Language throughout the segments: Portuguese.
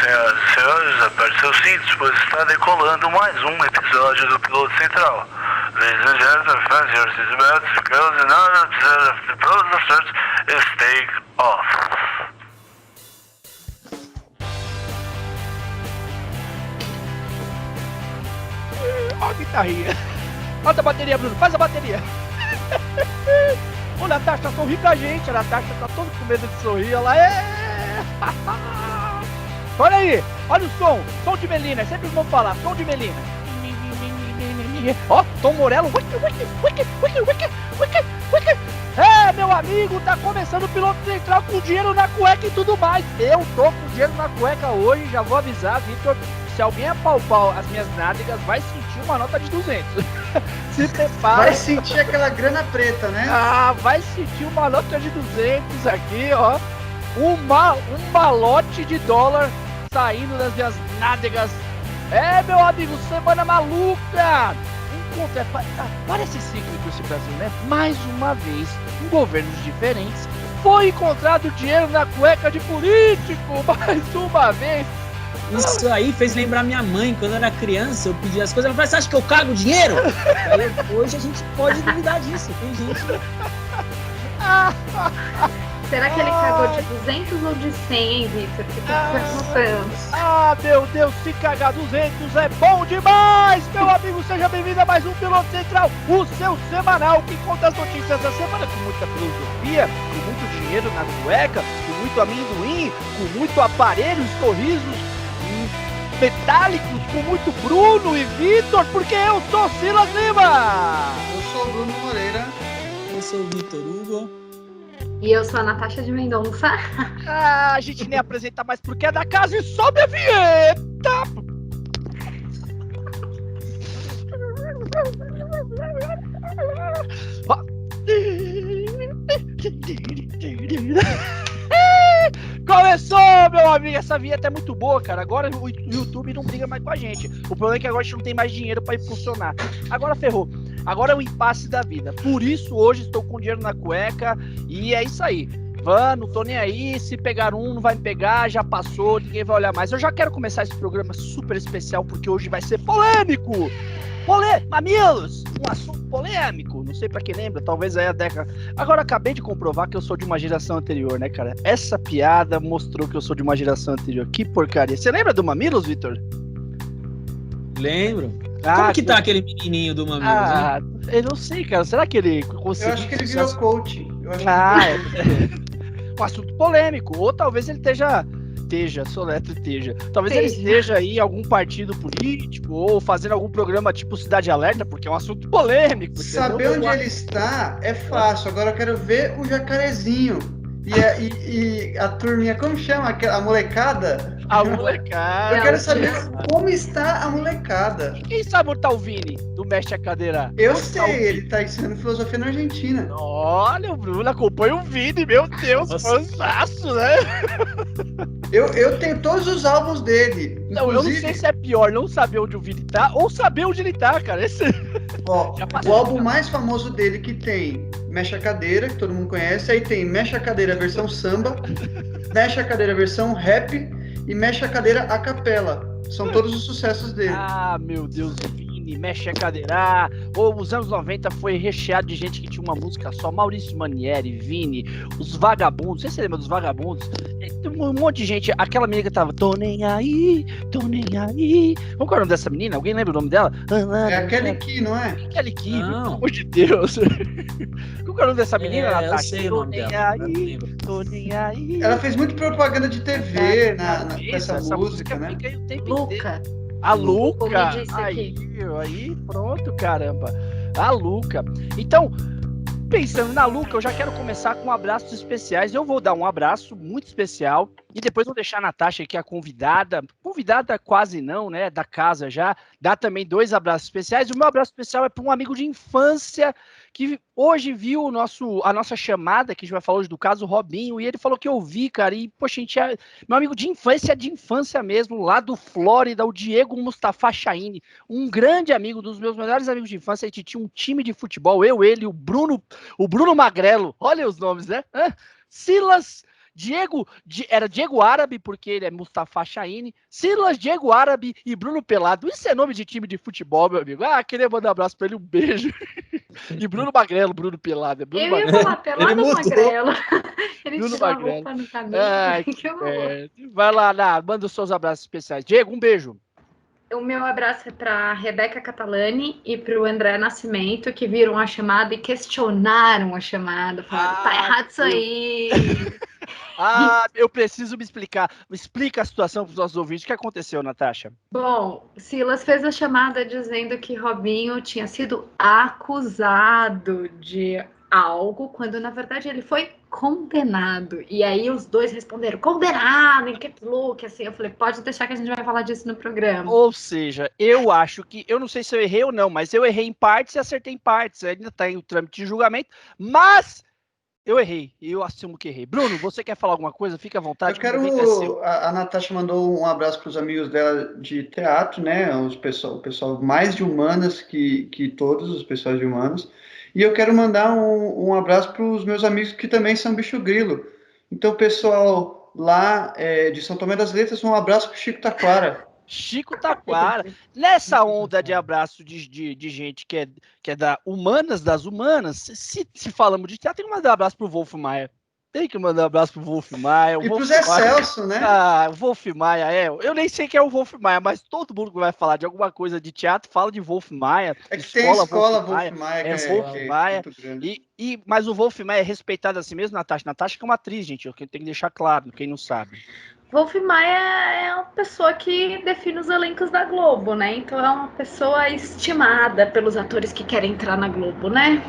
Senhoras e senhores, aperte seus cintos, pois está decolando mais um episódio do Piloto Central. Ladies and gentlemen, fasten your seatbelts, because another episode of the Piloto Search is take off. Ó a guitarrinha. Bota a bateria, Bruno. Faz a bateria. Ô, Natasha, sorri pra gente. A Natasha tá toda com medo de sorrir. Ela é... Olha aí. Olha o som. Som de Melina. Sempre vamos falar. Som de Melina. Ó, Tom Morello. É, meu amigo, tá começando o Piloto Central com dinheiro na cueca e tudo mais. Eu tô com dinheiro na cueca hoje. Já vou avisar, Vitor. Se alguém apalpar as minhas nádegas, vai sentir uma nota de 200. Se prepara. Vai sentir aquela grana preta, né? Ah, vai sentir uma nota de 200 aqui, ó. Um malote de dólar saindo das minhas nádegas. É, meu amigo, semana maluca. Parece cíclico esse Brasil, né? Mais uma vez, em governos diferentes, foi encontrado dinheiro na cueca de político. Mais uma vez. Isso aí fez lembrar minha mãe, quando eu era criança, eu pedia as coisas, ela falava, você acha que eu cago dinheiro? Aí, hoje a gente pode duvidar disso, tem gente... Será que ele cagou de 200 ou de 100, hein, Vitor? Que tá perguntando. Ah, meu Deus, se cagar 200 é bom demais! Meu amigo, seja bem-vindo a mais um Piloto Central, o seu semanal que conta as notícias da semana com muita filosofia, com muito dinheiro na cueca, com muito amendoim, com muito aparelhos, sorrisos metálicos, com muito Bruno e Vitor, porque eu sou Silas Lima! Eu sou o Bruno Moreira. Eu sou o Vitor Hugo. E eu sou a Natasha de Mendonça. Ah, a gente nem apresenta mais porque é da casa e sobe a vinheta! Começou, meu amigo, essa vinheta é muito boa, cara. Agora o YouTube não briga mais com a gente. O problema é que agora a gente não tem mais dinheiro pra impulsionar. Agora ferrou. Agora é o impasse da vida. Por isso hoje estou com dinheiro na cueca e é isso aí. Não tô nem aí, se pegar um, não vai me pegar, já passou, ninguém vai olhar mais. Eu já quero começar esse programa super especial porque hoje vai ser polêmico. Mamilos, um assunto polêmico, não sei pra quem lembra, talvez aí a década. Agora acabei de comprovar que eu sou de uma geração anterior, né, cara? Essa piada mostrou que eu sou de uma geração anterior. Que porcaria. Você lembra do Mamilos, Vitor? Lembro. Como que tá aquele menininho do Mamilos, né? Eu não sei, cara. Será que ele conseguiu? Eu acho que ele virou coach. Um assunto polêmico. Ou talvez ele esteja, soletra esteja. Talvez ele esteja aí em algum partido político ou fazendo algum programa tipo Cidade Alerta, porque é um assunto polêmico. Saber onde ele está é fácil. Agora eu quero ver o jacarezinho. E a turminha, como chama? A molecada? A molecada. Eu quero saber como está a molecada. Quem sabe onde tá o Vini, do Mexe a Cadeira? Eu sei, ele tá ensinando filosofia na Argentina. Olha, o Bruno acompanha o Vini, meu Deus, fantástico, né? Eu tenho todos os álbuns dele. Não, eu não sei se é pior não saber onde o Vini tá ou saber onde ele tá, cara. Ó, o álbum mais famoso dele que tem Mexe a Cadeira, que todo mundo conhece, aí tem Mexe a Cadeira versão samba, Mexe a Cadeira versão rap e Mexe a Cadeira a capela. São todos os sucessos dele. Ah, meu Deus, Vini, Mexe a Cadeira. Os anos 90 foi recheado de gente que tinha uma música só. Maurício Manieri, Vini, os Vagabundos. Você lembra dos Vagabundos? Um monte de gente. Aquela menina que tava, tô nem aí. Qual é o nome dessa menina? Alguém lembra o nome dela? É a Kelly Key, não é? Kelly Key, pelo amor de Deus. Qual é o nome dessa menina? Eu sei o nome dela. Tô nem aí. Ela fez muito propaganda de TV com essa música, né? Luca. A Luca. Aí, pronto, caramba. A Luca. Então, pensando na Luca, eu já quero começar com abraços especiais. Eu vou dar um abraço muito especial e depois vou deixar a Natasha aqui, a convidada quase não, né, da casa já, dá também 2 abraços especiais. O meu abraço especial é para um amigo de infância que hoje viu a nossa chamada, que a gente vai falar hoje do caso Robinho, e ele falou que eu vi, cara, e poxa, meu amigo de infância mesmo, lá do Flórida, o Diego Mustafa Chaine, um grande amigo, dos meus melhores amigos de infância. A gente tinha um time de futebol, ele, o Bruno Magrelo, olha os nomes, né? Silas, Era Diego Árabe, porque ele é Mustafa Chaine, Silas, Diego Árabe e Bruno Pelado. Isso é nome de time de futebol, meu amigo. Queria mandar um abraço pra ele, um beijo. E Bruno Magrelo, Bruno Pelado. Bruno Eu ia Magrelo. falar pelado ou magrelo? Ele Bruno tirou a Magrelo. roupa no caminho. Ai, Que horror. vai lá, manda os seus abraços especiais. Diego, um beijo. O meu abraço é para Rebeca Catalani e para o André Nascimento, que viram a chamada e questionaram a chamada. Falaram, tá errado isso aí. Eu preciso me explicar. Explica a situação para os nossos ouvintes. O que aconteceu, Natasha? Bom, Silas fez a chamada dizendo que Robinho tinha sido acusado de algo, quando na verdade ele foi condenado. E aí os dois responderam, condenado, em caps look, assim. Eu falei, pode deixar que a gente vai falar disso no programa. Ou seja, eu acho que, eu não sei se eu errei ou não, mas eu errei em partes e acertei em partes. Ainda está em o trâmite de julgamento, mas eu errei. Eu assumo que errei. Bruno, você quer falar alguma coisa? Fica à vontade. Eu quero. A Natasha mandou um abraço para os amigos dela de teatro, né? O pessoal mais de humanas que todos os pessoal de humanas. E eu quero mandar um abraço para os meus amigos que também são bicho grilo. Então, pessoal lá de São Tomé das Letras, um abraço para o Chico Taquara. Chico Taquara, nessa onda de abraço de gente que é das humanas, se falamos de teatro, tem que mandar um abraço pro Wolf Maia. Tem que mandar um abraço pro Wolf Maia. E pro Zé Celso, né? O Wolf Maia, eu nem sei quem é o Wolf Maia, mas todo mundo que vai falar de alguma coisa de teatro fala de Wolf Maia. É que tem a escola Wolf Maia, mas o Wolf Maia é respeitado assim mesmo, Natasha. Natasha que é uma atriz, gente, eu tenho que deixar claro, quem não sabe. Wolf Maia é uma pessoa que define os elencos da Globo, né? Então é uma pessoa estimada pelos atores que querem entrar na Globo, né?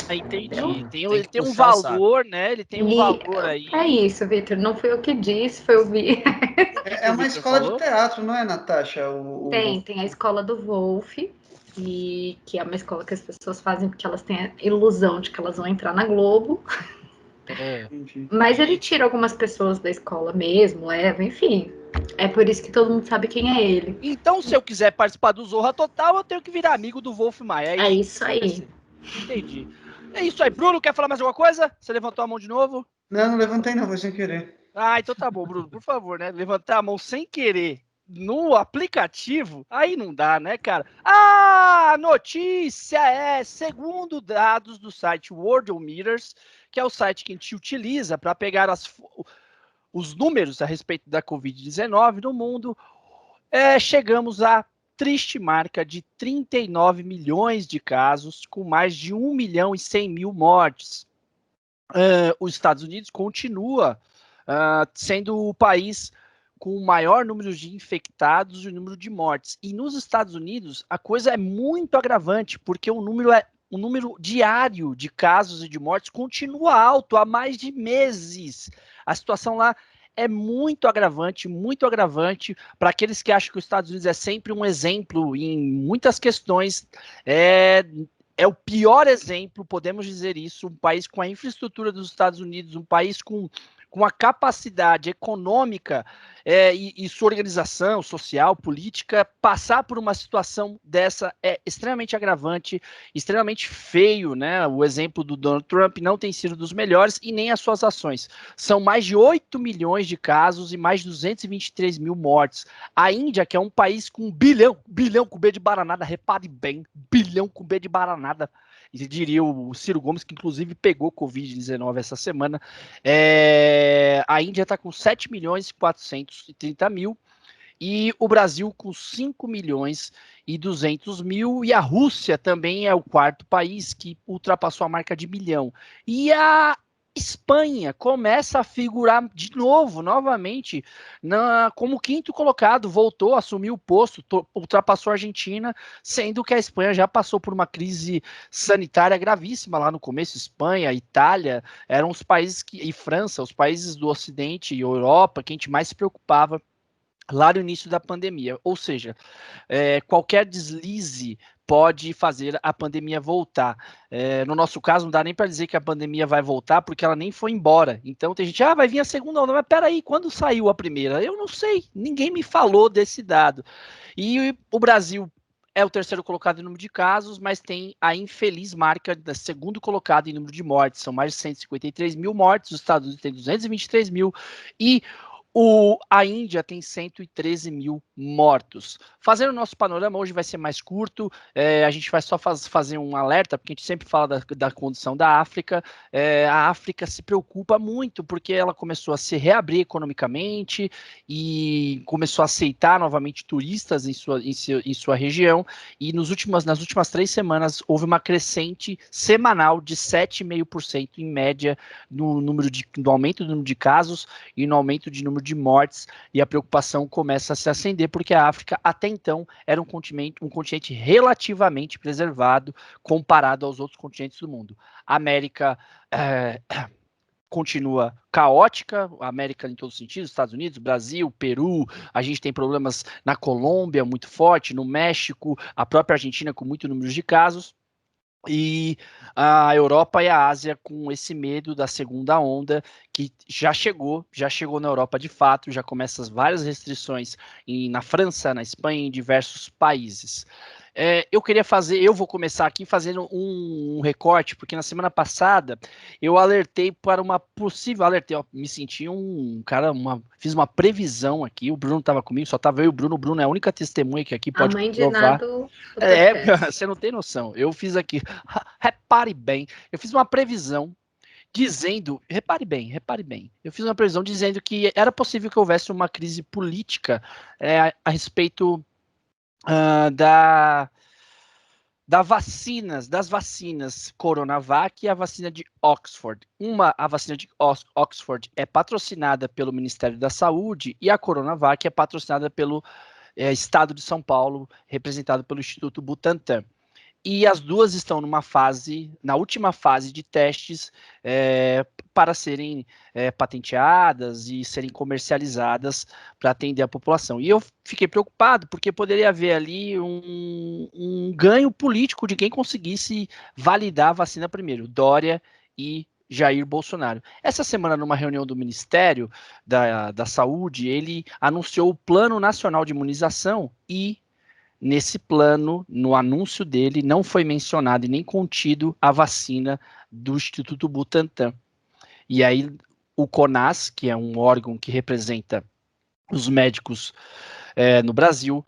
Entendi. Ele tem um valor, né? Ele tem um valor aí. É isso, Vitor. Não foi eu que disse, foi o Vi. É uma escola de teatro, não é, Natasha? Tem a escola do Wolf, que é uma escola que as pessoas fazem porque elas têm a ilusão de que elas vão entrar na Globo. Mas ele tira algumas pessoas da escola mesmo, leva, enfim. É por isso que todo mundo sabe quem é ele. Então, se eu quiser participar do Zorra Total, eu tenho que virar amigo do Wolf Maia. É isso aí. Entendi. É isso aí. Bruno, quer falar mais alguma coisa? Você levantou a mão de novo? Não levantei não, foi sem querer. Então tá bom, Bruno. Por favor, né? Levantar a mão sem querer no aplicativo, aí não dá, né, cara? A notícia é, segundo dados do site Worldometers, que é o site que a gente utiliza para pegar os números a respeito da Covid-19 no mundo, chegamos à triste marca de 39 milhões de casos, com mais de 1 milhão e 100 mil mortes. Os Estados Unidos continua sendo o país com o maior número de infectados e o número de mortes. E nos Estados Unidos, a coisa é muito agravante, porque o número diário de casos e de mortes continua alto há mais de meses. A situação lá é muito agravante para aqueles que acham que os Estados Unidos é sempre um exemplo em muitas questões. É o pior exemplo, podemos dizer isso, um país com a infraestrutura dos Estados Unidos, um país com a capacidade econômica e sua organização social, política, passar por uma situação dessa é extremamente agravante, extremamente feio, né? O exemplo do Donald Trump não tem sido dos melhores e nem as suas ações. São mais de 8 milhões de casos e mais de 223 mil mortes. A Índia, que é um país com bilhão com B de baranada, repare bem, bilhão com B de baranada, e diria o Ciro Gomes, que inclusive pegou Covid-19 essa semana. A Índia está com 7 milhões e 430 mil, e o Brasil com 5 milhões e 200 mil, e a Rússia também é o quarto país que ultrapassou a marca de milhão. E a Espanha começa a figurar novamente, como quinto colocado, voltou a assumir o posto, ultrapassou a Argentina, sendo que a Espanha já passou por uma crise sanitária gravíssima lá no começo. Espanha, Itália, eram os países e França, os países do Ocidente e Europa, que a gente mais se preocupava lá no início da pandemia. Ou seja, qualquer deslize pode fazer a pandemia voltar. No nosso caso, não dá nem para dizer que a pandemia vai voltar, porque ela nem foi embora. Então tem gente, vai vir a segunda onda, mas peraí, quando saiu a primeira? Eu não sei, ninguém me falou desse dado. E o Brasil é o terceiro colocado em número de casos, mas tem a infeliz marca da segundo colocado em número de mortes. São mais de 153 mil mortes, os Estados Unidos têm 223 mil e a Índia tem 113 mil mortos. Fazendo o nosso panorama, hoje vai ser mais curto, a gente vai só fazer um alerta, porque a gente sempre fala da condição da África. A África se preocupa muito, porque ela começou a se reabrir economicamente e começou a aceitar novamente turistas em sua região, e nas últimas 3 semanas houve uma crescente semanal de 7,5% em média no aumento do número de casos e no aumento de número de mortes, e a preocupação começa a se acender, porque a África até então era um continente relativamente preservado comparado aos outros continentes do mundo. A América continua caótica, a América em todos os sentidos, Estados Unidos, Brasil, Peru, a gente tem problemas na Colômbia muito forte, no México, a própria Argentina com muito número de casos, e a Europa e a Ásia com esse medo da segunda onda, que já chegou na Europa de fato, já começa as várias restrições na França, na Espanha, em diversos países. Eu vou começar aqui fazendo um recorte, porque na semana passada eu alertei para uma possível, me senti um cara, fiz uma previsão aqui, o Bruno estava comigo, só estava eu e o Bruno é a única testemunha que aqui pode A mãe de provar. Nado, o podcast. Você não tem noção, eu fiz aqui, repare bem, eu fiz uma previsão dizendo, repare bem, eu fiz uma previsão dizendo que era possível que houvesse uma crise política a respeito das vacinas Coronavac e a vacina de Oxford. A vacina de Oxford é patrocinada pelo Ministério da Saúde e a Coronavac é patrocinada pelo Estado de São Paulo, representado pelo Instituto Butantan. E as duas estão na última fase de testes para serem patenteadas e serem comercializadas para atender a população. E eu fiquei preocupado, porque poderia haver ali um ganho político de quem conseguisse validar a vacina primeiro, Dória e Jair Bolsonaro. Essa semana, numa reunião do Ministério da Saúde, ele anunciou o Plano Nacional de Imunização e nesse plano, no anúncio dele, não foi mencionado e nem contido a vacina do Instituto Butantan. E aí o CONAS, que é um órgão que representa os médicos no Brasil,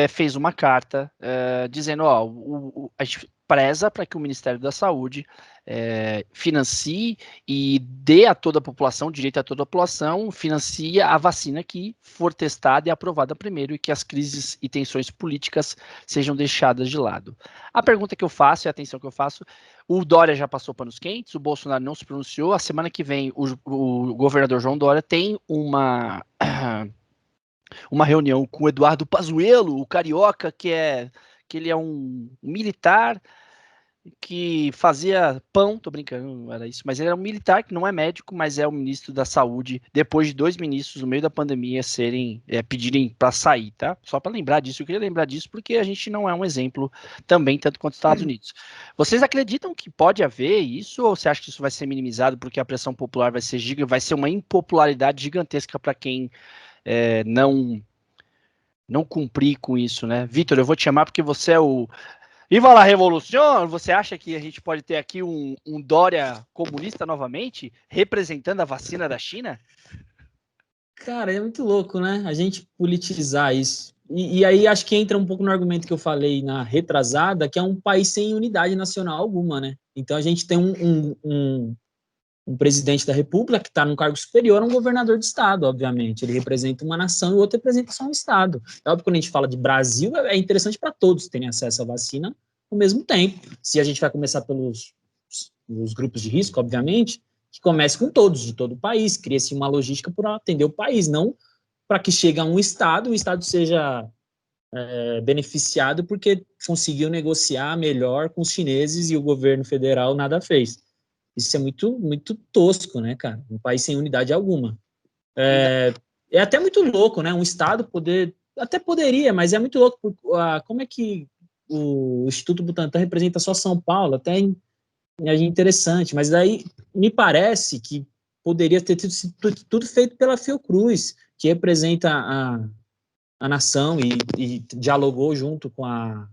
fez uma carta dizendo, a gente preza para que o Ministério da Saúde financie e dê a toda a população, direito a toda a população, financie a vacina que for testada e aprovada primeiro, e que as crises e tensões políticas sejam deixadas de lado. A pergunta que eu faço, e a atenção que eu faço, o Dória já passou panos quentes, o Bolsonaro não se pronunciou, a semana que vem o governador João Dória tem uma reunião com o Eduardo Pazuello, o carioca, que ele é um militar que fazia pão, tô brincando, não era isso, mas ele é um militar que não é médico, mas é o ministro da Saúde, depois de 2 ministros no meio da pandemia pedirem para sair, tá? Só para lembrar disso, eu queria lembrar disso porque a gente não é um exemplo também, tanto quanto os Estados Unidos. Vocês acreditam que pode haver isso, ou você acha que isso vai ser minimizado porque a pressão popular vai ser uma impopularidade gigantesca para quem não cumprir com isso, né? Vitor, eu vou te chamar porque você é o Viva la Revolução! Você acha que a gente pode ter aqui um Dória comunista novamente, representando a vacina da China? Cara, é muito louco, né? A gente politizar isso. E aí acho que entra um pouco no argumento que eu falei na retrasada, que é um país sem unidade nacional alguma, né? Então a gente tem um presidente da República que está num cargo superior a um governador de estado, obviamente. Ele representa uma nação e o outro representa só um estado. É óbvio que quando a gente fala de Brasil, é interessante para todos terem acesso à vacina ao mesmo tempo. Se a gente vai começar pelos grupos de risco, obviamente, que comece com todos, de todo o país, cria-se uma logística para atender o país, não para que chegue a um estado, o estado seja beneficiado porque conseguiu negociar melhor com os chineses e o governo federal nada fez. Isso é muito, muito tosco, né, cara? Um país sem unidade alguma. É até muito louco, né? Um estado até poderia, mas é muito louco. Como é que o Instituto Butantan representa só São Paulo? Até é interessante, mas daí me parece que poderia ter sido tudo feito pela Fiocruz, que representa a nação e dialogou junto com a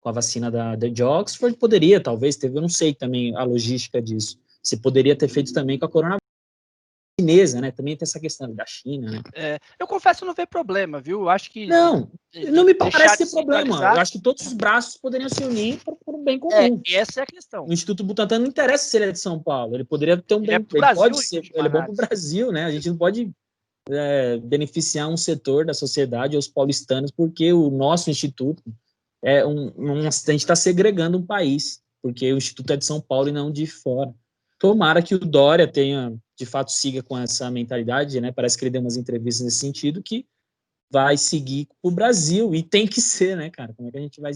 a vacina de Oxford, poderia, talvez, eu não sei também a logística disso, se poderia ter feito também com a coronavírus chinesa, né, também tem essa questão da China, né. Eu confesso não ver problema, viu? Eu acho que Não me parece ter problema, centralizar. eu acho que todos os braços poderiam se unir para um bem comum. Essa é a questão. O Instituto Butantan não interessa se ele é de São Paulo, ele poderia ter um bem, Ele pode ser, ele é bom para o Brasil. Brasil, né, a gente não pode beneficiar um setor da sociedade, os paulistanos, porque o nosso instituto a gente está segregando um país, porque o instituto é de São Paulo e não de fora. Tomara que o Dória de fato, siga com essa mentalidade, né? Parece que ele deu umas entrevistas nesse sentido, que vai seguir o Brasil, e tem que ser, né, cara? Como é que a gente vai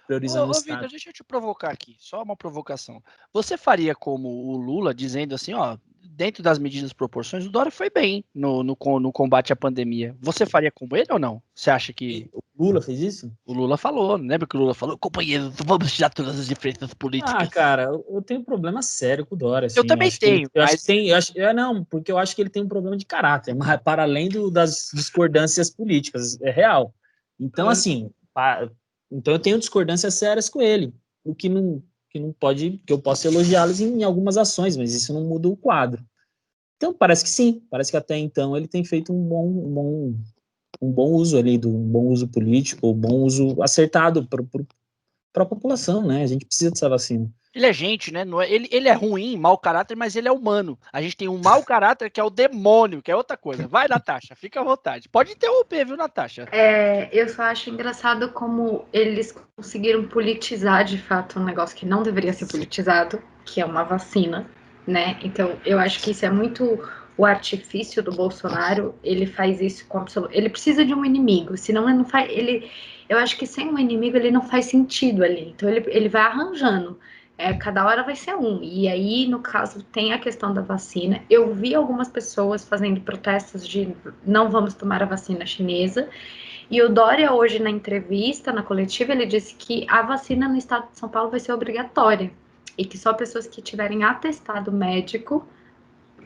priorizar um Estado? Vitor, deixa eu te provocar aqui, só uma provocação. Você faria como o Lula, dizendo assim, ó, dentro das medidas e proporções, o Dória foi bem no combate à pandemia. Você faria como ele ou não? Você acha que... O Lula fez isso? O Lula falou, não lembra que o Lula falou? Companheiros, vamos tirar todas as diferenças políticas. Ah, cara, eu tenho um problema sério com o Dória. Assim, eu também tenho. Não, porque eu acho que ele tem um problema de caráter, mas para além das discordâncias políticas, é real. Então, assim, então eu tenho discordâncias sérias com ele, o que não pode, que eu posso elogiá-los em algumas ações, mas isso não muda o quadro. Então, parece que sim, parece que até então ele tem feito um bom uso ali, um bom uso político, um bom uso acertado para a população, né? A gente precisa dessa vacina. Ele é gente, né? Ele é ruim, mau caráter, mas ele é humano. A gente tem um mau caráter que é o demônio, que é outra coisa. Vai, Natasha, fica à vontade. Pode interromper, viu, Natasha? Eu só acho engraçado como eles conseguiram politizar, de fato, um negócio que não deveria ser politizado, que é uma vacina, né? Então, eu acho que isso é muito o artifício do Bolsonaro. Ele faz isso com absoluto... Ele precisa de um inimigo, senão ele não faz... Eu acho que sem um inimigo ele não faz sentido ali. Então, ele vai arranjando. Cada hora vai ser um. E aí, no caso, tem a questão da vacina. Eu vi algumas pessoas fazendo protestos de não vamos tomar a vacina chinesa. E o Dória, hoje, na entrevista, na coletiva, ele disse que a vacina no estado de São Paulo vai ser obrigatória. E que só pessoas que tiverem atestado médico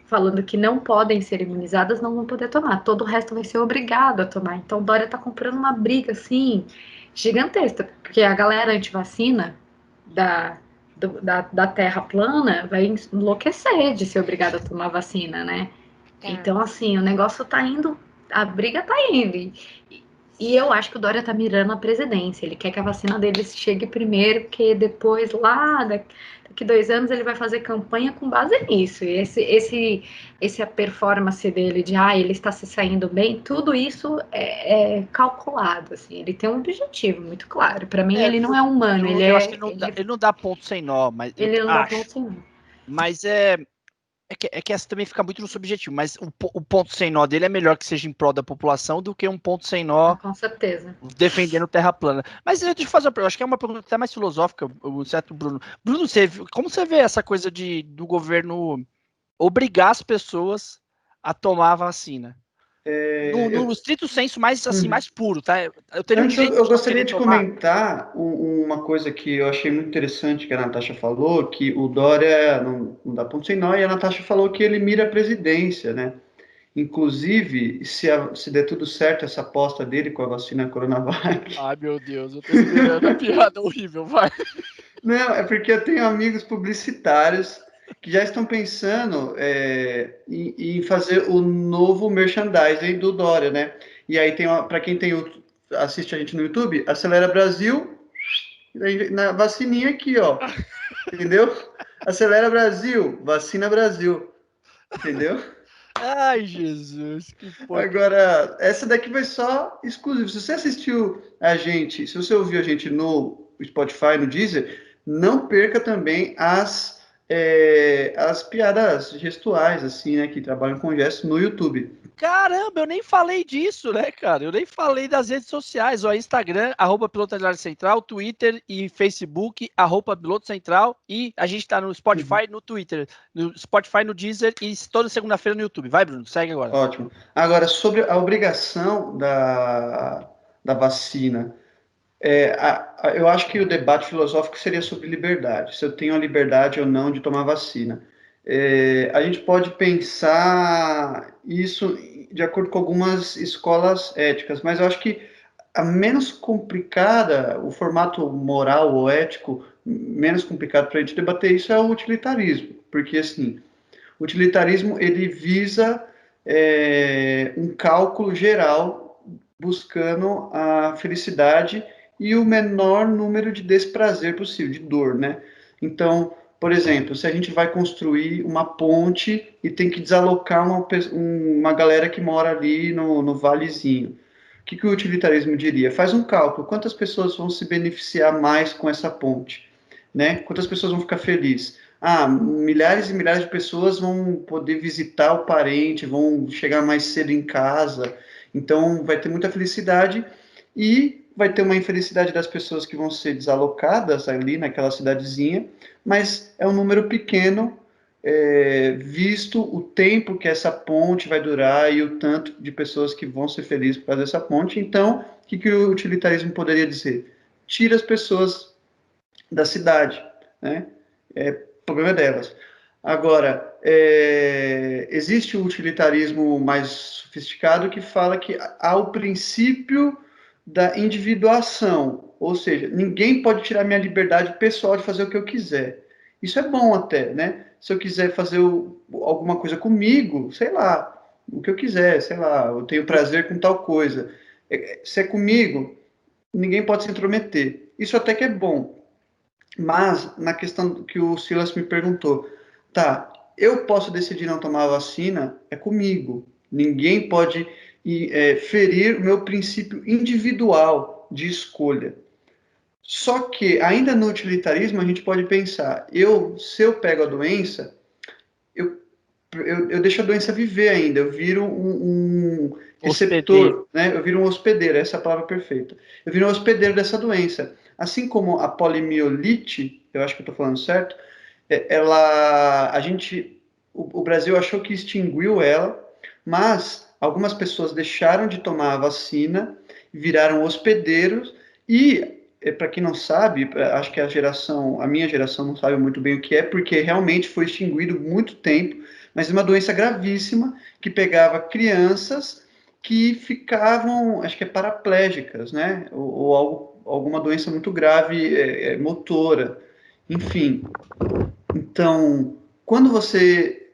falando que não podem ser imunizadas não vão poder tomar. Todo o resto vai ser obrigado a tomar. Então, o Dória tá comprando uma briga, assim, gigantesca. Porque a galera antivacina da terra plana vai enlouquecer de ser obrigada a tomar vacina, né? Então, assim, o negócio tá indo, a briga tá indo. E eu acho que o Dória tá mirando a presidência. Ele quer que a vacina deles chegue primeiro, porque depois, lá daqui 2 anos, ele vai fazer campanha com base nisso. E esse a performance dele de ele está se saindo bem, tudo isso é calculado, assim. Ele tem um objetivo muito claro. Para mim, ele não é humano. Eu acho que ele não dá ponto sem nó, mas ele não dá ponto sem nó. Mas é que essa também fica muito no subjetivo, mas o ponto sem nó dele é melhor que seja em prol da população do que um ponto sem nó. Com certeza. Defendendo terra plana. Mas deixa eu fazer uma pergunta, acho que é uma pergunta até mais filosófica, certo, Bruno? Bruno, como você vê essa coisa do governo obrigar as pessoas a tomar a vacina? No estrito senso mais, assim, mais puro, tá? Eu gostaria de comentar uma coisa que eu achei muito interessante que a Natasha falou, que o Dória não dá ponto sem nó, e a Natasha falou que ele mira a presidência, né? Inclusive, se der tudo certo essa aposta dele com a vacina Coronavac... Ai, meu Deus, eu tô esperando a piada horrível, vai. Não, é porque eu tenho amigos publicitários que já estão pensando em fazer o novo merchandising do Dória, né? E aí para quem assiste a gente no YouTube, Acelera Brasil, na vacininha aqui, ó, entendeu? Acelera Brasil, vacina Brasil, entendeu? Ai, Jesus, que porra. Agora, essa daqui vai só exclusivo. Se você assistiu se você ouviu a gente no Spotify, no Deezer, não perca também as piadas gestuais, assim, né, que trabalham com gestos no YouTube. Caramba, eu nem falei disso, né, cara? Eu nem falei das redes sociais, ó, Instagram, @PilotoCentral, Twitter e Facebook, @PilotoCentral, e a gente tá no Spotify, no Twitter, no Spotify, no Deezer e toda segunda-feira no YouTube. Vai, Bruno, segue agora. Ótimo. Agora, sobre a obrigação da vacina, eu acho que o debate filosófico seria sobre liberdade, se eu tenho a liberdade ou não de tomar vacina. A gente pode pensar isso de acordo com algumas escolas éticas, mas eu acho que a menos complicada, o formato moral ou ético menos complicado para a gente debater isso é o utilitarismo, porque assim, o utilitarismo ele visa um cálculo geral buscando a felicidade e o menor número de desprazer possível, de dor, né? Então, por exemplo, se a gente vai construir uma ponte e tem que desalocar uma galera que mora ali no valezinho, o que o utilitarismo diria? Faz um cálculo, quantas pessoas vão se beneficiar mais com essa ponte, né? Quantas pessoas vão ficar felizes? Milhares e milhares de pessoas vão poder visitar o parente, vão chegar mais cedo em casa, então vai ter muita felicidade e vai ter uma infelicidade das pessoas que vão ser desalocadas ali naquela cidadezinha, mas é um número pequeno, visto o tempo que essa ponte vai durar e o tanto de pessoas que vão ser felizes por causa dessa ponte. Então, o que o utilitarismo poderia dizer? Tira as pessoas da cidade, né? Problema delas. Agora, existe o utilitarismo mais sofisticado que fala que há o princípio da individuação, ou seja, ninguém pode tirar minha liberdade pessoal de fazer o que eu quiser. Isso é bom até, né? Se eu quiser fazer alguma coisa comigo, sei lá, o que eu quiser, sei lá, eu tenho prazer com tal coisa. Se é comigo, ninguém pode se intrometer. Isso até que é bom. Mas, na questão que o Silas me perguntou, tá, eu posso decidir não tomar a vacina, é comigo. Ninguém pode ferir o meu princípio individual de escolha. Só que, ainda no utilitarismo, a gente pode pensar, se eu pego a doença, eu deixo a doença viver ainda, eu viro um receptor, né? Eu viro um hospedeiro, essa é a palavra perfeita. Eu viro um hospedeiro dessa doença. Assim como a poliomielite, eu acho que eu estou falando certo, o Brasil achou que extinguiu ela, mas algumas pessoas deixaram de tomar a vacina, viraram hospedeiros e, para quem não sabe, acho que a minha geração não sabe muito bem o que é, porque realmente foi extinguido muito tempo, mas uma doença gravíssima que pegava crianças que ficavam, acho que paraplégicas, né? Ou alguma doença muito grave, motora, enfim. Então, quando você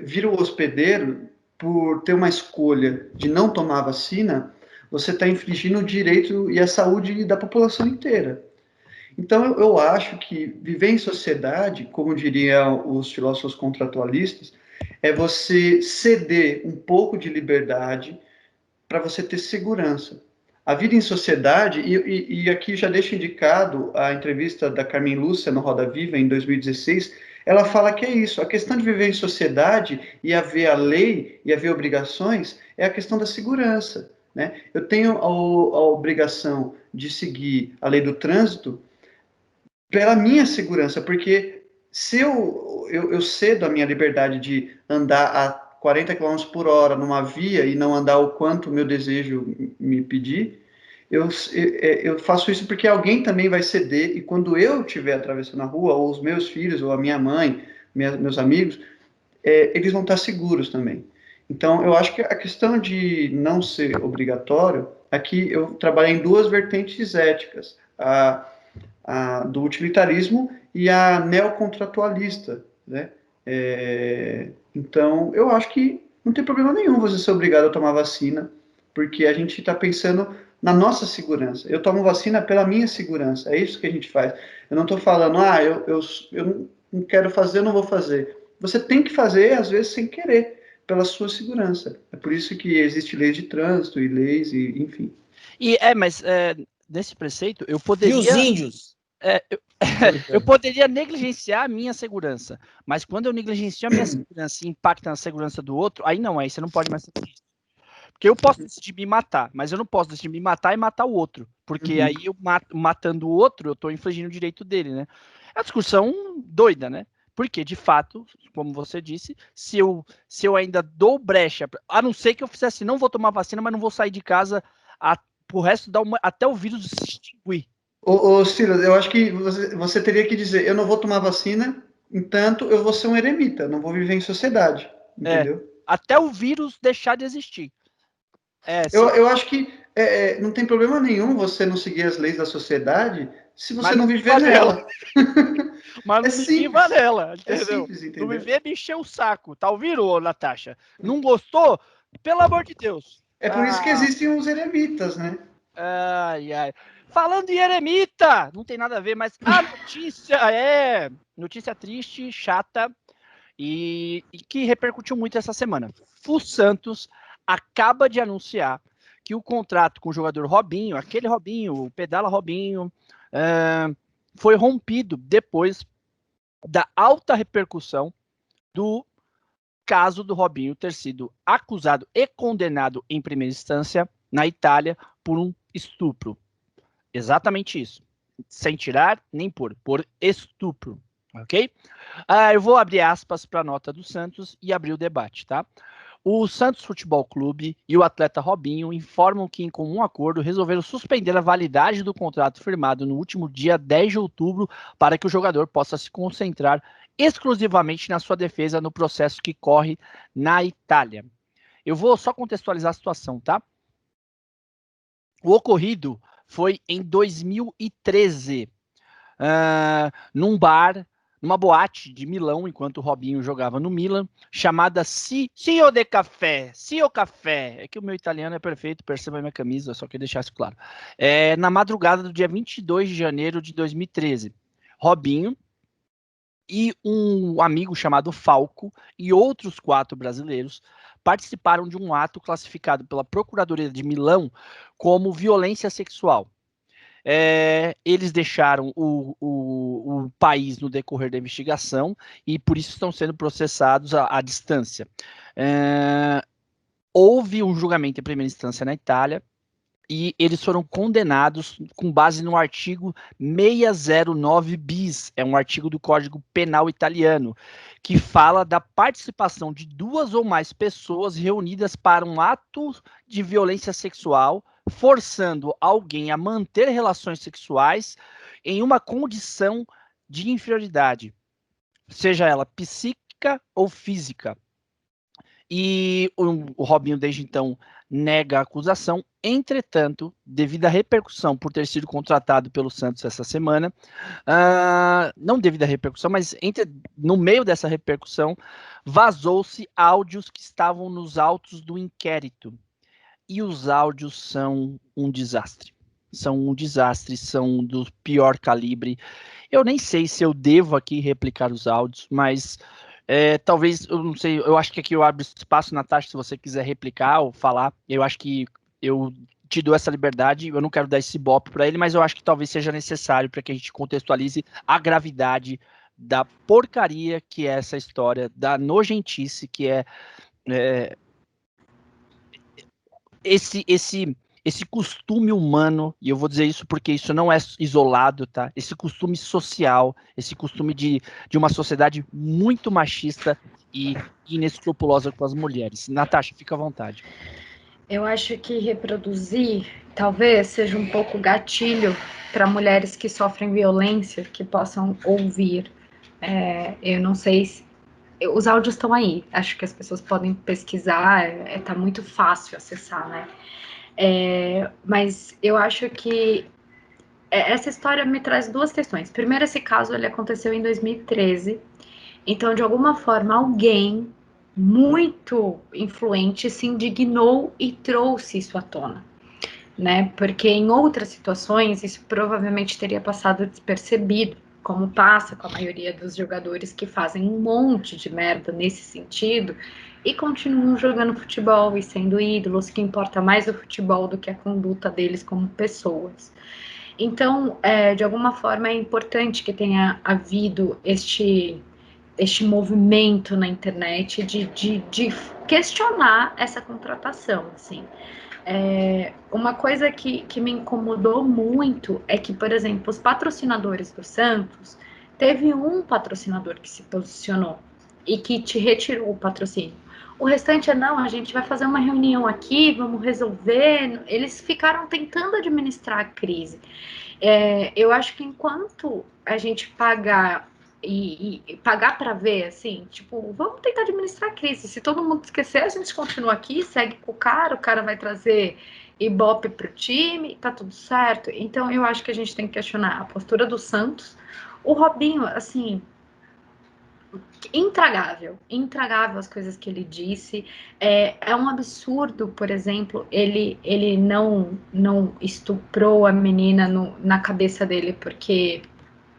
vira o hospedeiro por ter uma escolha de não tomar vacina, você está infringindo o direito e a saúde da população inteira. Então, eu acho que viver em sociedade, como diriam os filósofos contratualistas, é você ceder um pouco de liberdade para você ter segurança. A vida em sociedade, e aqui já deixo indicado a entrevista da Carmen Lúcia no Roda Viva, em 2016, ela fala que é isso, a questão de viver em sociedade e haver a lei e haver obrigações é a questão da segurança, né? Eu tenho a obrigação de seguir a lei do trânsito pela minha segurança, porque se eu cedo a minha liberdade de andar a 40 km por hora numa via e não andar o quanto o meu desejo me pedir, eu faço isso porque alguém também vai ceder, e quando eu estiver atravessando a rua, ou os meus filhos, ou a minha mãe, meus amigos, eles vão estar seguros também. Então, eu acho que a questão de não ser obrigatório, aqui eu trabalho em duas vertentes éticas, do utilitarismo e a neocontratualista, né? Então, eu acho que não tem problema nenhum você ser obrigado a tomar vacina, porque a gente está pensando na nossa segurança. Eu tomo vacina pela minha segurança, é isso que a gente faz. Eu não estou falando, eu não quero fazer, eu não vou fazer. Você tem que fazer, às vezes, sem querer, pela sua segurança. É por isso que existe leis de trânsito e leis, enfim. Mas nesse preceito, eu poderia... E os índios? Eu poderia negligenciar a minha segurança, mas quando eu negligencio a minha segurança e impacta na segurança do outro, aí não, aí você não pode mais ser isso. Porque eu posso decidir me matar, mas eu não posso decidir me matar e matar o outro, porque aí eu matando o outro, eu estou infligindo o direito dele, né? É uma discussão doida, né? Porque, de fato, como você disse, se eu ainda dou brecha, a não ser que eu fizesse, não vou tomar vacina, mas não vou sair de casa pro resto até o vírus se extinguir. Ô Silas, eu acho que você teria que dizer, eu não vou tomar vacina, entanto, eu vou ser um eremita, não vou viver em sociedade, entendeu? Até o vírus deixar de existir. Eu acho que não tem problema nenhum você não seguir as leis da sociedade se você Mas não não viver viva nela. nela. Mas É não me viva simples. nela, É entendeu? simples, Não me entendeu? vê me encher o saco, tá ouvindo, ô, Natasha? Não gostou? Pelo amor de Deus. É por isso que existem os eremitas, né? Ai, ai. Falando em eremita, não tem nada a ver, mas a notícia notícia triste, chata e que repercutiu muito essa semana. O Santos acaba de anunciar que o contrato com o jogador Robinho, aquele Robinho, o Pedala Robinho, foi rompido depois da alta repercussão do caso do Robinho ter sido acusado e condenado em primeira instância na Itália por um estupro. Exatamente isso. Sem tirar nem pôr, por estupro. Ok? Eu vou abrir aspas para a nota do Santos e abrir o debate, tá? O Santos Futebol Clube e o atleta Robinho informam que, em comum acordo, resolveram suspender a validade do contrato firmado no último dia 10 de outubro para que o jogador possa se concentrar exclusivamente na sua defesa no processo que corre na Itália. Eu vou só contextualizar a situação, tá? O ocorrido foi em 2013, num bar, numa boate de Milão, enquanto o Robinho jogava no Milan, chamada Cio de Café. Cio Café. É que o meu italiano é perfeito, perceba a minha camisa, só queria deixar isso claro. Na madrugada do dia 22 de janeiro de 2013, Robinho e um amigo chamado Falco e outros 4 brasileiros participaram de um ato classificado pela Procuradoria de Milão como violência sexual. Eles deixaram o país no decorrer da investigação e por isso estão sendo processados à distância. Houve um julgamento em primeira instância na Itália e eles foram condenados com base no artigo 609 bis, é um artigo do Código Penal italiano, que fala da participação de 2 ou mais pessoas reunidas para um ato de violência sexual, forçando alguém a manter relações sexuais em uma condição de inferioridade, seja ela psíquica ou física. E o Robinho, desde então, nega a acusação. Entretanto, devido à repercussão por ter sido contratado pelo Santos essa semana, não devido à repercussão, mas no meio dessa repercussão, vazou-se áudios que estavam nos autos do inquérito. E os áudios são um desastre. São um desastre, são do pior calibre. Eu nem sei se eu devo aqui replicar os áudios, mas talvez, eu não sei, eu acho que aqui eu abro espaço, Natasha, se você quiser replicar ou falar, eu acho que eu te dou essa liberdade, eu não quero dar esse bope para ele, mas eu acho que talvez seja necessário para que a gente contextualize a gravidade da porcaria que é essa história, da nojentice que é esse costume humano, e eu vou dizer isso porque isso não é isolado, tá? Esse costume social, esse costume de uma sociedade muito machista e inescrupulosa com as mulheres. Natasha, fica à vontade. Eu acho que reproduzir talvez seja um pouco gatilho para mulheres que sofrem violência, que possam ouvir. Eu não sei se os áudios estão aí, acho que as pessoas podem pesquisar, tá muito fácil acessar, né? Mas eu acho que essa história me traz 2 questões. Primeiro, esse caso ele aconteceu em 2013, então de alguma forma alguém muito influente se indignou e trouxe isso à tona, né? Porque em outras situações isso provavelmente teria passado despercebido, como passa com a maioria dos jogadores que fazem um monte de merda nesse sentido e continuam jogando futebol e sendo ídolos, que importa mais o futebol do que a conduta deles como pessoas. Então, de alguma forma, é importante que tenha havido este movimento na internet de questionar essa contratação, assim. Uma coisa que me incomodou muito é que, por exemplo, os patrocinadores do Santos, teve um patrocinador que se posicionou e que te retirou o patrocínio. O restante não, a gente vai fazer uma reunião aqui, vamos resolver. Eles ficaram tentando administrar a crise. Eu acho que enquanto a gente pagar e pagar para ver, assim, tipo, vamos tentar administrar a crise. Se todo mundo esquecer, a gente continua aqui, segue com o cara vai trazer Ibope pro time, tá tudo certo. Então eu acho que a gente tem que questionar a postura do Santos. O Robinho, assim, intragável as coisas que ele disse. É um absurdo, por exemplo, ele não estuprou a menina na cabeça dele porque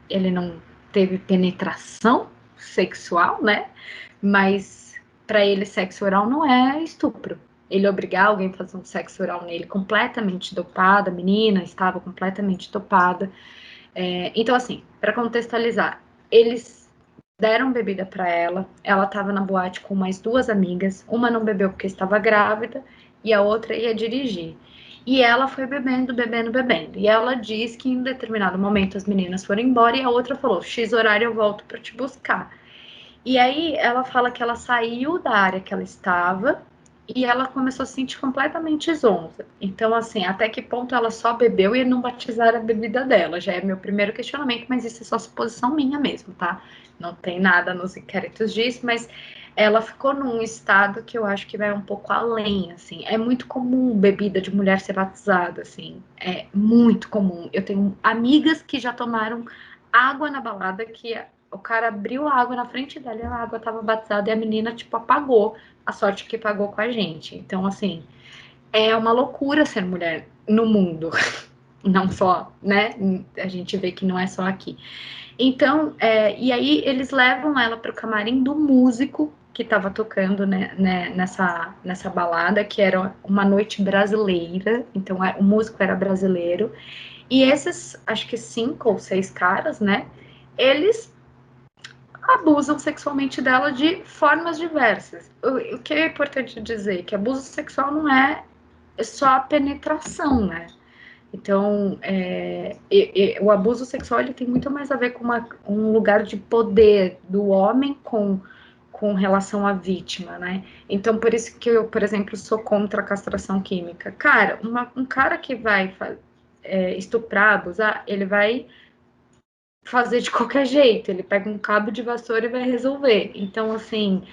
ele não teve penetração sexual, né? Mas para ele sexo oral não é estupro. Ele obrigar alguém a fazer um sexo oral nele completamente dopada, a menina estava completamente dopada. Então, assim, para contextualizar, eles deram bebida para ela, ela estava na boate com mais 2 amigas, uma não bebeu porque estava grávida e a outra ia dirigir. E ela foi bebendo, bebendo, bebendo. E ela diz que em determinado momento as meninas foram embora e a outra falou: X horário eu volto para te buscar. E aí ela fala que ela saiu da área que ela estava e ela começou a se sentir completamente zonza. Então, assim, até que ponto ela só bebeu e não batizaram a bebida dela? Já é meu primeiro questionamento, mas isso é só suposição minha mesmo, tá? Não tem nada nos inquéritos disso, mas ela ficou num estado que eu acho que vai um pouco além, assim. É muito comum bebida de mulher ser batizada, assim. É muito comum. Eu tenho amigas que já tomaram água na balada que o cara abriu a água na frente dela e a água tava batizada e a menina, tipo, apagou. A sorte que pagou com a gente. Então, assim, é uma loucura ser mulher no mundo. Não só, né? A gente vê que não é só aqui. Então, e aí eles levam ela para o camarim do músico que estava tocando, né, nessa balada, que era uma noite brasileira. Então, o músico era brasileiro. E esses, acho que 5 ou 6 caras, né? Eles abusam sexualmente dela de formas diversas. O que é importante dizer? Que abuso sexual não é só a penetração, né? Então, o abuso sexual ele tem muito mais a ver com um lugar de poder do homem com relação à vítima, né? Então, por isso que eu, por exemplo, sou contra a castração química. Cara, um cara que vai estuprar, abusar, ele vai fazer de qualquer jeito. Ele pega um cabo de vassoura e vai resolver. Então, assim,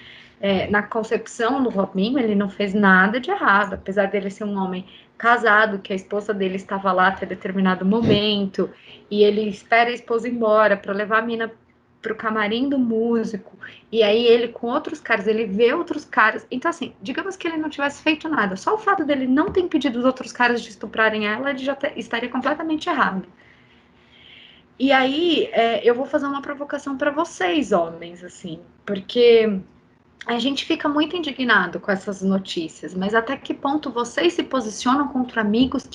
na concepção do Robinho, ele não fez nada de errado, apesar dele ser um homem casado, que a esposa dele estava lá até determinado momento, e ele espera a esposa ir embora para levar a mina pro camarim do músico, e aí ele com outros caras, ele vê outros caras. Então, assim, digamos que ele não tivesse feito nada, só o fato dele não ter impedido os outros caras de estuprarem ela, ele já estaria completamente errado. E aí, eu vou fazer uma provocação para vocês, homens, assim, porque a gente fica muito indignado com essas notícias, mas até que ponto vocês se posicionam contra amigos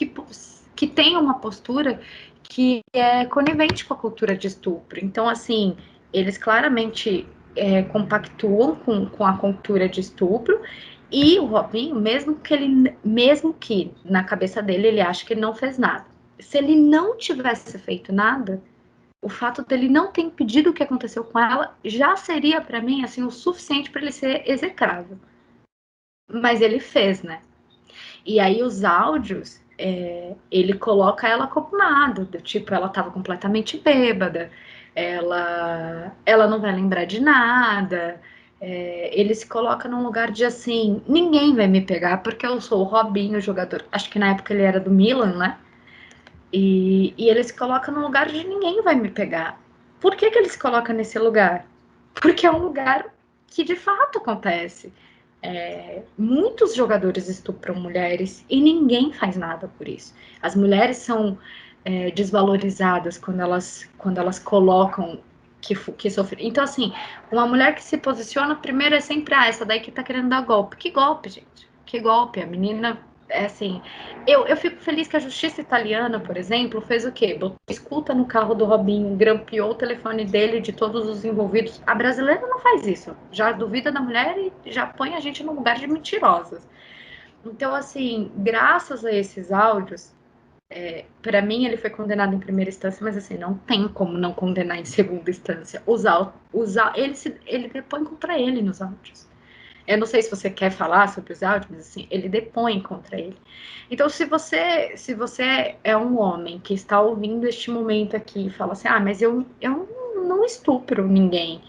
que têm uma postura que é conivente com a cultura de estupro? Então, assim, eles claramente compactuam com a cultura de estupro, e o Robinho, mesmo que na cabeça dele ele acha que ele não fez nada, se ele não tivesse feito nada, o fato dele não ter impedido o que aconteceu com ela já seria para mim assim o suficiente para ele ser execrável. Mas ele fez, né? E aí os áudios, ele coloca ela como nada, do tipo, ela estava completamente bêbada, ela não vai lembrar de nada. Ele se coloca num lugar de assim, ninguém vai me pegar porque eu sou o Robinho, o jogador. Acho que na época ele era do Milan, né? E ele se coloca num lugar de ninguém vai me pegar. Por que ele se coloca nesse lugar? Porque é um lugar que de fato acontece. Muitos jogadores estupram mulheres e ninguém faz nada por isso. As mulheres são desvalorizadas quando elas colocam que sofrem. Então, assim, uma mulher que se posiciona primeiro é sempre, essa daí que tá querendo dar golpe. Que golpe, gente? Que golpe? A menina, assim... Eu fico feliz que a justiça italiana, por exemplo, fez o quê? Botou escuta no carro do Robinho, grampeou o telefone dele, de todos os envolvidos. A brasileira não faz isso. Já duvida da mulher e já põe a gente no lugar de mentirosas. Então, assim, graças a esses áudios, para mim ele foi condenado em primeira instância, mas assim, não tem como não condenar em segunda instância. Ele depõe contra ele nos áudios. Eu não sei se você quer falar sobre os áudios, mas assim, ele depõe contra ele. Então, se você é um homem que está ouvindo este momento aqui e fala assim, mas eu não estupro ninguém.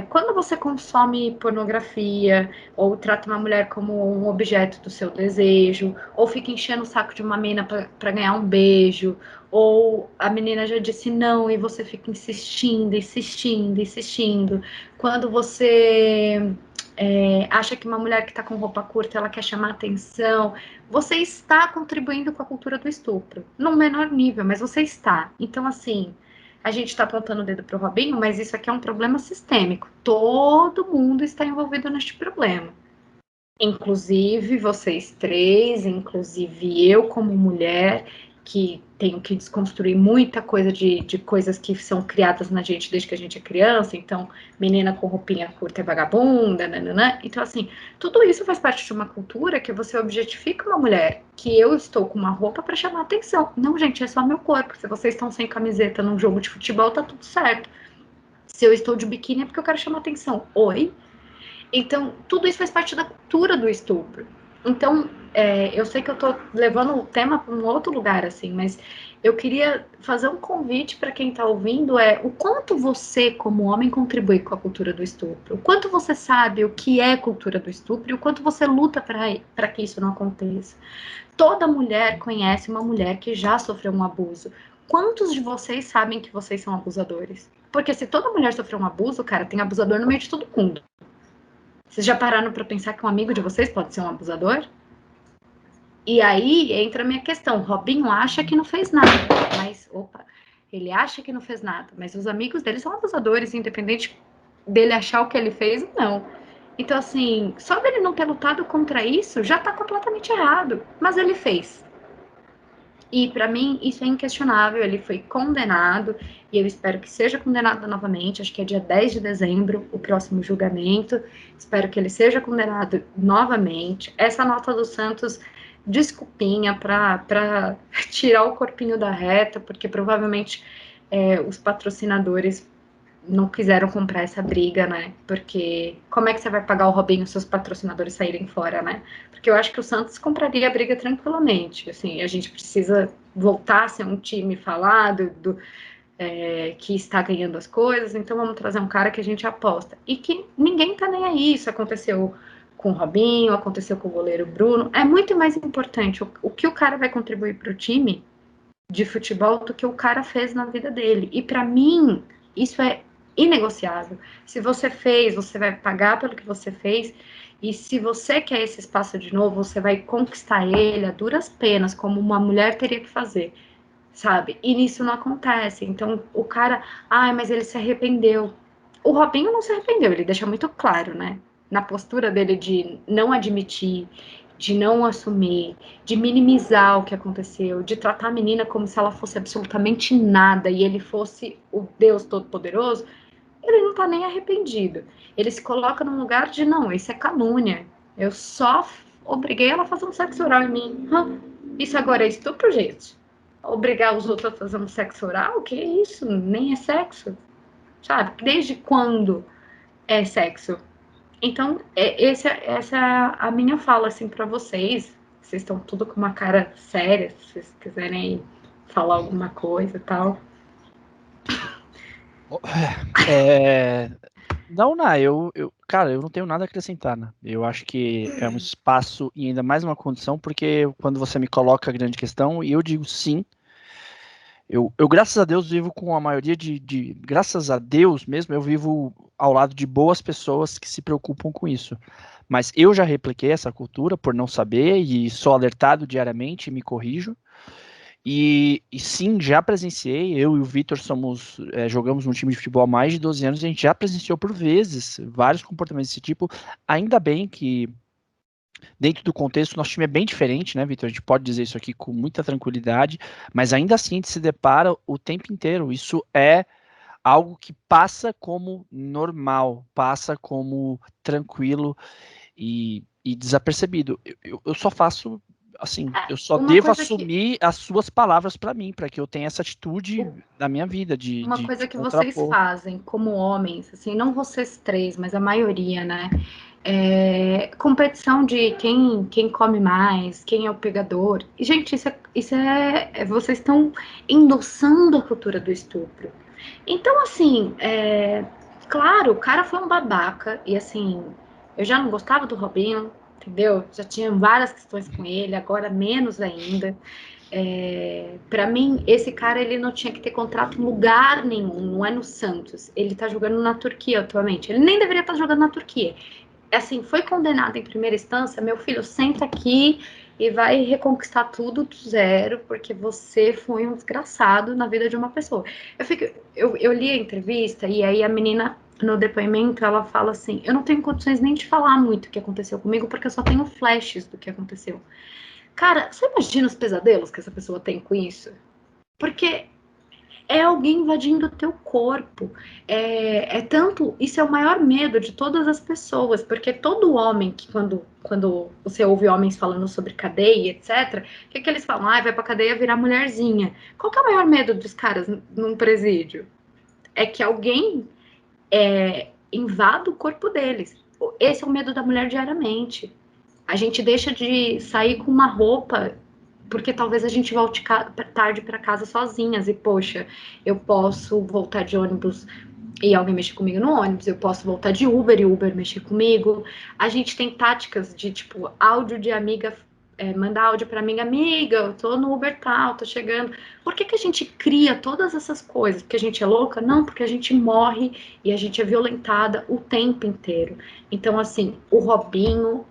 Quando você consome pornografia, ou trata uma mulher como um objeto do seu desejo, ou fica enchendo o saco de uma menina para ganhar um beijo, ou a menina já disse não e você fica insistindo, insistindo, insistindo. Quando você acha que uma mulher que está com roupa curta ela quer chamar atenção, você está contribuindo com a cultura do estupro, no menor nível, mas você está. Então, assim, a gente está apontando o dedo para o Robinho, mas isso aqui é um problema sistêmico. Todo mundo está envolvido neste problema. Inclusive vocês três, inclusive eu como mulher, que tenho que desconstruir muita coisa de coisas que são criadas na gente desde que a gente é criança. Então, menina com roupinha curta é vagabunda, nananã. Então, assim, tudo isso faz parte de uma cultura que você objetifica uma mulher, que eu estou com uma roupa para chamar atenção. Não, gente, é só meu corpo. Se vocês estão sem camiseta num jogo de futebol, tá tudo certo. Se eu estou de biquíni é porque eu quero chamar atenção. Oi? Então, tudo isso faz parte da cultura do estupro. Então, eu sei que eu tô levando o tema para um outro lugar, assim, mas eu queria fazer um convite para quem está ouvindo, o quanto você, como homem, contribui com a cultura do estupro, o quanto você sabe o que é cultura do estupro e o quanto você luta para que isso não aconteça. Toda mulher conhece uma mulher que já sofreu um abuso. Quantos de vocês sabem que vocês são abusadores? Porque se toda mulher sofreu um abuso, cara, tem abusador no meio de todo mundo. Vocês já pararam para pensar que um amigo de vocês pode ser um abusador? E aí entra a minha questão. Robinho acha que não fez nada, mas, ele acha que não fez nada, mas os amigos dele são abusadores, independente dele achar o que ele fez ou não. Então, assim, só dele não ter lutado contra isso já tá completamente errado, mas ele fez. E para mim isso é inquestionável, ele foi condenado e eu espero que seja condenado novamente, acho que é dia 10 de dezembro o próximo julgamento, espero que ele seja condenado novamente. Essa nota do Santos, desculpinha para tirar o corpinho da reta, porque provavelmente os patrocinadores não quiseram comprar essa briga, né? Porque como é que você vai pagar o Robinho se seus patrocinadores saírem fora, né? Porque eu acho que o Santos compraria a briga tranquilamente. Assim, a gente precisa voltar a ser um time falado, que está ganhando as coisas, então vamos trazer um cara que a gente aposta. E que ninguém tá nem aí. Isso aconteceu com o Robinho, aconteceu com o goleiro Bruno. É muito mais importante o que o cara vai contribuir para o time de futebol do que o cara fez na vida dele. E para mim, isso é inegociável. Se você fez, você vai pagar pelo que você fez. E se você quer esse espaço de novo, você vai conquistar ele a duras penas, como uma mulher teria que fazer, sabe? E nisso não acontece. Então, o cara, mas ele se arrependeu. O Robinho não se arrependeu, ele deixa muito claro, né? Na postura dele de não admitir, de não assumir, de minimizar o que aconteceu, de tratar a menina como se ela fosse absolutamente nada e ele fosse o Deus Todo-Poderoso, ele não tá nem arrependido. Ele se coloca num lugar de, não, isso é calúnia. Eu só obriguei ela a fazer um sexo oral em mim. Isso agora é estupro, gente? Obrigar os outros a fazer um sexo oral? O que é isso? Nem é sexo. Sabe? Desde quando é sexo? Então, essa é a minha fala, assim, para vocês. Vocês estão tudo com uma cara séria, se vocês quiserem falar alguma coisa e tal. Não, cara, eu não tenho nada a acrescentar, né? Eu acho que é um espaço e ainda mais uma condição, porque quando você me coloca a grande questão, e eu digo sim, eu graças a Deus vivo com a maioria graças a Deus mesmo, eu vivo ao lado de boas pessoas que se preocupam com isso. Mas eu já repliquei essa cultura por não saber e sou alertado diariamente e me corrijo. E sim, já presenciei, eu e o Vitor jogamos num time de futebol há mais de 12 anos, e a gente já presenciou por vezes vários comportamentos desse tipo. Ainda bem que, dentro do contexto, nosso time é bem diferente, né, Vitor? A gente pode dizer isso aqui com muita tranquilidade, mas ainda assim a gente se depara o tempo inteiro. Isso é algo que passa como normal, passa como tranquilo e desapercebido. Eu só faço... Assim, eu só devo assumir as suas palavras para mim, para que eu tenha essa atitude na minha vida uma coisa que vocês fazem como homens, assim, não vocês três, mas a maioria, né? Competição de quem come mais, quem é o pegador. E, gente, vocês estão endossando a cultura do estupro. Então, assim, Claro, o cara foi um babaca, e assim, eu já não gostava do Robinho, entendeu? Já tinha várias questões com ele, agora menos ainda. Para mim, esse cara ele não tinha que ter contrato em lugar nenhum, não é no Santos. Ele tá jogando na Turquia atualmente. Ele nem deveria estar jogando na Turquia. Assim, foi condenado em primeira instância, meu filho, senta aqui e vai reconquistar tudo do zero, porque você foi um desgraçado na vida de uma pessoa. Eu li a entrevista e aí a menina, no depoimento, ela fala assim: eu não tenho condições nem de falar muito o que aconteceu comigo, porque eu só tenho flashes do que aconteceu. Cara, você imagina os pesadelos que essa pessoa tem com isso? Porque é alguém invadindo o teu corpo. Tanto, isso é o maior medo de todas as pessoas, porque todo homem que quando você ouve homens falando sobre cadeia, etc., o que eles falam? Ah, vai pra cadeia virar mulherzinha. Qual que é o maior medo dos caras num presídio? É que alguém invada o corpo deles. Esse é o medo da mulher diariamente. A gente deixa de sair com uma roupa porque talvez a gente volte tarde para casa sozinhas e, poxa, eu posso voltar de ônibus e alguém mexer comigo no ônibus, eu posso voltar de Uber e Uber mexer comigo. A gente tem táticas de, tipo, áudio de amiga, mandar áudio para amiga, eu tô no Uber tal, tô chegando. Por que a gente cria todas essas coisas? Porque a gente é louca? Não, porque a gente morre e a gente é violentada o tempo inteiro. Então, assim, o Robinho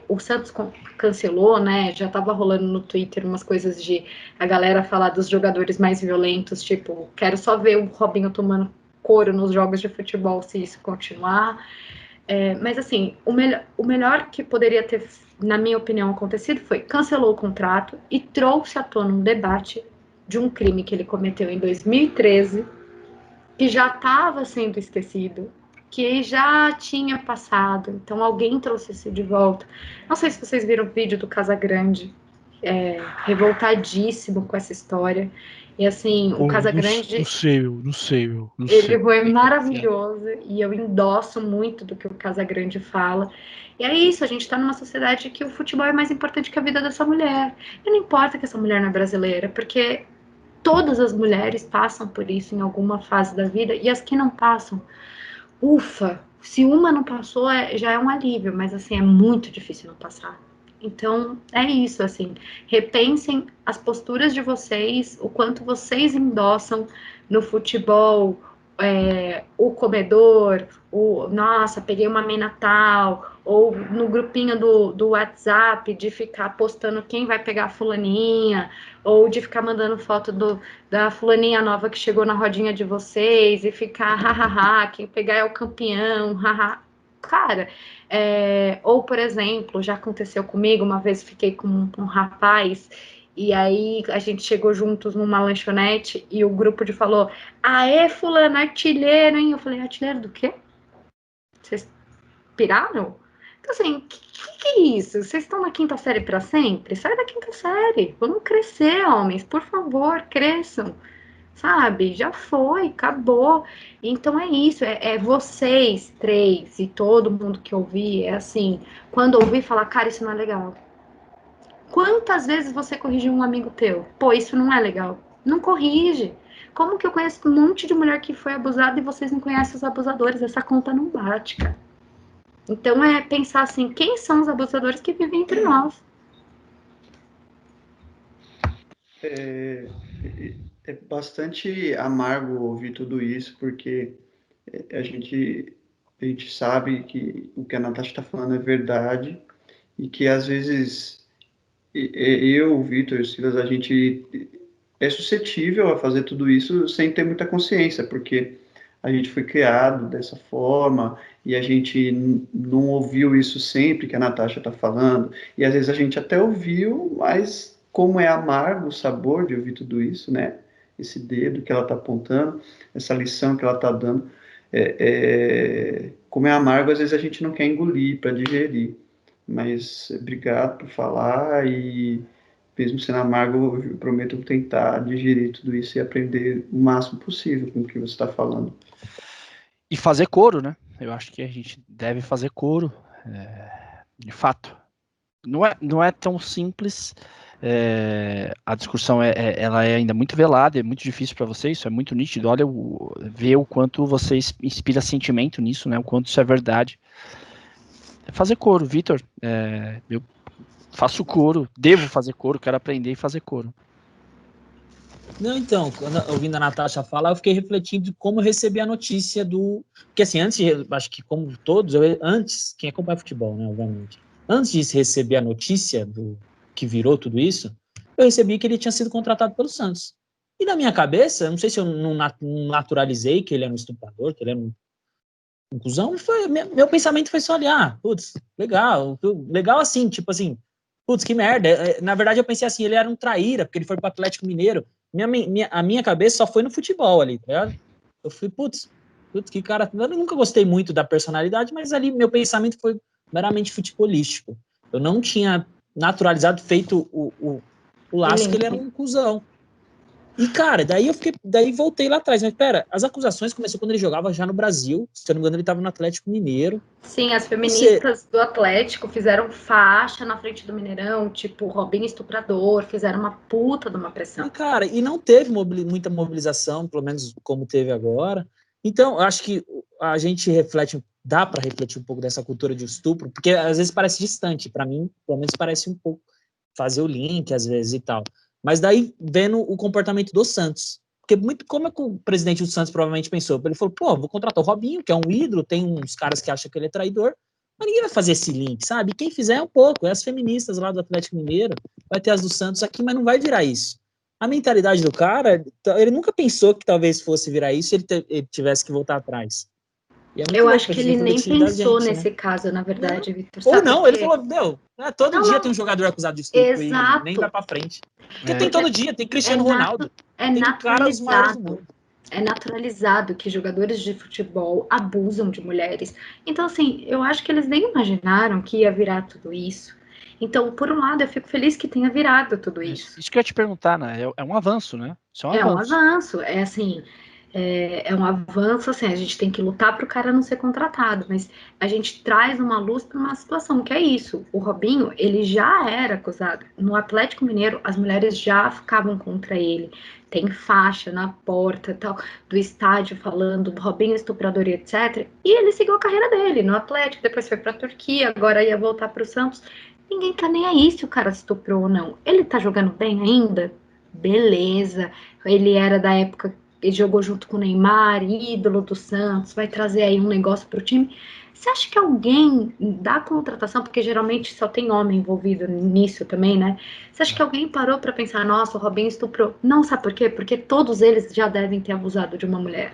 o Santos cancelou, né? Já tava rolando no Twitter umas coisas de a galera falar dos jogadores mais violentos, tipo, quero só ver o Robinho tomando couro nos jogos de futebol se isso continuar. Mas assim, o melhor que poderia ter, na minha opinião, acontecido foi cancelou o contrato e trouxe à tona um debate de um crime que ele cometeu em 2013, que já estava sendo esquecido, que já tinha passado, então alguém trouxe isso de volta. Não sei se vocês viram o vídeo do Casagrande, revoltadíssimo com essa história. E assim, o Não Casagrande, sei, meu, não sei, meu, não ele sei. foi maravilhoso e eu endosso muito do que o Casagrande fala. E é isso, a gente está numa sociedade que o futebol é mais importante que a vida dessa mulher. E não importa que essa mulher não é brasileira, porque todas as mulheres passam por isso em alguma fase da vida, e as que não passam, ufa, se uma não passou, já é um alívio, mas assim, é muito difícil não passar. Então, é isso, assim, repensem as posturas de vocês, o quanto vocês endossam no futebol, o comedor, nossa, peguei uma mina tal, ou no grupinho do WhatsApp, de ficar postando quem vai pegar a fulaninha, ou de ficar mandando foto da fulaninha nova que chegou na rodinha de vocês, e ficar, hahaha, quem pegar é o campeão, haha. Cara, ou, por exemplo, já aconteceu comigo, uma vez fiquei com um rapaz, e aí a gente chegou juntos numa lanchonete, e o grupo de falou, aê, fulano, artilheiro, hein? Eu falei, artilheiro do quê? Vocês piraram? Então, assim, que é isso? Vocês estão na quinta série para sempre? Sai da quinta série. Vamos crescer, homens. Por favor, cresçam. Sabe? Já foi, acabou. Então é isso. É vocês três e todo mundo que ouvir. É assim, quando ouvir, falar, cara, isso não é legal. Quantas vezes você corrigiu um amigo teu? Pô, isso não é legal. Não corrige. Como que eu conheço um monte de mulher que foi abusada e vocês não conhecem os abusadores? Essa conta não bate, cara. Então é pensar assim, quem são os abusadores que vivem entre nós? É, é bastante amargo ouvir tudo isso, porque a gente sabe que o que a Natasha está falando é verdade, e que às vezes eu, o Vitor e o Silas, a gente é suscetível a fazer tudo isso sem ter muita consciência, porque a gente foi criado dessa forma e a gente não ouviu isso sempre que a Natasha está falando, e às vezes a gente até ouviu, mas como é amargo o sabor de ouvir tudo isso, né? Esse dedo que ela está apontando, essa lição que ela está dando, como é amargo, às vezes a gente não quer engolir para digerir. Mas obrigado por falar e mesmo sendo amargo, eu prometo tentar digerir tudo isso e aprender o máximo possível com o que você está falando. E fazer coro, né? Eu acho que a gente deve fazer coro, de fato. Não é tão simples a discussão ela é ainda muito velada, é muito difícil para vocês, isso é muito nítido. Olha, ver o quanto você inspira sentimento nisso, né? O quanto isso é verdade. Fazer coro, Vitor. Eu faço coro, devo fazer coro, quero aprender e fazer coro. Não, então, ouvindo a Natasha falar, eu fiquei refletindo de como eu recebi a notícia do... Porque assim, antes, acho que como todos, antes, quem acompanha futebol, né, obviamente, antes de receber a notícia do que virou tudo isso, eu recebi que ele tinha sido contratado pelo Santos. E na minha cabeça, não sei se eu não naturalizei que ele era um estuprador, que ele era um cuzão, meu pensamento foi só ali, putz, legal assim, tipo assim, putz, que merda. Na verdade, eu pensei assim, ele era um traíra, porque ele foi pro Atlético Mineiro. A minha cabeça só foi no futebol ali, tá ligado? Eu fui, putz, que cara. Eu nunca gostei muito da personalidade, mas ali meu pensamento foi meramente futebolístico. Eu não tinha naturalizado, feito o laço que ele era um cuzão. E, cara, daí voltei lá atrás. Mas, pera, as acusações começaram quando ele jogava já no Brasil. Se eu não me engano, ele estava no Atlético Mineiro. Sim, as feministas do Atlético fizeram faixa na frente do Mineirão, tipo, Robinho estuprador, fizeram uma puta de uma pressão. E, cara, e não teve muita mobilização, pelo menos como teve agora. Então, eu acho que a gente dá para refletir um pouco dessa cultura de estupro, porque às vezes parece distante. Para mim, pelo menos parece um pouco fazer o link, às vezes, e tal. Mas daí, vendo o comportamento do Santos, porque como é que o presidente do Santos provavelmente pensou? Ele falou, vou contratar o Robinho, que é um ídolo, tem uns caras que acham que ele é traidor, mas ninguém vai fazer esse link, sabe? Quem fizer é um pouco, é as feministas lá do Atlético Mineiro, vai ter as do Santos aqui, mas não vai virar isso. A mentalidade do cara, ele nunca pensou que talvez fosse virar isso e ele tivesse que voltar atrás. Eu acho que ele nem pensou nesse caso, na verdade, Vitor. Ou não, ele falou, todo dia tem um jogador acusado de estupro e nem vai pra frente. Porque tem todo dia, tem Cristiano Ronaldo. Tem caras maiores do mundo. É naturalizado que jogadores de futebol abusam de mulheres. Então, assim, eu acho que eles nem imaginaram que ia virar tudo isso. Então, por um lado, eu fico feliz que tenha virado tudo isso. Isso que eu ia te perguntar, né? É um avanço, né? Isso é um avanço. É assim, é um avanço, assim, a gente tem que lutar para o cara não ser contratado, mas a gente traz uma luz para uma situação que é isso. O Robinho, ele já era acusado. No Atlético Mineiro, as mulheres já ficavam contra ele. Tem faixa na porta tal, do estádio falando Robinho estuprador e etc. E ele seguiu a carreira dele no Atlético, depois foi para a Turquia, agora ia voltar para o Santos. Ninguém tá nem aí se o cara estuprou ou não. Ele tá jogando bem ainda? Beleza. Ele era da época, ele jogou junto com o Neymar, ídolo do Santos, vai trazer aí um negócio pro time. Você acha que alguém da contratação, porque geralmente só tem homem envolvido nisso também, né? Você acha que alguém parou para pensar, nossa, o Robinho estuprou? Não, sabe por quê? Porque todos eles já devem ter abusado de uma mulher,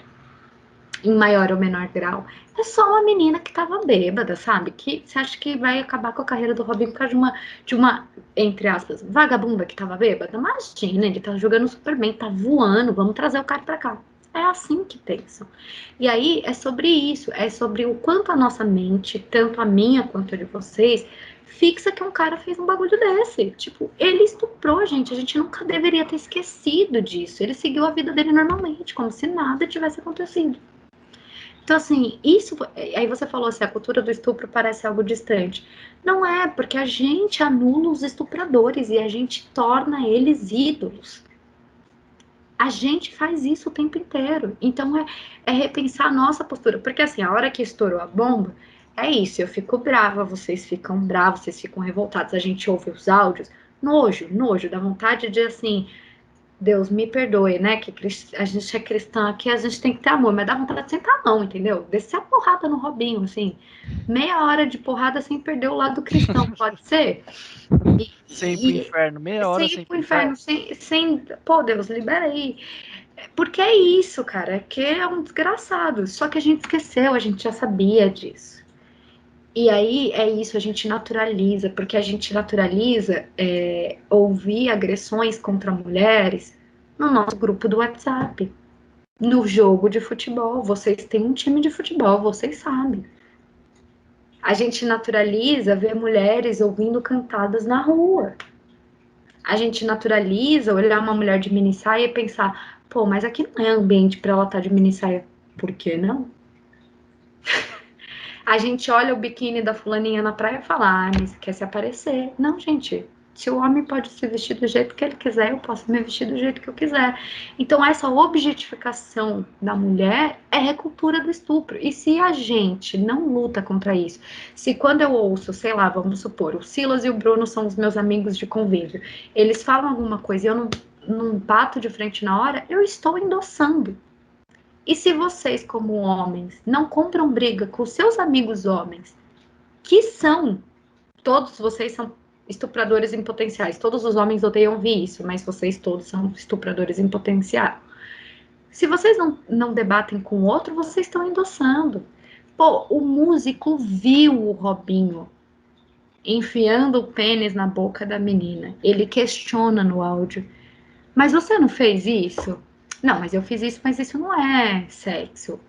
em maior ou menor grau. É só uma menina que tava bêbada, sabe? Que você acha que vai acabar com a carreira do Robinho por causa de uma, entre aspas, vagabunda que tava bêbada? Imagina, ele tá jogando super bem, tá voando, vamos trazer o cara pra cá. É assim que pensam. E aí é sobre isso, é sobre o quanto a nossa mente, tanto a minha quanto a de vocês, fixa que um cara fez um bagulho desse. Tipo, ele estuprou, gente. A gente nunca deveria ter esquecido disso. Ele seguiu a vida dele normalmente, como se nada tivesse acontecido. Então, assim, isso. Aí você falou assim: a cultura do estupro parece algo distante. Não é, porque a gente anula os estupradores e a gente torna eles ídolos. A gente faz isso o tempo inteiro. Então, é repensar a nossa postura. Porque, assim, a hora que estourou a bomba, é isso. Eu fico brava, vocês ficam bravos, vocês ficam revoltados. A gente ouve os áudios. Nojo, dá vontade de, assim. Deus me perdoe, né? Que a gente é cristã aqui, a gente tem que ter amor, mas dá vontade de sentar a mão, entendeu? Descer a porrada no Robinho, assim. Meia hora de porrada sem perder o lado cristão, pode ser? Sem ir pro inferno, meia hora sem ir pro inferno. Pô, Deus, libera aí. Porque é isso, cara, que é um desgraçado. Só que a gente esqueceu, a gente já sabia disso. E aí é isso, a gente naturaliza, porque a gente naturaliza ouvir agressões contra mulheres no nosso grupo do WhatsApp, no jogo de futebol. Vocês têm um time de futebol, vocês sabem. A gente naturaliza ver mulheres ouvindo cantadas na rua. A gente naturaliza olhar uma mulher de minissaia e pensar, pô, mas aqui não é ambiente para ela estar de minissaia. Por que não? A gente olha o biquíni da fulaninha na praia e fala, mas quer se aparecer. Não, gente, Se o homem pode se vestir do jeito que ele quiser, eu posso me vestir do jeito que eu quiser. Então, essa objetificação da mulher é a cultura do estupro. E se a gente não luta contra isso, se quando eu ouço, sei lá, vamos supor, o Silas e o Bruno são os meus amigos de convívio, eles falam alguma coisa e eu não bato de frente na hora, eu estou endossando. E se vocês, como homens, não compram briga com seus amigos homens, que são, todos vocês são estupradores em potenciais. Todos os homens odeiam ouvir isso, mas vocês todos são estupradores em potencial. Se vocês não debatem com o outro, vocês estão endossando. Pô, o músico viu o Robinho enfiando o pênis na boca da menina. Ele questiona no áudio. Mas você não fez isso? Não, mas eu fiz isso, mas isso não é sexo.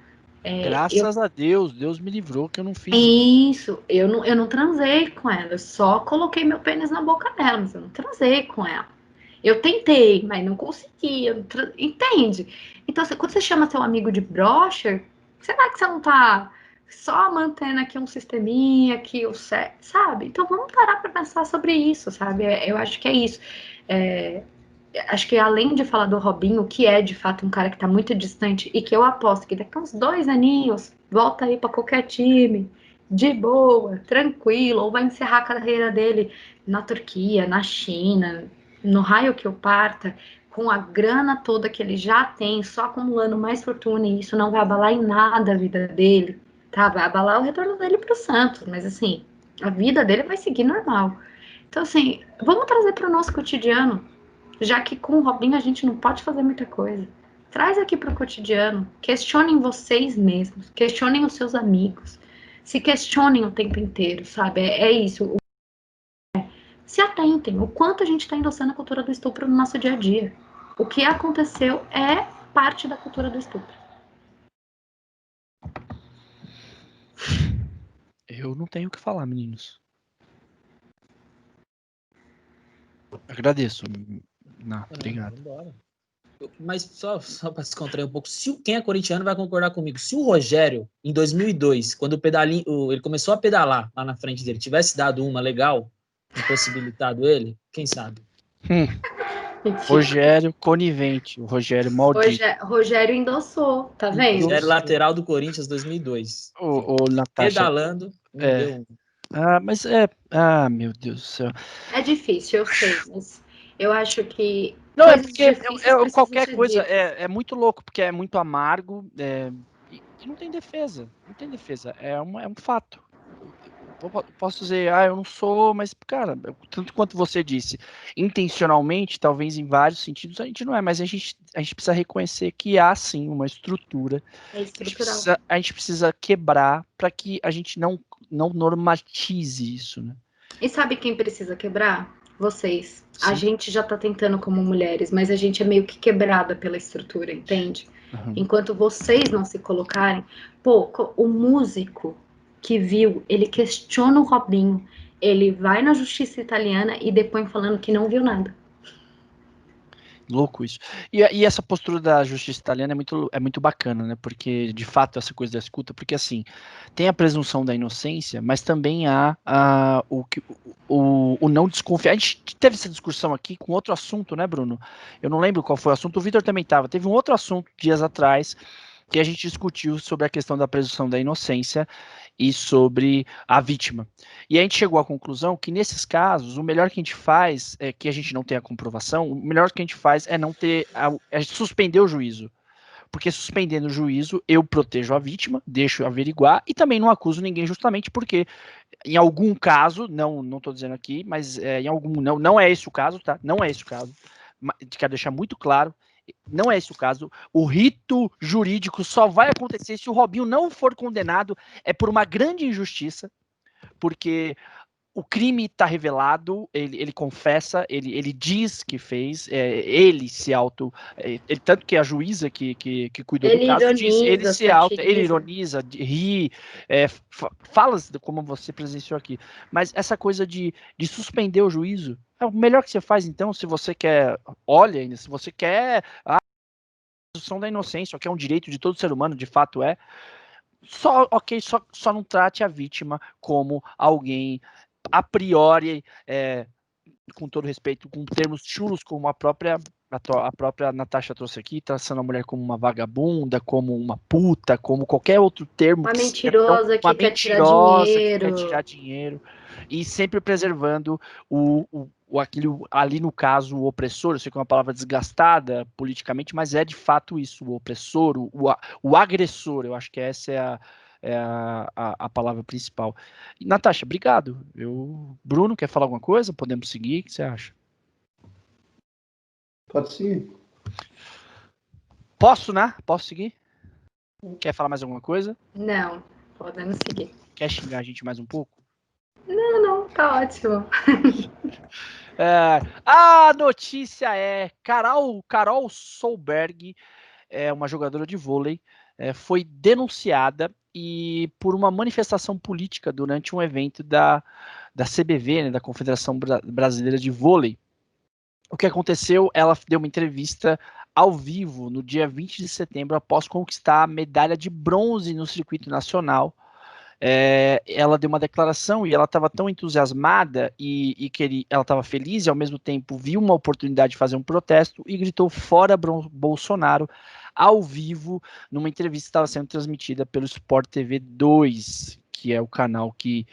Graças a Deus, Deus me livrou que eu não fiz Isso, eu não transei com ela, eu só coloquei meu pênis na boca dela, mas eu não transei com ela. Eu tentei, mas não consegui, entende? Então, quando você chama seu amigo de brocher, será que você não tá só mantendo aqui um sisteminha, aqui o sexo, sabe? Então, vamos parar para pensar sobre isso, sabe? Eu acho que é isso. Acho que além de falar do Robinho, que é de fato um cara que tá muito distante e que eu aposto que daqui a uns 2 aninhos volta aí para qualquer time, de boa, tranquilo, ou vai encerrar a carreira dele na Turquia, na China, no raio que eu parta, com a grana toda que ele já tem, só acumulando mais fortuna, e isso não vai abalar em nada a vida dele, tá? Vai abalar o retorno dele pro Santos, mas assim, a vida dele vai seguir normal. Então, assim, vamos trazer para o nosso cotidiano, já que com o Robinho a gente não pode fazer muita coisa. Traz aqui para o cotidiano, questionem vocês mesmos, questionem os seus amigos, se questionem o tempo inteiro, sabe? É isso. Se atentem, o quanto a gente está endossando a cultura do estupro no nosso dia a dia. O que aconteceu é parte da cultura do estupro. Eu não tenho o que falar, meninos. Agradeço. Não, obrigado. Mas só para descontrair um pouco, quem é corintiano vai concordar comigo. Se o Rogério, em 2002, quando ele começou a pedalar lá na frente dele, tivesse dado uma legal, impossibilitado ele, quem sabe? Rogério conivente, o Rogério maldito. Rogério endossou, tá vendo? Rogério lateral do Corinthians 2002. O Natasha. Pedalando, não deu. Mas meu Deus do céu. É difícil, eu sei, mas eu acho que não, é porque qualquer coisa é muito louco, porque é muito amargo e não tem defesa. Não tem defesa. É um fato. Eu posso dizer, eu não sou, mas, cara, tanto quanto você disse, intencionalmente, talvez em vários sentidos, a gente não é, mas a gente precisa reconhecer que há, sim, uma estrutura. É estrutural. A gente precisa quebrar para que a gente não normatize isso, né? E sabe quem precisa quebrar? Vocês. Sim. A gente já tá tentando como mulheres, mas a gente é meio que quebrada pela estrutura, entende? Uhum. Enquanto vocês não se colocarem, o músico que viu, ele questiona o Robinho, ele vai na justiça italiana e depõe falando que não viu nada. Louco isso. E essa postura da justiça italiana é muito bacana, né? Porque, de fato, essa coisa da escuta, porque assim, tem a presunção da inocência, mas também há o não desconfiar. A gente teve essa discussão aqui com outro assunto, né, Bruno? Eu não lembro qual foi o assunto, o Vitor também estava. Teve um outro assunto dias atrás que a gente discutiu sobre a questão da presunção da inocência e sobre a vítima. E a gente chegou à conclusão que, nesses casos, o melhor que a gente faz, que a gente não tem a comprovação, o melhor que a gente faz é não ter, é suspender o juízo. Porque suspendendo o juízo, eu protejo a vítima, deixo averiguar e também não acuso ninguém justamente porque, em algum caso, não estou dizendo aqui, mas em algum, não é esse o caso, tá? Não é esse o caso. Quero deixar muito claro, não é esse o caso. O rito jurídico só vai acontecer se o Robinho não for condenado, é por uma grande injustiça, porque o crime está revelado, ele confessa, ele diz que fez, ele se auto... tanto que a juíza que cuidou do caso diz, ele ironiza, ri, fala como você presenciou aqui. Mas essa coisa de suspender o juízo, é o melhor que você faz, então, se você quer... Olha ainda, se você quer... A presunção da inocência, que é um direito de todo ser humano, de fato é... Só não trate a vítima como alguém a priori com todo respeito, com termos chulos como a própria Natasha trouxe aqui, traçando a mulher como uma vagabunda, como uma puta, como qualquer outro termo. Uma que mentirosa que uma quer tirar mentirosa que dinheiro. quer tirar dinheiro. E sempre preservando aquilo ali, no caso, o opressor. Eu sei que é uma palavra desgastada politicamente, mas é de fato isso, o opressor, o agressor. Eu acho que essa é a palavra principal. E, Natasha, obrigado. Bruno, quer falar alguma coisa? Podemos seguir? O que você acha? Pode seguir. Posso, né? Posso seguir? Quer falar mais alguma coisa? Não, podemos seguir. Quer xingar a gente mais um pouco? Não, tá ótimo. A notícia é Carol Solberg, uma jogadora de vôlei, foi denunciada e por uma manifestação política durante um evento da CBV, né, da Confederação Brasileira de Vôlei. O que aconteceu? Ela deu uma entrevista ao vivo no dia 20 de setembro, após conquistar a medalha de bronze no circuito nacional. Ela deu uma declaração e ela estava tão entusiasmada e ela estava feliz e ao mesmo tempo viu uma oportunidade de fazer um protesto e gritou fora Bolsonaro ao vivo numa entrevista que estava sendo transmitida pelo Sport TV 2, que é o canal que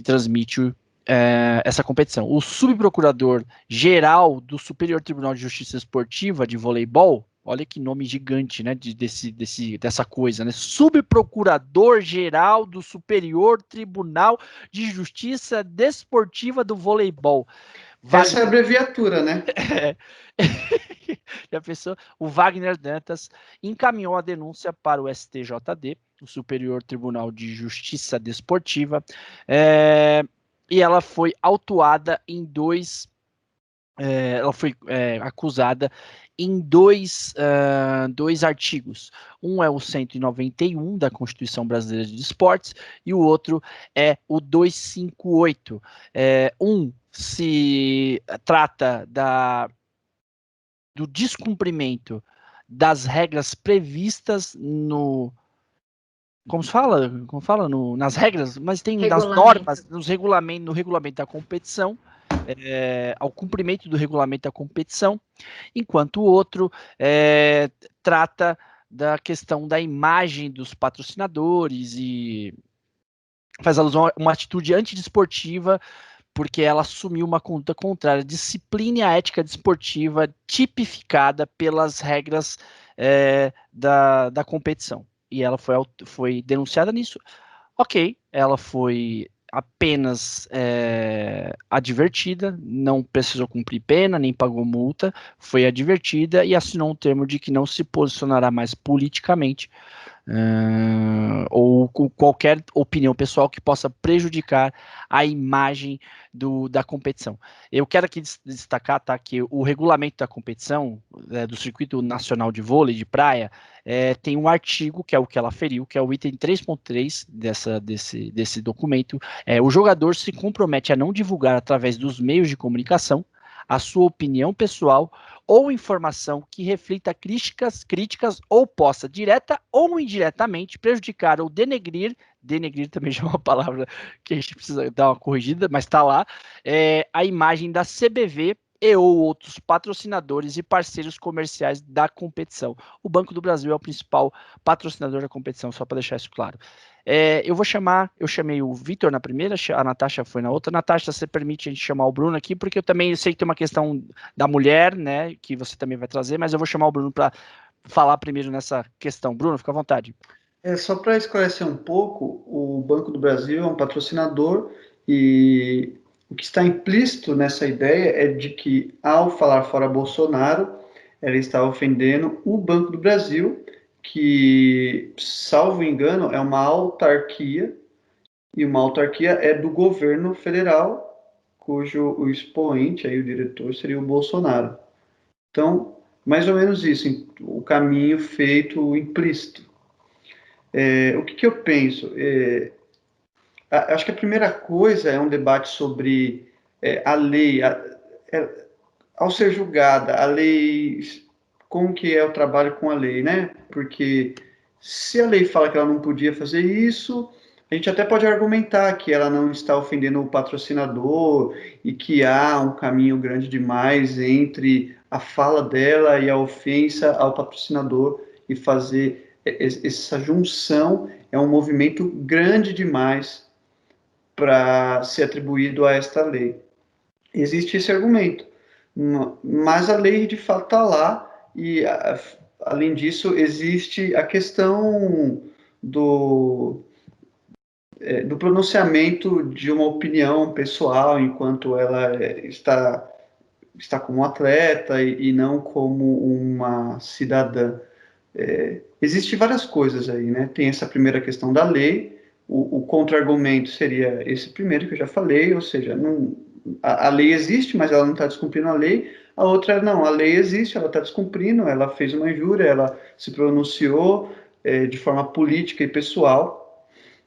transmite essa competição. O subprocurador-geral do Superior Tribunal de Justiça Esportiva de Voleibol, olha que nome gigante, né, dessa coisa, né? Subprocurador-geral do Superior Tribunal de Justiça Desportiva do Voleibol. Essa é a abreviatura, né? Já pensou? O Wagner Dantas encaminhou a denúncia para o STJD, o Superior Tribunal de Justiça Desportiva, e ela foi autuada em ela foi acusada em dois artigos. Um é o 191 da Constituição Brasileira de Esportes e o outro é o 258. Se trata do descumprimento das regras previstas como se fala? Nas regras, mas tem nas normas, no regulamento da competição, ao cumprimento do regulamento da competição, enquanto o outro trata da questão da imagem dos patrocinadores e faz alusão a uma atitude antidesportiva, porque ela assumiu uma conduta contrária à disciplina e à ética desportiva tipificada pelas regras da competição. E ela foi denunciada nisso. Ok, ela foi apenas advertida, não precisou cumprir pena, nem pagou multa, foi advertida e assinou um termo de que não se posicionará mais politicamente ou com qualquer opinião pessoal que possa prejudicar a imagem da competição. Eu quero aqui destacar, tá, que o regulamento da competição do Circuito Nacional de Vôlei de Praia tem um artigo, que é o que ela feriu, que é o item 3.3 desse documento. O jogador se compromete a não divulgar através dos meios de comunicação a sua opinião pessoal ou informação que reflita críticas ou possa, direta ou indiretamente, prejudicar ou denegrir também já é uma palavra que a gente precisa dar uma corrigida, mas está lá, a imagem da CBV e ou outros patrocinadores e parceiros comerciais da competição. O Banco do Brasil é o principal patrocinador da competição, só para deixar isso claro. Eu chamei o Vitor na primeira, a Natasha foi na outra. Natasha, você permite a gente chamar o Bruno aqui, porque eu também sei que tem uma questão da mulher, né, que você também vai trazer, mas eu vou chamar o Bruno para falar primeiro nessa questão. Bruno, fica à vontade. Só para esclarecer um pouco, o Banco do Brasil é um patrocinador e o que está implícito nessa ideia é de que, ao falar fora Bolsonaro, ela está ofendendo o Banco do Brasil, que, salvo engano, é uma autarquia, e uma autarquia é do governo federal, cujo o expoente, aí, o diretor, seria o Bolsonaro. Então, mais ou menos isso, o caminho feito implícito. O que eu penso? Acho que a primeira coisa é um debate sobre a lei, ao ser julgada, a lei, como que é o trabalho com a lei, né? Porque se a lei fala que ela não podia fazer isso, A gente até pode argumentar que ela não está ofendendo o patrocinador e que há um caminho grande demais entre a fala dela e a ofensa ao patrocinador, e fazer essa junção é um movimento grande demais para ser atribuído a esta lei. Existe esse argumento, mas a lei de fato está lá, e além disso existe a questão do pronunciamento de uma opinião pessoal enquanto ela está como atleta e não como uma cidadã. Existem várias coisas aí, né? Tem essa primeira questão da lei, o contra-argumento seria esse primeiro que eu já falei, ou seja, a lei existe, mas ela não está descumprindo a lei. A outra é, não, a lei existe, ela está descumprindo, ela fez uma injúria, ela se pronunciou de forma política e pessoal.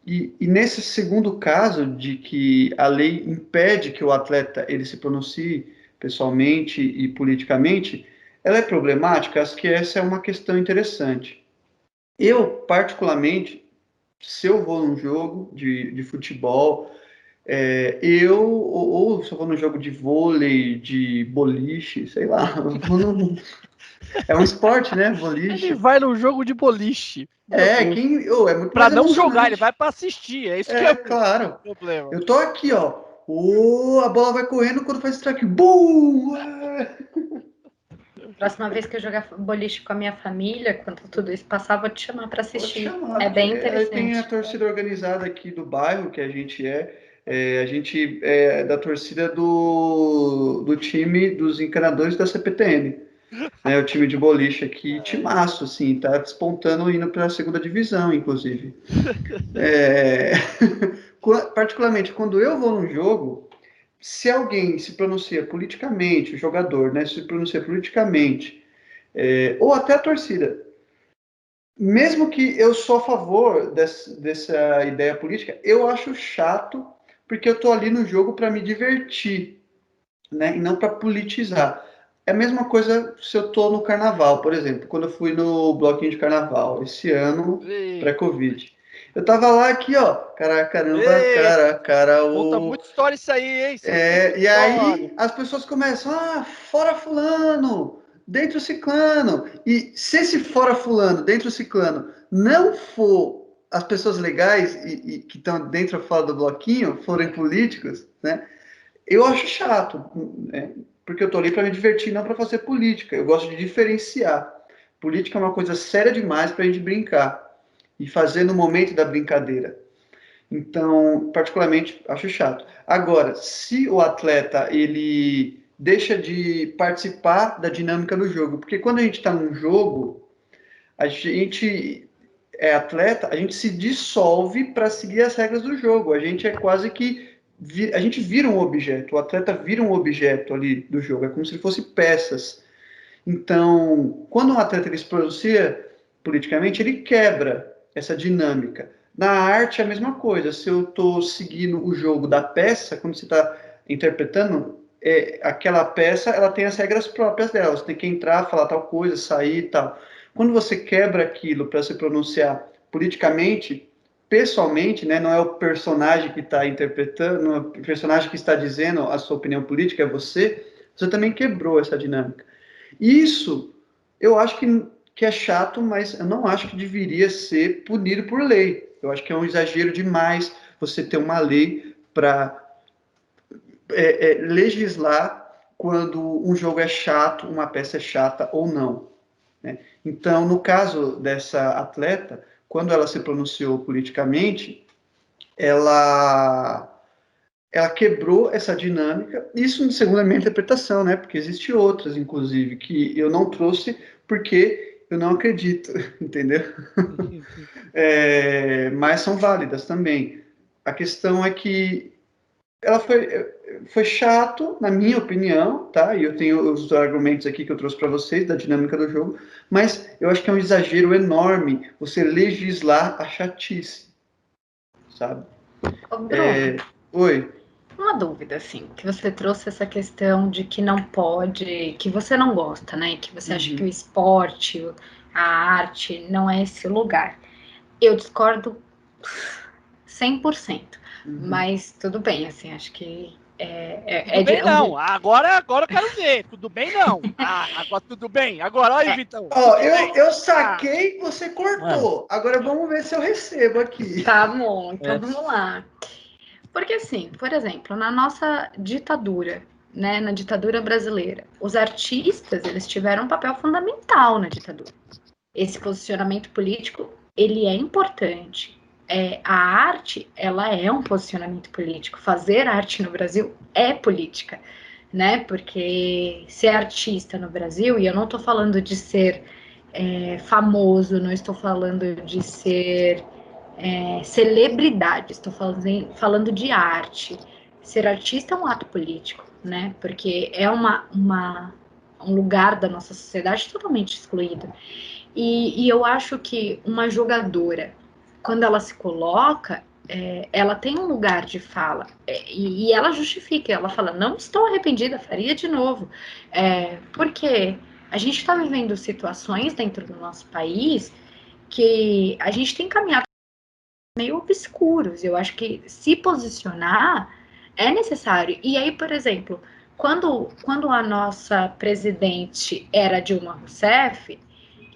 E nesse segundo caso, de que a lei impede que o atleta ele se pronuncie pessoalmente e politicamente, ela é problemática. Acho que essa é uma questão interessante. Eu, particularmente, se eu vou num jogo de futebol, ou se eu vou num jogo de vôlei, de boliche, sei lá, é um esporte, né, boliche. Ele vai num jogo de boliche. É muito pra mais não emocionante. jogar, ele vai pra assistir. É isso que é claro. o problema. Eu tô aqui, ó. A bola vai correndo quando faz strike. Bum! Próxima vez que eu jogar boliche com a minha família, quando tudo isso passar, vou te chamar para assistir. Chamar, é bem interessante. Tem a torcida organizada aqui do bairro, que a gente a gente é da torcida do time dos encanadores da CPTM. Né, o time de boliche aqui, timaço, assim, tá despontando, indo para a segunda divisão, inclusive. Particularmente, quando eu vou num jogo, se alguém se pronuncia politicamente, o jogador, né, se pronuncia politicamente, ou até a torcida, mesmo que eu sou a favor dessa ideia política, eu acho chato, porque eu tô ali no jogo para me divertir, né, e não para politizar. É a mesma coisa se eu tô no carnaval, por exemplo, quando eu fui no bloquinho de carnaval, esse ano, pré-Covid. Eu tava lá aqui, ó, caramba, cara, Conta muita história isso aí, hein? E aí as pessoas começam, fora fulano, dentro ciclano. E se esse fora fulano, dentro ciclano, não for as pessoas legais e que estão dentro ou fora do bloquinho, forem políticos, né? Eu acho chato, né? Porque eu tô ali para me divertir, não para fazer política. Eu gosto de diferenciar. Política é uma coisa séria demais para a gente brincar e fazer no momento da brincadeira. Então, particularmente, acho chato. Agora, se o atleta ele deixa de participar da dinâmica do jogo, porque quando a gente está num jogo, a gente é atleta, a gente se dissolve para seguir as regras do jogo. A gente é quase que a gente vira um objeto, o atleta vira um objeto ali do jogo, é como se fosse peças. Então, quando um atleta ele se pronuncia politicamente, ele quebra essa dinâmica. Na arte é a mesma coisa, se eu estou seguindo o jogo da peça, quando você está interpretando, aquela peça ela tem as regras próprias dela, você tem que entrar, falar tal coisa, sair e tal. Quando você quebra aquilo para se pronunciar politicamente, pessoalmente, né, não é o personagem que está interpretando, não é o personagem que está dizendo a sua opinião política, é você também quebrou essa dinâmica. Isso, eu acho que é chato, mas eu não acho que deveria ser punido por lei. Eu acho que é um exagero demais você ter uma lei para legislar quando um jogo é chato, uma peça é chata ou não, né? Então, no caso dessa atleta, quando ela se pronunciou politicamente, ela quebrou essa dinâmica, isso segundo a minha interpretação, né? Porque existem outras, inclusive, que eu não trouxe porque eu não acredito, entendeu? Mas são válidas também. A questão é que ela foi chato, na minha opinião, tá? E eu tenho os argumentos aqui que eu trouxe para vocês, da dinâmica do jogo, mas eu acho que é um exagero enorme você legislar a chatice, sabe? Ô, Bruno, Oi. uma dúvida, assim, que você trouxe essa questão de que não pode, que você não gosta, né? Que você acha que o esporte, a arte, não é esse lugar. Eu discordo 100%. Uhum. Mas tudo bem, assim, acho que Tudo bem não, agora eu quero ver, tudo bem não. Agora tudo bem, agora, olha aí, Vitão. Ó, eu saquei, você cortou. Ah. Agora vamos ver se eu recebo aqui. Tá bom, então vamos lá. Porque assim, por exemplo, na nossa ditadura, né, na ditadura brasileira, os artistas, eles tiveram um papel fundamental na ditadura. Esse posicionamento político, ele é importante. A arte, ela é um posicionamento político. Fazer arte no Brasil é política, né? Porque ser artista no Brasil, e eu não estou falando de ser famoso, não estou falando de ser celebridade, estou falando de arte. Ser artista é um ato político, né? Porque é um lugar da nossa sociedade totalmente excluído. E eu acho que uma jogadora, quando ela se coloca, ela tem um lugar de fala. E ela justifica, ela fala, não estou arrependida, faria de novo. Porque a gente está vivendo situações dentro do nosso país que a gente tem caminhado meio obscuros. Eu acho que se posicionar é necessário. E aí, por exemplo, quando a nossa presidente era Dilma Rousseff,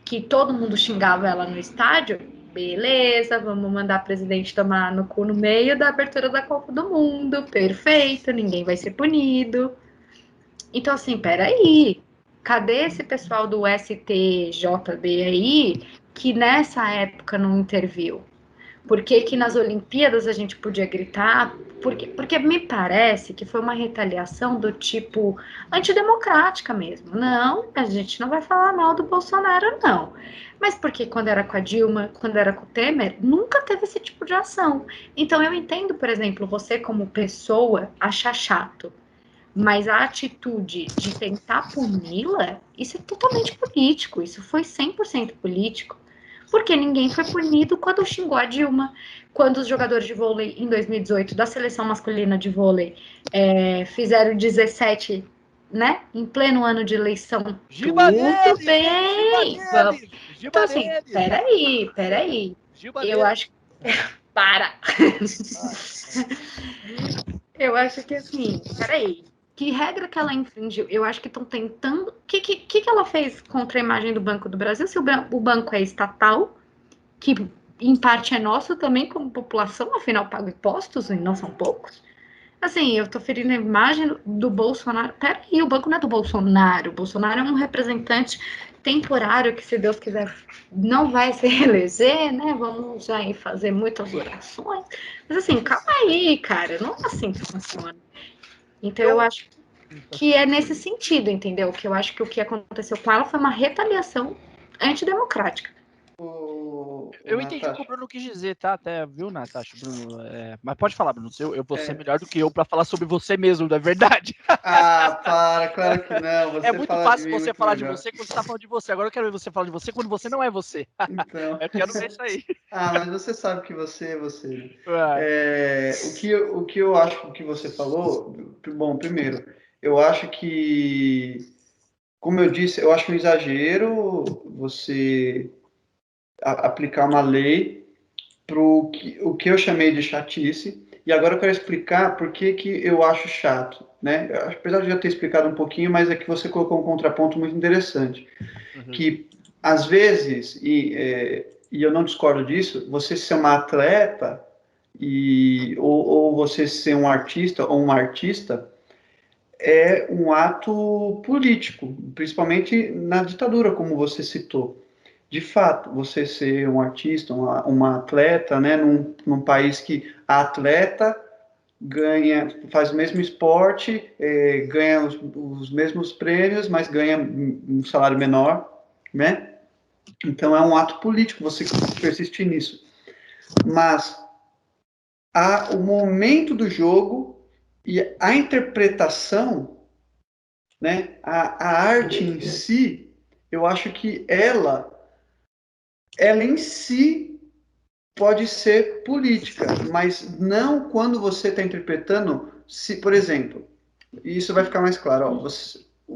que todo mundo xingava ela no estádio, beleza, vamos mandar a presidente tomar no cu no meio da abertura da Copa do Mundo, perfeito, ninguém vai ser punido. Então, assim, peraí, cadê esse pessoal do STJD aí que nessa época não interviu? Por que nas Olimpíadas a gente podia gritar? Porque me parece que foi uma retaliação do tipo antidemocrática mesmo. Não, a gente não vai falar mal do Bolsonaro, não. Mas porque quando era com a Dilma, quando era com o Temer, nunca teve esse tipo de ação. Então eu entendo, por exemplo, você como pessoa achar chato, mas a atitude de tentar puni-la, isso é totalmente político, isso foi 100% político. Porque ninguém foi punido quando xingou a Dilma, quando os jogadores de vôlei em 2018 da seleção masculina de vôlei fizeram 17, né? Em pleno ano de eleição. Giba Tudo deles, bem. Então, assim, peraí. Eu acho que. Para! Eu acho que assim, peraí. Que regra que ela infringiu? Eu acho que estão tentando. O que ela fez contra a imagem do Banco do Brasil? Se o banco é estatal, que em parte é nosso também, como população, afinal paga impostos e não são poucos. Assim, eu tô ferindo a imagem do Bolsonaro. Peraí, o banco não é do Bolsonaro. O Bolsonaro é um representante temporário que, se Deus quiser, não vai se reeleger, né? Vamos já ir fazer muitas orações. Mas assim, calma aí, cara. Não é assim que funciona. Então, eu acho que é nesse sentido, entendeu? Que eu acho que o que aconteceu com ela foi uma retaliação antidemocrática. Eu entendi o que o Bruno quis dizer, tá? Até, viu, Natasha? Bruno, mas pode falar, Bruno. Eu vou ser melhor do que eu pra falar sobre você mesmo, não é verdade? Claro que não. Você é muito fala fácil de mim, você muito falar melhor. de você quando você tá falando de você. Agora eu quero ver você falar de você quando você não é você. Então. Eu quero ver isso aí. Mas você sabe que você é você. O que eu acho que você falou, bom, primeiro, eu acho que, como eu disse, eu acho um exagero você aplicar uma lei para o que eu chamei de chatice, e agora eu quero explicar por que eu acho chato, né? Apesar de já ter explicado um pouquinho, mas é que você colocou um contraponto muito interessante, que às vezes, e eu não discordo disso, você ser uma atleta ou você ser um artista ou uma artista é um ato político, principalmente na ditadura, como você citou. De fato, você ser um artista, uma atleta, né, num país que a atleta faz o mesmo esporte, ganha os mesmos prêmios, mas ganha um salário menor, né? Então é um ato político você persistir nisso. Mas o momento do jogo e a interpretação, né, a arte em si, eu acho que ela em si pode ser política, mas não quando você está interpretando, por exemplo, e isso vai ficar mais claro, ó,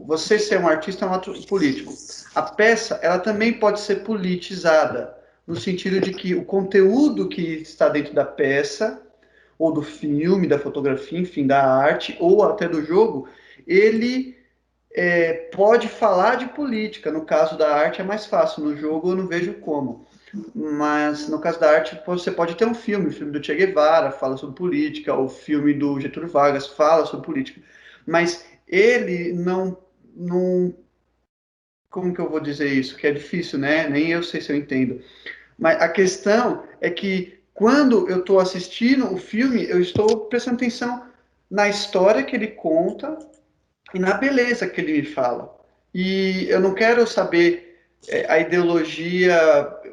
você ser um artista é um ato político. A peça, ela também pode ser politizada, no sentido de que o conteúdo que está dentro da peça, ou do filme, da fotografia, enfim, da arte, ou até do jogo, ele pode falar de política. No caso da arte é mais fácil, no jogo eu não vejo como. Mas no caso da arte, você pode ter um filme, o filme do Che Guevara fala sobre política, o filme do Getúlio Vargas fala sobre política. Mas ele não como que eu vou dizer isso? Que é difícil, né? Nem eu sei se eu entendo. Mas a questão é que quando eu estou assistindo o filme, eu estou prestando atenção na história que ele conta e na beleza que ele fala. E eu não quero saber a ideologia,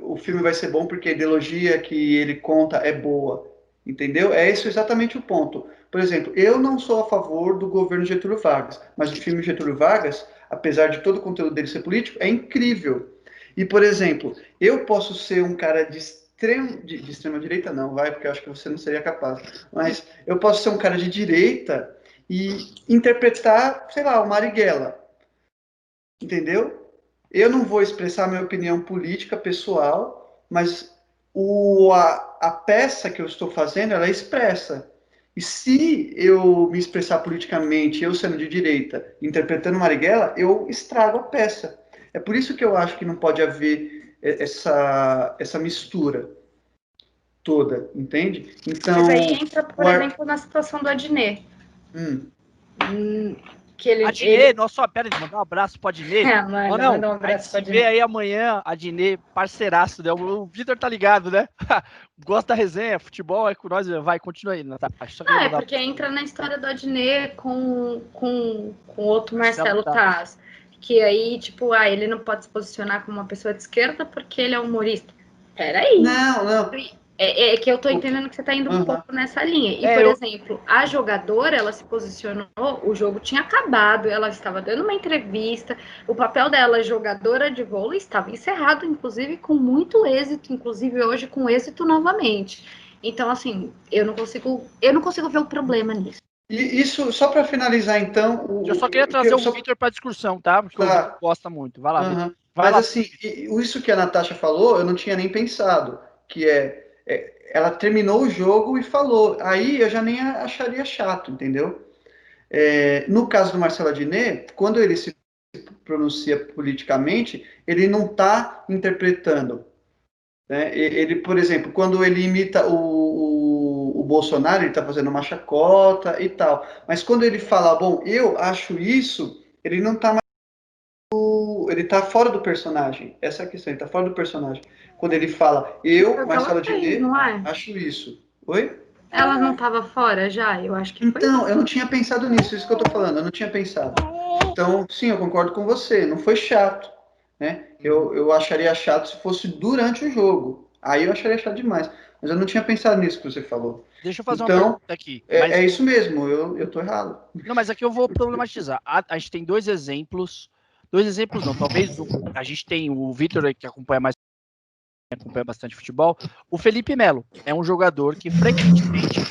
o filme vai ser bom porque a ideologia que ele conta é boa, entendeu? É esse exatamente o ponto. Por exemplo, eu não sou a favor do governo Getúlio Vargas, mas o filme Getúlio Vargas, apesar de todo o conteúdo dele ser político, é incrível. E, por exemplo, eu posso ser um cara de extrema direita, não, vai, porque eu acho que você não seria capaz, mas eu posso ser um cara de direita e interpretar, sei lá, o Marighella, entendeu? Eu não vou expressar minha opinião política pessoal, mas a peça que eu estou fazendo, ela é expressa. E se eu me expressar politicamente, eu sendo de direita, interpretando Marighella, eu estrago a peça. É por isso que eu acho que não pode haver essa mistura toda, entende? Então, Mas aí entra, por exemplo, na situação do Adnet. Que Adnet, nossa, pera aí, mandar um abraço pro Adnet. Manda um abraço pro Adnet. Vê aí amanhã, Adnet, parceiraço, né? O Vitor tá ligado, né? Gosta da resenha, futebol é com nós, vai, continua aí, Natasha. É porque entra na história do Adnet com outro Marcelo Taz. Que aí, tipo, ele não pode se posicionar como uma pessoa de esquerda porque ele é humorista. Peraí. Não. É que eu tô entendendo que você tá indo um pouco nessa linha. E, por exemplo, a jogadora, ela se posicionou, o jogo tinha acabado, ela estava dando uma entrevista, o papel dela, jogadora de vôlei, estava encerrado, inclusive com muito êxito, inclusive hoje com êxito novamente. Então, assim, eu não consigo ver o problema nisso. E isso, só para finalizar, então... Eu só queria trazer o Vitor para a discussão, tá? Porque o Vitor gosta muito. Vai lá, Vitor. Mas, assim, isso que a Natasha falou, eu não tinha nem pensado, que ela terminou o jogo e falou. Aí eu já nem acharia chato, entendeu? No caso do Marcelo Adnet, quando ele se pronuncia politicamente, ele não está interpretando. Né? Ele, por exemplo, quando ele imita o Bolsonaro, ele está fazendo uma chacota e tal. Mas quando ele fala, bom, eu acho isso, ele não está mais. Ele está fora do personagem. Essa é a questão, ele está fora do personagem. Quando ele fala, eu, Marcelo Adnet, acho isso. Oi? Ela não estava fora já? Eu acho que então, eu não tinha pensado nisso, isso que eu estou falando, eu não tinha pensado. Então, sim, eu concordo com você, não foi chato, né? Eu acharia chato se fosse durante o jogo. Aí eu acharia chato demais. Mas eu não tinha pensado nisso que você falou. Deixa eu fazer uma pergunta aqui. É isso mesmo, eu tô errado. Não, mas aqui eu vou problematizar. A gente tem dois exemplos não, talvez a gente tem o Vitor que acompanha bastante futebol. O Felipe Melo é um jogador que frequentemente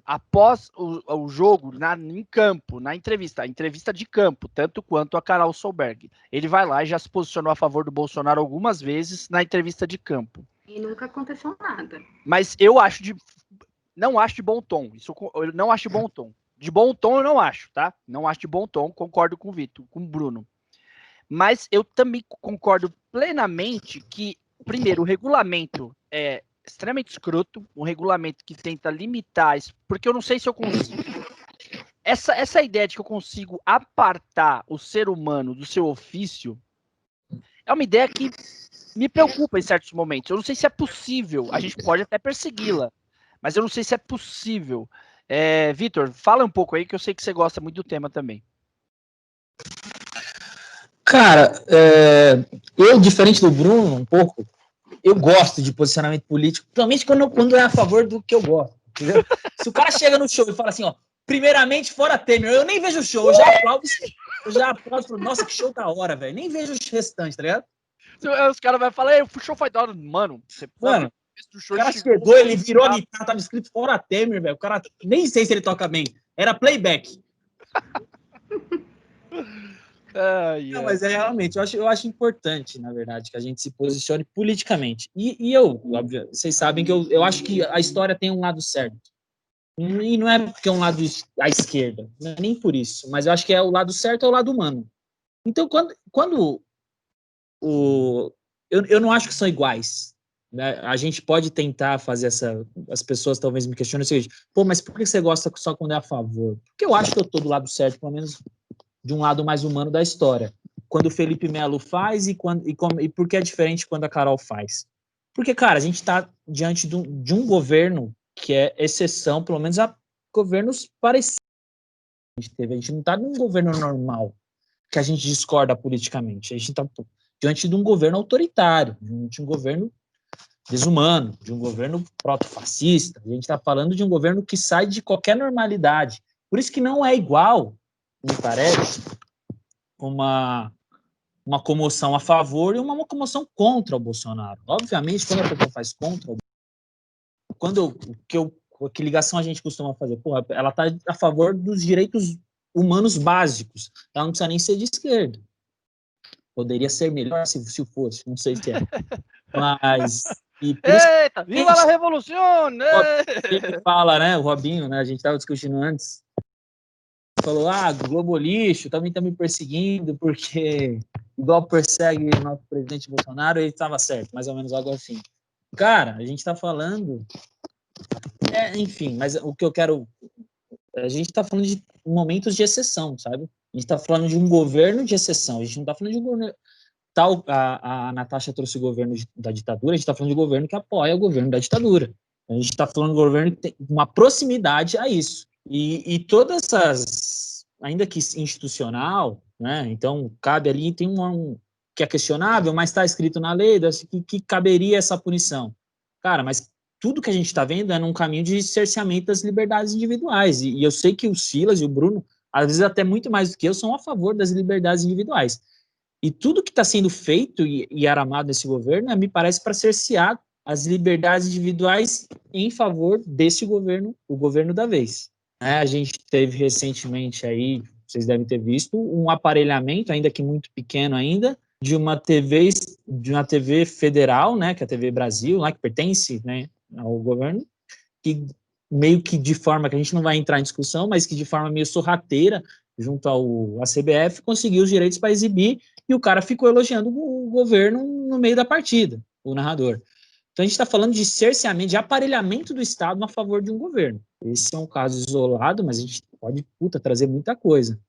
após o jogo, em campo, na entrevista de campo, tanto quanto a Carol Solberg, ele vai lá e já se posicionou a favor do Bolsonaro algumas vezes na entrevista de campo. E nunca aconteceu nada. Mas não acho de bom tom. Eu não acho de bom tom. De bom tom eu não acho, tá? Não acho de bom tom, concordo com o Vitor, com o Bruno. Mas eu também concordo plenamente que, primeiro, o regulamento é extremamente escroto, um regulamento que tenta limitar isso, porque eu não sei se eu consigo. Essa ideia de que eu consigo apartar o ser humano do seu ofício é uma ideia que me preocupa em certos momentos. Eu não sei se é possível, a gente pode até persegui-la, mas eu não sei se é possível. Vitor, fala um pouco aí, que eu sei que você gosta muito do tema também. Cara, eu, diferente do Bruno, um pouco, eu gosto de posicionamento político, principalmente quando é a favor do que eu gosto, entendeu? Se o cara chega no show e fala assim, ó, primeiramente fora Temer, eu nem vejo o show, eu já aplaudo, nossa, que show da hora, velho, nem vejo os restantes, tá ligado? Os caras vão falar, o show foi da hora, mano, o cara chegou, ele virou a guitarra, tava escrito fora Temer, velho, o cara, nem sei se ele toca bem, era playback. Não, mas é realmente, eu acho importante, na verdade, que a gente se posicione politicamente. E eu, óbvio, vocês sabem que eu acho que a história tem um lado certo. E não é porque é um lado à esquerda, não é nem por isso, mas eu acho que é o lado certo, é o lado humano. Então, quando eu não acho que são iguais, né? A gente pode tentar fazer as pessoas talvez me questionem o seguinte, pô, mas por que você gosta só quando é a favor? Porque eu acho que eu tô do lado certo, pelo menos de um lado mais humano da história. Quando o Felipe Melo faz e por que é diferente quando a Carol faz? Porque, cara, a gente está diante de um governo que é exceção, pelo menos a governos parecidos que a gente teve. A gente não está num governo normal, que a gente discorda politicamente. A gente está diante de um governo autoritário, de um governo desumano, de um governo proto-fascista. A gente está falando de um governo que sai de qualquer normalidade. Por isso que não é igual, me parece, uma comoção a favor e uma comoção contra o Bolsonaro. Obviamente, quando a pessoa faz contra, que ligação a gente costuma fazer? Porra, ela está a favor dos direitos humanos básicos. Ela não precisa nem ser de esquerda. Poderia ser melhor se fosse, não sei se é. Mas... Eita, viva a revolução! Ele fala, né, o Robinho, né, a gente estava discutindo antes, falou, Globo lixo, também está me perseguindo, porque igual persegue o nosso presidente Bolsonaro, ele estava certo, mais ou menos algo assim. Cara, a gente está falando... enfim, mas o que eu quero... A gente está falando de momentos de exceção, sabe? A gente está falando de um governo de exceção, a gente não está falando de um governo... A Natasha trouxe o governo da ditadura, a gente está falando de governo que apoia o governo da ditadura. A gente está falando de governo que tem uma proximidade a isso. E todas essas, ainda que institucional, né? Então, cabe ali, tem que é questionável, mas está escrito na lei que caberia essa punição. Cara, mas tudo que a gente está vendo é num caminho de cerceamento das liberdades individuais. E eu sei que o Silas e o Bruno, às vezes até muito mais do que eu, são a favor das liberdades individuais. E tudo que está sendo feito e aramado nesse governo, me parece para cercear as liberdades individuais em favor desse governo, o governo da vez. A gente teve recentemente aí, vocês devem ter visto, um aparelhamento, ainda que muito pequeno ainda, de uma TV federal, né, que é a TV Brasil, lá, que pertence, né, ao governo, que meio que de forma que a gente não vai entrar em discussão, mas que de forma meio sorrateira, junto à CBF, conseguiu os direitos para exibir, e o cara ficou elogiando o governo no meio da partida, o narrador. Então a gente está falando de cerceamento, de aparelhamento do Estado a favor de um governo. Esse é um caso isolado, mas a gente pode, trazer muita coisa.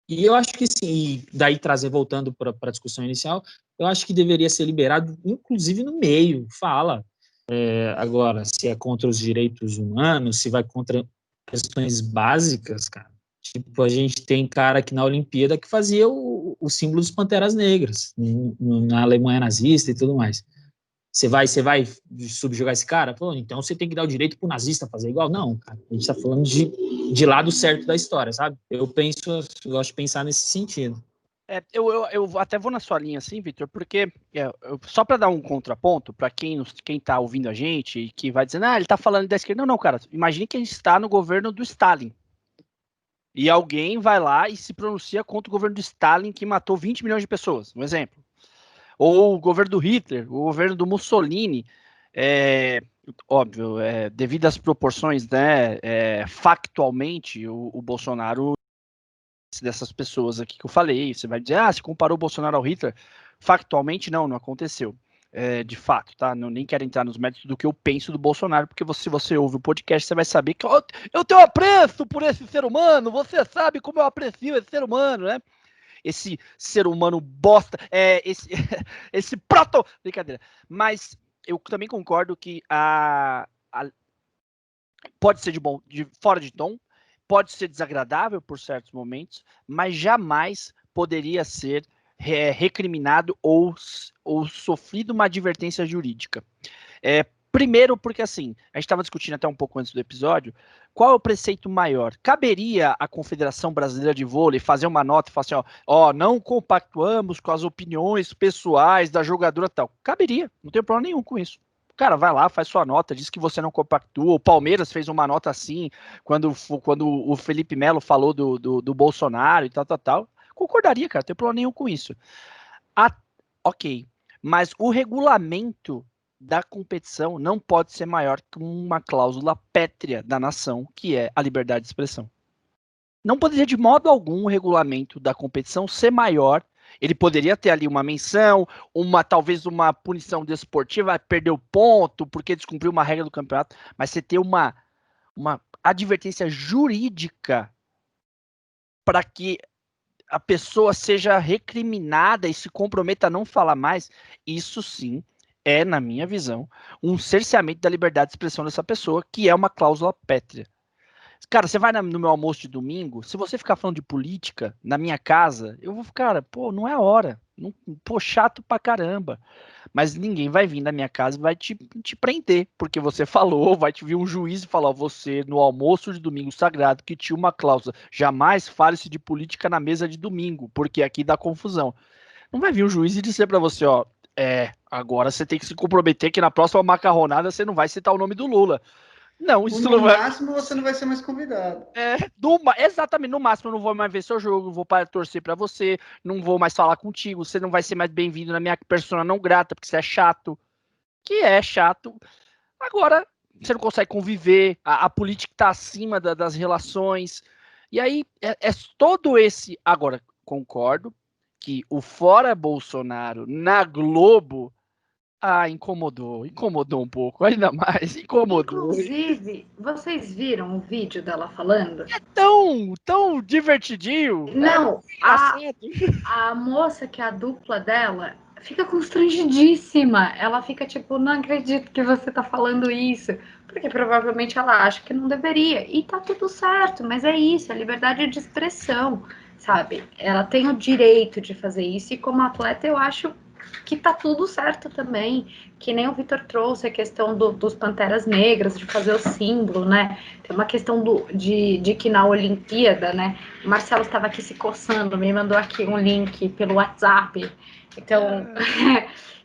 E eu acho que sim, e daí voltando para a discussão inicial, eu acho que deveria ser liberado, inclusive no meio, fala. Agora, se é contra os direitos humanos, se vai contra questões básicas, cara. Tipo, a gente tem cara aqui na Olimpíada que fazia o símbolo dos Panteras Negras, na Alemanha nazista e tudo mais. Você vai subjugar esse cara? Pô, então você tem que dar o direito pro nazista fazer igual? Não, cara. A gente tá falando de lado certo da história, sabe? Eu gosto de pensar nesse sentido. Eu até vou na sua linha assim, Vitor, porque só para dar um contraponto para quem tá ouvindo a gente e que vai dizendo, ele tá falando da esquerda. Não, cara. Imagine que a gente está no governo do Stalin. E alguém vai lá e se pronuncia contra o governo do Stalin que matou 20 milhões de pessoas, um exemplo. Ou o governo do Hitler, o governo do Mussolini, óbvio, devido às proporções, né, factualmente, o Bolsonaro, dessas pessoas aqui que eu falei, você vai dizer, se comparou o Bolsonaro ao Hitler, factualmente não aconteceu, de fato, tá? Nem quero entrar nos méritos do que eu penso do Bolsonaro, porque se você ouve o podcast, você vai saber que eu tenho apreço por esse ser humano, você sabe como eu aprecio esse ser humano, né? Esse ser humano bosta, esse proto... Brincadeira. Mas eu também concordo que pode ser fora de tom, pode ser desagradável por certos momentos, mas jamais poderia ser recriminado ou sofrido uma advertência jurídica. Primeiro porque, assim, a gente estava discutindo até um pouco antes do episódio, qual é o preceito maior? Caberia à Confederação Brasileira de Vôlei fazer uma nota e falar assim, não compactuamos com as opiniões pessoais da jogadora tal. Caberia, não tem problema nenhum com isso. Cara, vai lá, faz sua nota, diz que você não compactua. O Palmeiras fez uma nota assim, quando o Felipe Melo falou do Bolsonaro e tal. Concordaria, cara, não tem problema nenhum com isso. Ok, mas o regulamento da competição não pode ser maior que uma cláusula pétrea da nação, que é a liberdade de expressão. Não poderia de modo algum o regulamento da competição ser maior. Ele poderia ter ali uma menção, talvez uma punição desportiva, perdeu ponto porque descumpriu uma regra do campeonato, mas você ter uma advertência jurídica para que a pessoa seja recriminada e se comprometa a não falar mais, isso sim é, na minha visão, um cerceamento da liberdade de expressão dessa pessoa, que é uma cláusula pétrea. Cara, você vai no meu almoço de domingo, se você ficar falando de política na minha casa, eu vou ficar, pô, não é hora. Não, pô, chato pra caramba. Mas ninguém vai vir na minha casa e vai te prender, porque você falou, vai te vir um juiz e falar, você, no almoço de domingo sagrado, que tinha uma cláusula, jamais fale-se de política na mesa de domingo, porque aqui dá confusão. Não vai vir um juiz e dizer pra você, ó, agora você tem que se comprometer que na próxima macarronada você não vai citar o nome do Lula. Não, isso no não vai. No máximo você não vai ser mais convidado. Exatamente, no máximo eu não vou mais ver seu jogo, não vou para torcer para você, não vou mais falar contigo, você não vai ser mais bem-vindo na minha persona não grata, porque você é chato. Que é chato. Agora, você não consegue conviver, a política está acima das relações. E aí, todo esse. Agora, concordo que o Fora Bolsonaro na Globo. Incomodou um pouco, ainda mais, incomodou. Inclusive, vocês viram o vídeo dela falando? É tão divertidinho. Não, a moça que é a dupla dela fica constrangidíssima. Ela fica tipo, não acredito que você tá falando isso. Porque provavelmente ela acha que não deveria. E tá tudo certo, mas é isso, é liberdade de expressão, sabe? Ela tem o direito de fazer isso. E como atleta, eu acho que tá tudo certo também, que nem o Vitor trouxe a questão dos Panteras Negras, de fazer o símbolo, né? Tem uma questão de que na Olimpíada, né? O Marcelo estava aqui se coçando, me mandou aqui um link pelo WhatsApp. Então,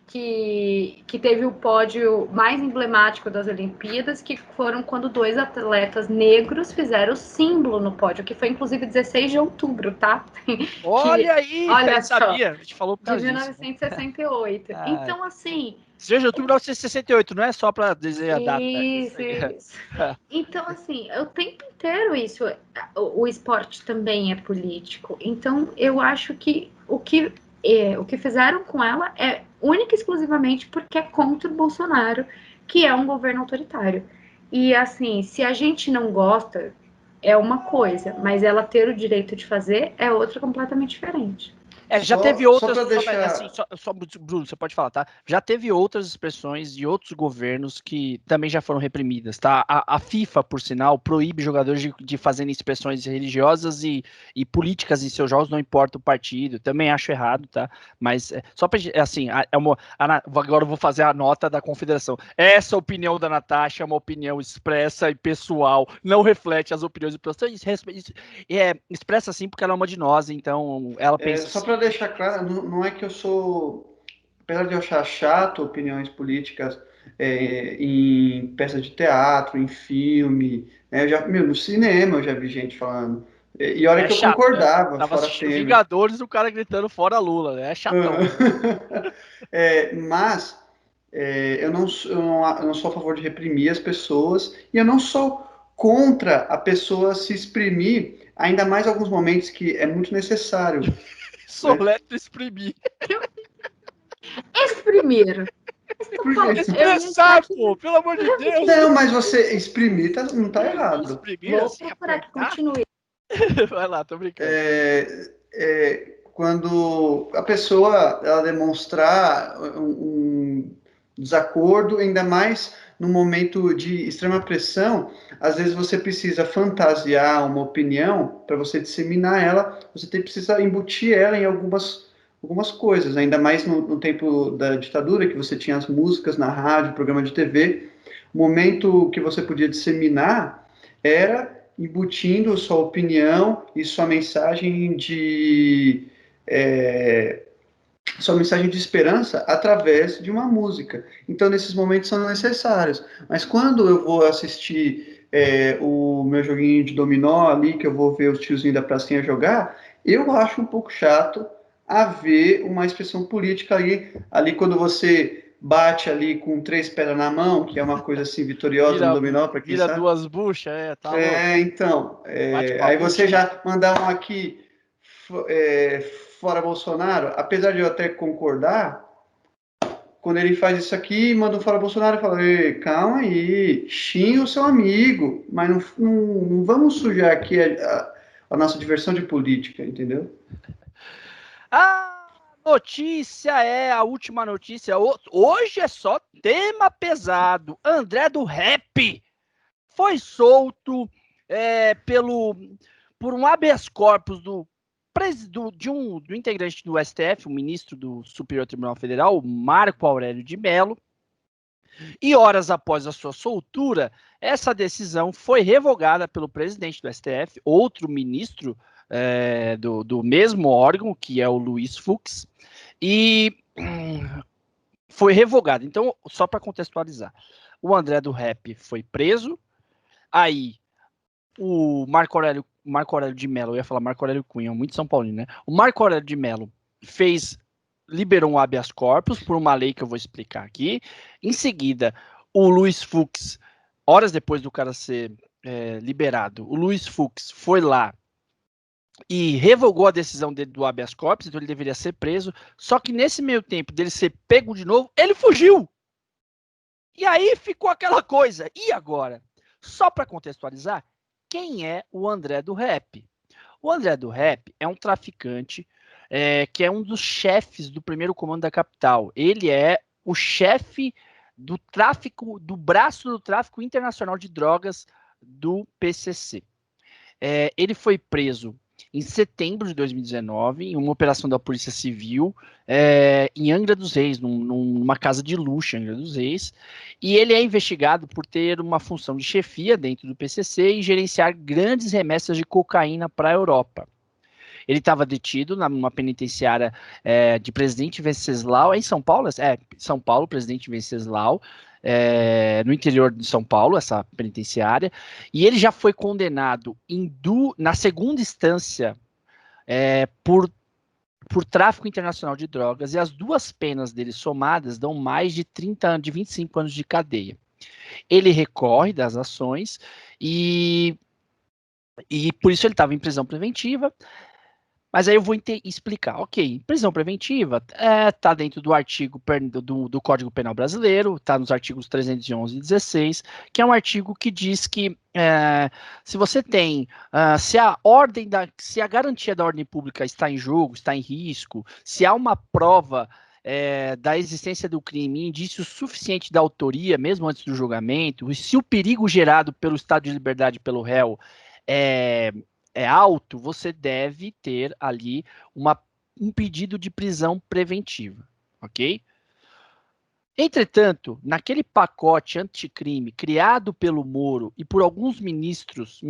que teve o pódio mais emblemático das Olimpíadas, que foram quando 2 atletas negros fizeram o símbolo no pódio, que foi inclusive 16 de outubro, tá? Olha aí, olha sabia, a gente falou por de causa 1968. Disso, né? Então, assim... 16 de outubro de 1968, não é só para dizer a data. Isso. Então, assim, o tempo inteiro isso, o esporte também é político. Então, eu acho que o que fizeram com ela é única e exclusivamente porque é contra o Bolsonaro, que é um governo autoritário. E, assim, se a gente não gosta, é uma coisa, mas ela ter o direito de fazer é outra completamente diferente. Já teve outras. Só deixar... assim, Bruno, você pode falar, tá? Já teve outras expressões de outros governos que também já foram reprimidas, tá? A FIFA, por sinal, proíbe jogadores de fazerem expressões religiosas e políticas em seus jogos, não importa o partido. Também acho errado, tá? Mas só pra. Assim, agora eu vou fazer a nota da confederação. Essa opinião da Natasha é uma opinião expressa e pessoal, não reflete as opiniões do professor. Expressa assim porque ela é uma de nós, então ela pensa. Só para deixar claro, não é que eu sou, apesar de eu achar chato opiniões políticas em peças de teatro, em filme, né? No cinema eu já vi gente falando. E olha que eu concordava. Né? Tava assistindo Vingadores, o cara gritando fora Lula, né? É chatão. Mas eu não sou a favor de reprimir as pessoas e eu não sou contra a pessoa se exprimir, ainda mais em alguns momentos que é muito necessário. Soletra exprimir. Exprimir. Expressar, pô, pelo amor de Deus. Não, mas você exprimir não tá errado. Exprimir, vou procurar que continue. Vai lá, tô brincando. Quando a pessoa ela demonstrar um desacordo, ainda mais num momento de extrema pressão, às vezes você precisa fantasiar uma opinião para você disseminar ela, você precisa embutir ela em algumas coisas, ainda mais no tempo da ditadura, que você tinha as músicas na rádio, programa de TV, o momento que você podia disseminar era embutindo sua opinião e sua mensagem de esperança através de uma música. Então, nesses momentos são necessários. Mas quando eu vou assistir o meu joguinho de dominó ali, que eu vou ver os tiozinhos da pracinha jogar, Eu acho um pouco chato haver uma expressão política ali quando você bate ali com 3 pedras na mão, que é uma coisa assim vitoriosa no dominó, para quem Vira sabe. duas buchas, tá louco. Então, Bate com a aí bucha. você já mandar um aqui fora Bolsonaro, apesar de eu até concordar, quando ele faz isso aqui, manda um fora Bolsonaro e fala, "Ei, calma aí, xinga o seu amigo, mas não vamos sujar aqui a nossa diversão de política, entendeu?" A notícia é a última notícia. Hoje é só tema pesado. André do Rap foi solto por um habeas corpus do integrante do STF, o ministro do Superior Tribunal Federal, Marco Aurélio de Mello. E horas após a sua soltura, essa decisão foi revogada pelo presidente do STF, outro ministro do mesmo órgão, que é o Luiz Fux, e foi revogada. Então, só para contextualizar, o André do Rap foi preso, aí o Marco Aurélio de Mello, eu ia falar Marco Aurélio Cunha, muito São Paulino, né? O Marco Aurélio de Mello liberou um habeas corpus por uma lei que eu vou explicar aqui. Em seguida, o Luiz Fux, horas depois do cara ser liberado, o Luiz Fux foi lá e revogou a decisão dele do habeas corpus, então ele deveria ser preso. Só que nesse meio tempo dele ser pego de novo, ele fugiu. E aí ficou aquela coisa. E agora? Só para contextualizar, quem é o André do Rap? O André do Rap é um traficante que é um dos chefes do primeiro comando da capital. Ele é o chefe do tráfico, do braço do tráfico internacional de drogas do PCC. Ele foi preso em setembro de 2019, em uma operação da Polícia Civil, em Angra dos Reis, numa casa de luxo em Angra dos Reis, e ele é investigado por ter uma função de chefia dentro do PCC e gerenciar grandes remessas de cocaína para a Europa. Ele estava detido numa penitenciária de Presidente Venceslau, em São Paulo, São Paulo, Presidente Venceslau, no interior de São Paulo, essa penitenciária, e ele já foi condenado na segunda instância por tráfico internacional de drogas, e as duas penas dele somadas dão mais de 25 anos de cadeia. Ele recorre das ações e por isso ele estava em prisão preventiva. Mas aí eu vou explicar. Ok, prisão preventiva está dentro do artigo do Código Penal Brasileiro, está nos artigos 311 e 16, que é um artigo que diz que se você tem, se a garantia da ordem pública está em jogo, está em risco, se há uma prova da existência do crime, indício suficiente da autoria, mesmo antes do julgamento, e se o perigo gerado pelo estado de liberdade pelo réu é alto, você deve ter ali um pedido de prisão preventiva, ok? Entretanto, naquele pacote anticrime criado pelo Moro e por alguns ministros,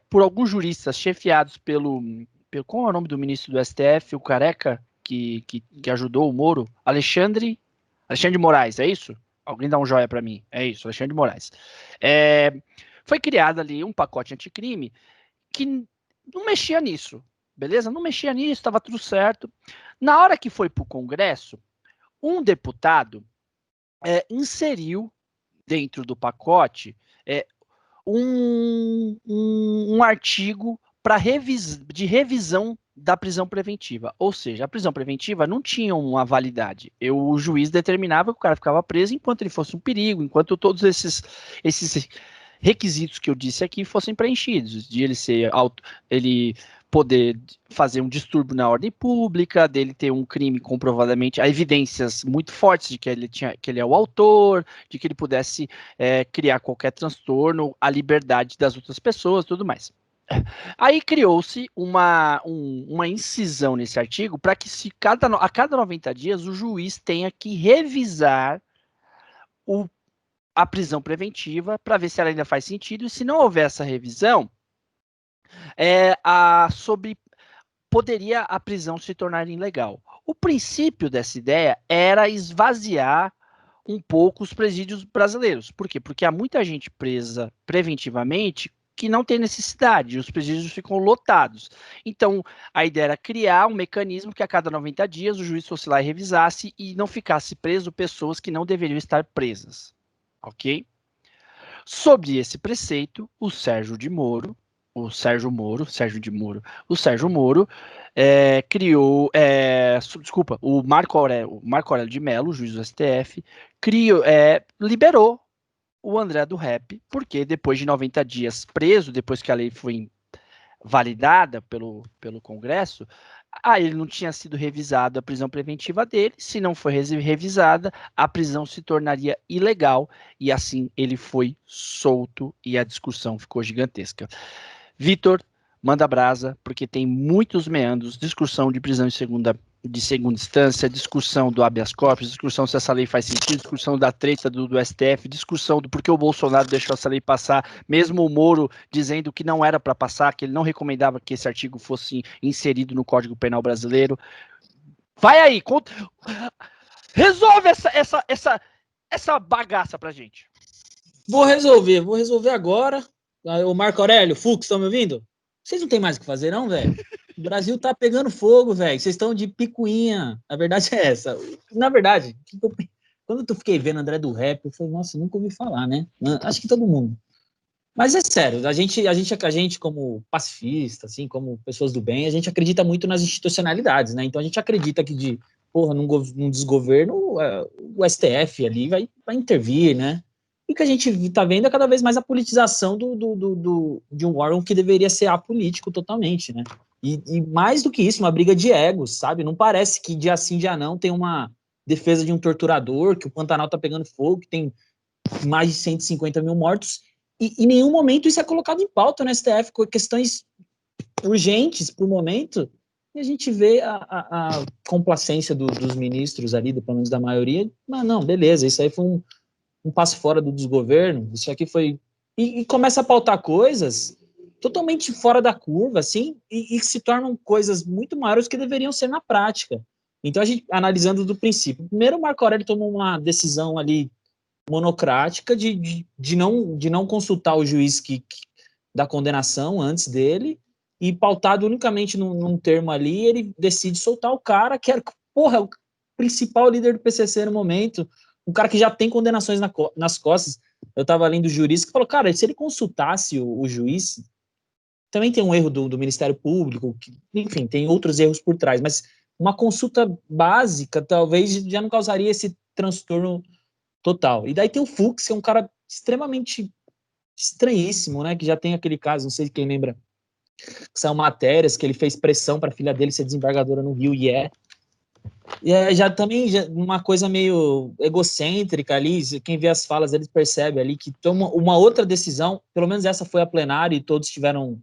por alguns juristas chefiados pelo qual é o nome do ministro do STF, o careca, que ajudou o Moro? Alexandre de Moraes, é isso? Alguém dá um joia para mim. É isso, Alexandre de Moraes. Foi criado ali um pacote anticrime que não mexia nisso, beleza? Não mexia nisso, estava tudo certo. Na hora que foi para o Congresso, um deputado inseriu dentro do pacote um artigo de revisão da prisão preventiva. Ou seja, a prisão preventiva não tinha uma validade. O juiz determinava que o cara ficava preso enquanto ele fosse um perigo, enquanto todos esses requisitos que eu disse aqui fossem preenchidos, de ele poder fazer um distúrbio na ordem pública, dele ter um crime comprovadamente, há evidências muito fortes de que ele é o autor, de que ele pudesse criar qualquer transtorno à liberdade das outras pessoas, tudo mais. Aí criou-se uma incisão nesse artigo para que a cada 90 dias o juiz tenha que revisar a prisão preventiva para ver se ela ainda faz sentido, e se não houver essa revisão, poderia a prisão se tornar ilegal. O princípio dessa ideia era esvaziar um pouco os presídios brasileiros. Por quê? Porque há muita gente presa preventivamente que não tem necessidade, os presídios ficam lotados. Então, a ideia era criar um mecanismo que a cada 90 dias o juiz fosse lá e revisasse e não ficasse preso pessoas que não deveriam estar presas, ok? Sob esse preceito, o Sérgio Moro criou, o Marco Aurélio de Mello, juiz do STF, liberou o André do Rap, porque depois de 90 dias preso, depois que a lei foi validada pelo Congresso, ele não tinha sido revisada a prisão preventiva dele. Se não foi revisada, a prisão se tornaria ilegal e assim ele foi solto e a discussão ficou gigantesca. Vitor, manda brasa, porque tem muitos meandros, discussão de prisão de segunda instância, discussão do habeas corpus, discussão se essa lei faz sentido, discussão da treta do STF, discussão do porquê o Bolsonaro deixou essa lei passar, mesmo o Moro dizendo que não era para passar, que ele não recomendava que esse artigo fosse inserido no Código Penal brasileiro. Vai aí, resolve essa bagaça pra gente. Vou resolver agora. O Marco Aurélio, Fux, estão me ouvindo? Vocês não tem mais o que fazer, não, velho? O Brasil tá pegando fogo, velho. Vocês estão de picuinha. A verdade é essa. Na verdade, quando eu fiquei vendo André do Rap, eu falei, nossa, nunca ouvi falar, né? Acho que todo mundo. Mas é sério, a gente como pacifista, assim, como pessoas do bem, a gente acredita muito nas institucionalidades, né? Então a gente acredita que num desgoverno, o STF ali vai intervir, né? E o que a gente está vendo é cada vez mais a politização de um órgão que deveria ser apolítico totalmente, né? E mais do que isso, uma briga de egos, sabe? Não parece que dia sim, dia não tem uma defesa de um torturador, que o Pantanal tá pegando fogo, que tem mais de 150 mil mortos, e em nenhum momento isso é colocado em pauta no STF, com questões urgentes para o momento, e a gente vê a complacência dos ministros ali, pelo menos da maioria, mas não, beleza, isso aí foi um passo fora do desgoverno, isso aqui foi... E começa a pautar coisas totalmente fora da curva, assim, e se tornam coisas muito maiores que deveriam ser na prática. Então, a gente, analisando do princípio, primeiro o Marco Aurélio tomou uma decisão ali monocrática de não consultar o juiz da condenação antes dele, e pautado unicamente num termo ali, ele decide soltar o cara que era, porra, o principal líder do PCC no momento, um cara que já tem condenações nas costas. Eu estava lendo o jurista que falou, cara, se ele consultasse o juiz, também tem um erro do Ministério Público, enfim, tem outros erros por trás, mas uma consulta básica talvez já não causaria esse transtorno total. E daí tem o Fux, que é um cara extremamente estranhíssimo, né, que já tem aquele caso, não sei quem lembra, que são matérias que ele fez pressão para a filha dele ser desembargadora no Rio, já também uma coisa meio egocêntrica ali, quem vê as falas dele percebe ali que toma uma outra decisão, pelo menos essa foi a plenária e todos tiveram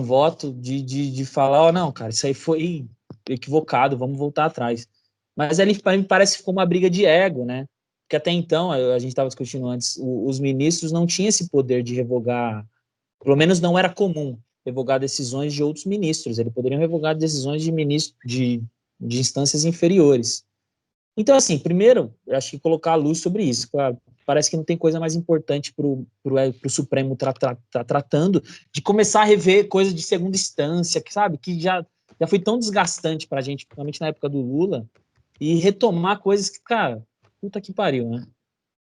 voto de falar, não, cara, isso aí foi equivocado, vamos voltar atrás. Mas ali, para mim, parece que ficou uma briga de ego, né? Porque até então, a gente estava discutindo antes, os ministros não tinham esse poder de revogar, pelo menos não era comum revogar decisões de outros ministros, eles poderiam revogar decisões de ministros de instâncias inferiores. Então, assim, primeiro, eu acho que colocar a luz sobre isso, claro, parece que não tem coisa mais importante para o Supremo tratando de começar a rever coisas de segunda instância, que, sabe, que já foi tão desgastante para a gente, principalmente na época do Lula, e retomar coisas que, cara, puta que pariu, né?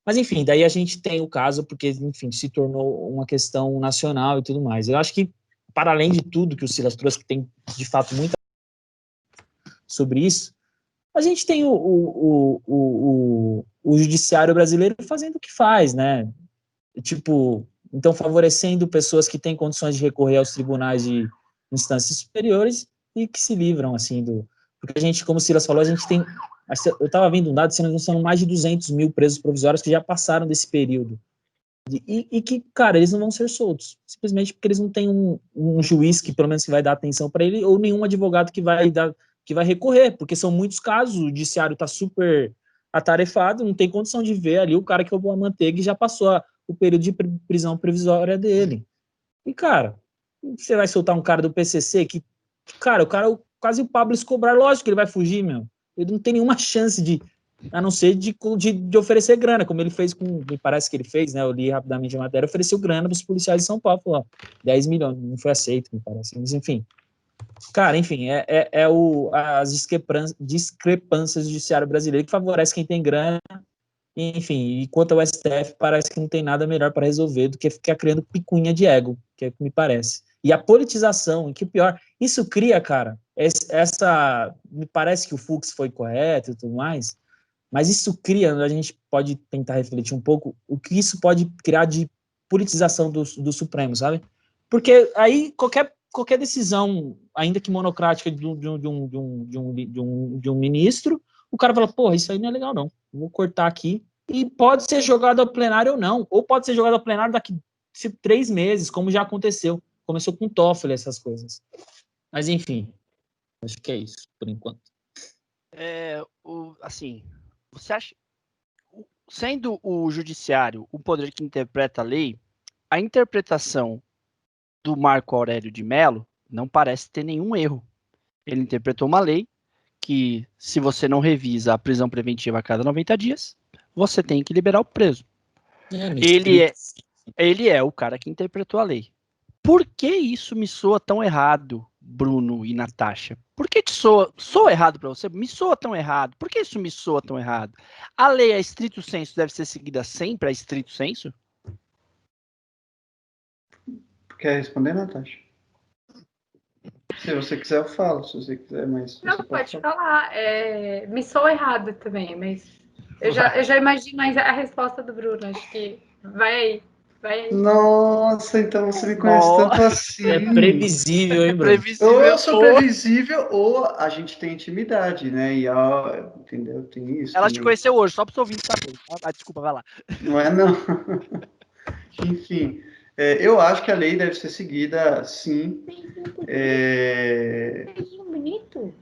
Mas, enfim, daí a gente tem o caso, porque, enfim, se tornou uma questão nacional e tudo mais. Eu acho que, para além de tudo que o Silas trouxe, que tem, de fato, muita sobre isso, a gente tem o judiciário brasileiro fazendo o que faz, né? Tipo, então favorecendo pessoas que têm condições de recorrer aos tribunais de instâncias superiores e que se livram, assim, porque a gente, como o Silas falou, a gente tem, eu estava vendo um dado, são mais de 200 mil presos provisórios que já passaram desse período, e que, cara, eles não vão ser soltos, simplesmente porque eles não têm um juiz que, pelo menos, que vai dar atenção para ele, ou nenhum advogado que vai recorrer, porque são muitos casos, o judiciário está super atarefado, não tem condição de ver ali o cara que roubou a manteiga e já passou o período de prisão provisória dele. E, cara, você vai soltar um cara do PCC que, cara, o cara quase o Pablo Escobar, lógico que ele vai fugir, meu. Ele não tem nenhuma chance de a não ser de oferecer grana, como ele fez me parece que ele fez, né, eu li rapidamente a matéria, ofereceu grana para os policiais de São Paulo, falou, ó, 10 milhões, não foi aceito, me parece, mas enfim. Cara, enfim, as discrepâncias do judiciário brasileiro que favorece quem tem grana, enfim, e quanto ao STF, parece que não tem nada melhor para resolver do que ficar criando picuinha de ego, que é o que me parece. E a politização, que o pior, isso cria, cara, me parece que o Fux foi correto e tudo mais, mas isso cria, a gente pode tentar refletir um pouco, o que isso pode criar de politização do Supremo, sabe? Porque aí qualquer decisão, ainda que monocrática de um ministro, o cara fala, porra, isso aí não é legal não, vou cortar aqui, e pode ser jogado ao plenário ou não, ou pode ser jogado ao plenário daqui 3 meses, como já aconteceu, começou com o Toffoli, essas coisas. Mas enfim, acho que é isso, por enquanto. Assim, você acha, sendo o judiciário o poder que interpreta a lei, a interpretação do Marco Aurélio de Mello não parece ter nenhum erro. Ele interpretou uma lei que, se você não revisa a prisão preventiva a cada 90 dias, você tem que liberar o preso. Ele é o cara que interpretou a lei. Por que isso me soa tão errado, Bruno e Natasha? Por que soa errado para você? Me soa tão errado. Por que isso me soa tão errado? A lei a estrito sensu deve ser seguida sempre a estrito sensu? Quer responder, Natasha? Se você quiser, eu falo. Se você quiser, mas... Não, pode falar. Me soa errado também, mas eu já imagino a resposta do Bruno. Acho que vai aí. Nossa, então você me conhece tanto assim. É previsível, hein, Bruno? Ou eu sou previsível, ou a gente tem intimidade, né? E entendeu? Tem isso. Ela te conheceu hoje, só para os ouvintes saberem. Desculpa, vai lá. Não é, não. Enfim, eu acho que a lei deve ser seguida, sim. Bonito.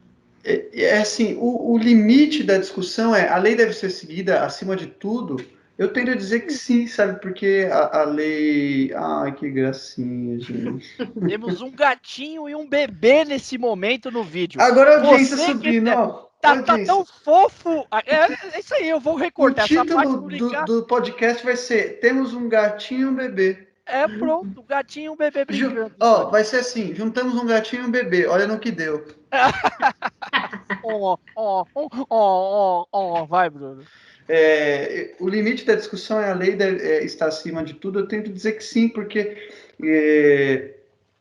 Assim, o limite da discussão a lei deve ser seguida acima de tudo. Eu tendo a dizer que sim, sabe? Porque a lei... Ai, que gracinha, gente. Temos um gatinho e um bebê nesse momento no vídeo. Agora a audiência subindo, ó. Tá tão fofo. É isso aí, eu vou recortar. O título do podcast vai ser Temos um gatinho e um bebê. Pronto, um gatinho e um bebê brincando. Vai ser assim, juntamos um gatinho e um bebê, olha no que deu. Vai, Bruno. O limite da discussão a lei está acima de tudo. Eu tento dizer que sim, porque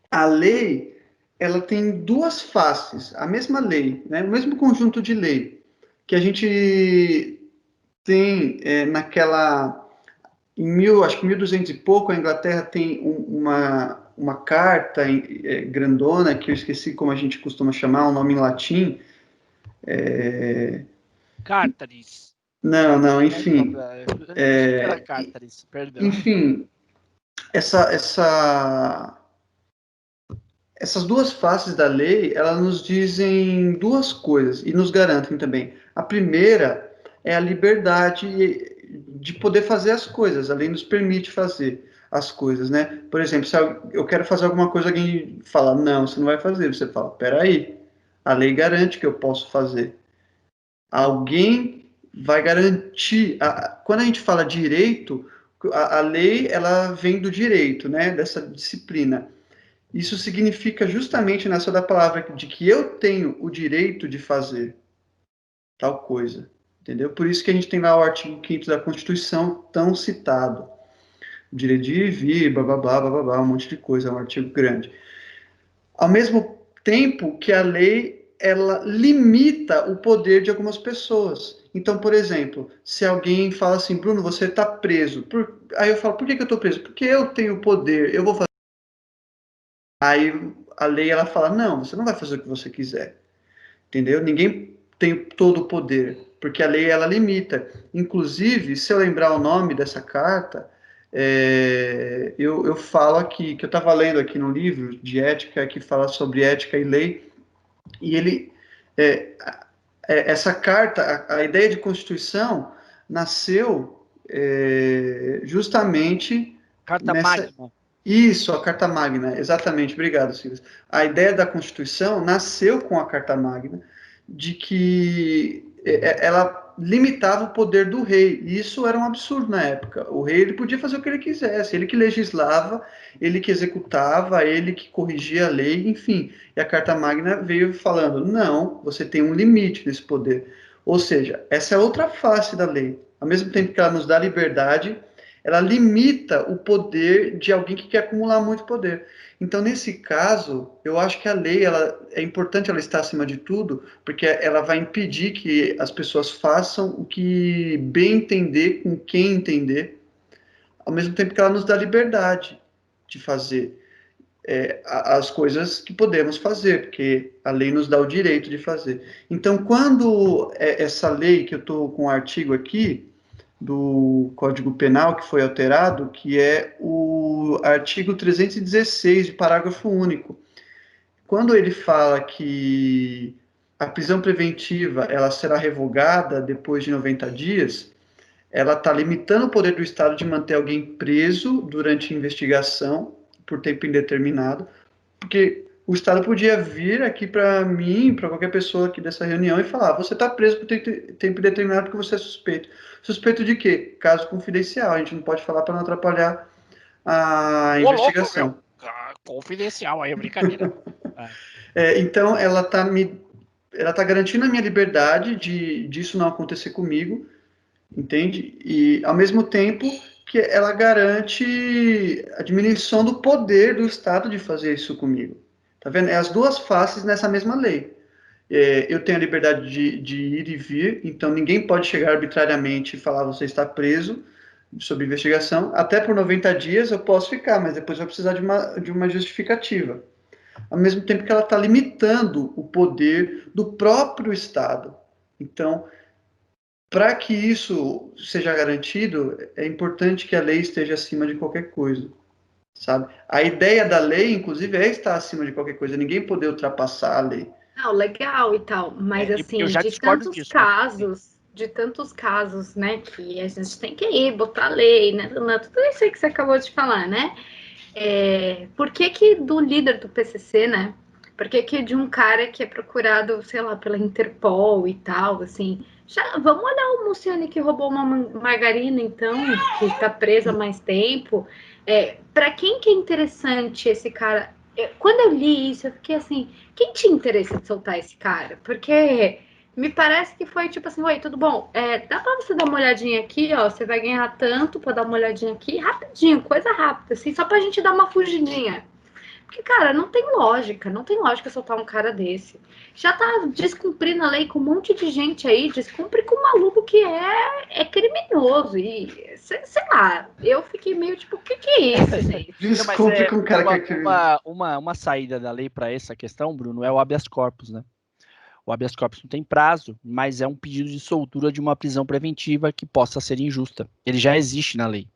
a lei ela tem duas faces, a mesma lei, né, o mesmo conjunto de lei que a gente tem acho que 1200 e pouco, a Inglaterra tem uma carta grandona, que eu esqueci como a gente costuma chamar, o nome em latim. Cártaris. Não, enfim. Cártaris, perdão. Enfim, essas duas faces da lei, elas nos dizem duas coisas, e nos garantem também. A primeira é a liberdade de poder fazer as coisas, a lei nos permite fazer as coisas, né? Por exemplo, se eu quero fazer alguma coisa, alguém fala, não, você não vai fazer. Você fala, peraí, a lei garante que eu posso fazer. Alguém vai garantir. Quando a gente fala direito, a lei, ela vem do direito, né? Dessa disciplina. Isso significa justamente nessa da palavra de que eu tenho o direito de fazer tal coisa. Entendeu? Por isso que a gente tem lá o artigo 5º da Constituição tão citado. O direito de ir e vir, blá, blá, blá, blá, blá, um monte de coisa, é um artigo grande. Ao mesmo tempo que a lei, ela limita o poder de algumas pessoas. Então, por exemplo, se alguém fala assim, Bruno, você está preso. Aí eu falo, por que eu estou preso? Porque eu tenho poder, eu vou fazer. Aí a lei, ela fala, não, você não vai fazer o que você quiser. Entendeu? Ninguém tem todo o poder, porque a lei, ela limita. Inclusive, se eu lembrar o nome dessa carta, eu falo aqui, que eu estava lendo aqui no livro de ética, que fala sobre ética e lei, e essa carta, a ideia de Constituição, nasceu justamente... Carta Magna. Isso, a Carta Magna, exatamente, obrigado, Silvio. A ideia da Constituição nasceu com a Carta Magna, de que ela limitava o poder do rei, e isso era um absurdo na época. O rei ele podia fazer o que ele quisesse, ele que legislava, ele que executava, ele que corrigia a lei, enfim. E a Carta Magna veio falando, não, você tem um limite nesse poder. Ou seja, essa é outra face da lei. Ao mesmo tempo que ela nos dá liberdade, ela limita o poder de alguém que quer acumular muito poder. Então, nesse caso, eu acho que a lei, é importante ela estar acima de tudo, porque ela vai impedir que as pessoas façam o que bem entender, com quem entender, ao mesmo tempo que ela nos dá liberdade de fazer as coisas que podemos fazer, porque a lei nos dá o direito de fazer. Então, quando essa lei, que eu estou com o artigo aqui, do Código Penal que foi alterado, que é o artigo 316, de parágrafo único. Quando ele fala que a prisão preventiva ela será revogada depois de 90 dias, ela está limitando o poder do Estado de manter alguém preso durante a investigação por tempo indeterminado, porque o Estado podia vir aqui para mim, para qualquer pessoa aqui dessa reunião e falar, você está preso por tempo indeterminado porque você é suspeito. Suspeito de quê? Caso confidencial, a gente não pode falar para não atrapalhar a investigação. Louco, confidencial aí, brincadeira. Então, ela tá garantindo a minha liberdade disso não acontecer comigo, entende? E, ao mesmo tempo, que ela garante a diminuição do poder do Estado de fazer isso comigo. Tá vendo? É as duas faces nessa mesma lei. Eu tenho a liberdade de ir e vir, então ninguém pode chegar arbitrariamente e falar você está preso sob investigação. Até por 90 dias eu posso ficar, mas depois vai precisar de uma justificativa. Ao mesmo tempo que ela está limitando o poder do próprio Estado. Então, para que isso seja garantido, é importante que a lei esteja acima de qualquer coisa, sabe? A ideia da lei, inclusive, é estar acima de qualquer coisa, ninguém poder ultrapassar a lei. Não, legal e tal, mas assim, eu já discordo disso, né? de tantos casos, né, que a gente tem que ir, botar lei, né, tudo isso aí que você acabou de falar, né? Por que do líder do PCC, né? Por que de um cara que é procurado, sei lá, pela Interpol e tal, assim? Vamos olhar o Muciani que roubou uma margarina, então, que está preso há mais tempo. Para quem que é interessante esse cara? Quando eu li isso, eu fiquei assim, quem tinha interesse de soltar esse cara? Porque me parece que foi tipo assim, oi, tudo bom? Dá pra você dar uma olhadinha aqui, ó, você vai ganhar tanto pra dar uma olhadinha aqui, rapidinho, coisa rápida, assim, só pra gente dar uma fugidinha. Porque, cara, não tem lógica soltar um cara desse. Já tá descumprindo a lei com um monte de gente aí, descumpre com um maluco que é criminoso. E, sei lá, eu fiquei meio tipo, o que é isso, gente? Desculpe com o cara que é criminoso. Uma saída da lei para essa questão, Bruno, é o habeas corpus, né? O habeas corpus não tem prazo, mas é um pedido de soltura de uma prisão preventiva que possa ser injusta. Ele já existe na lei.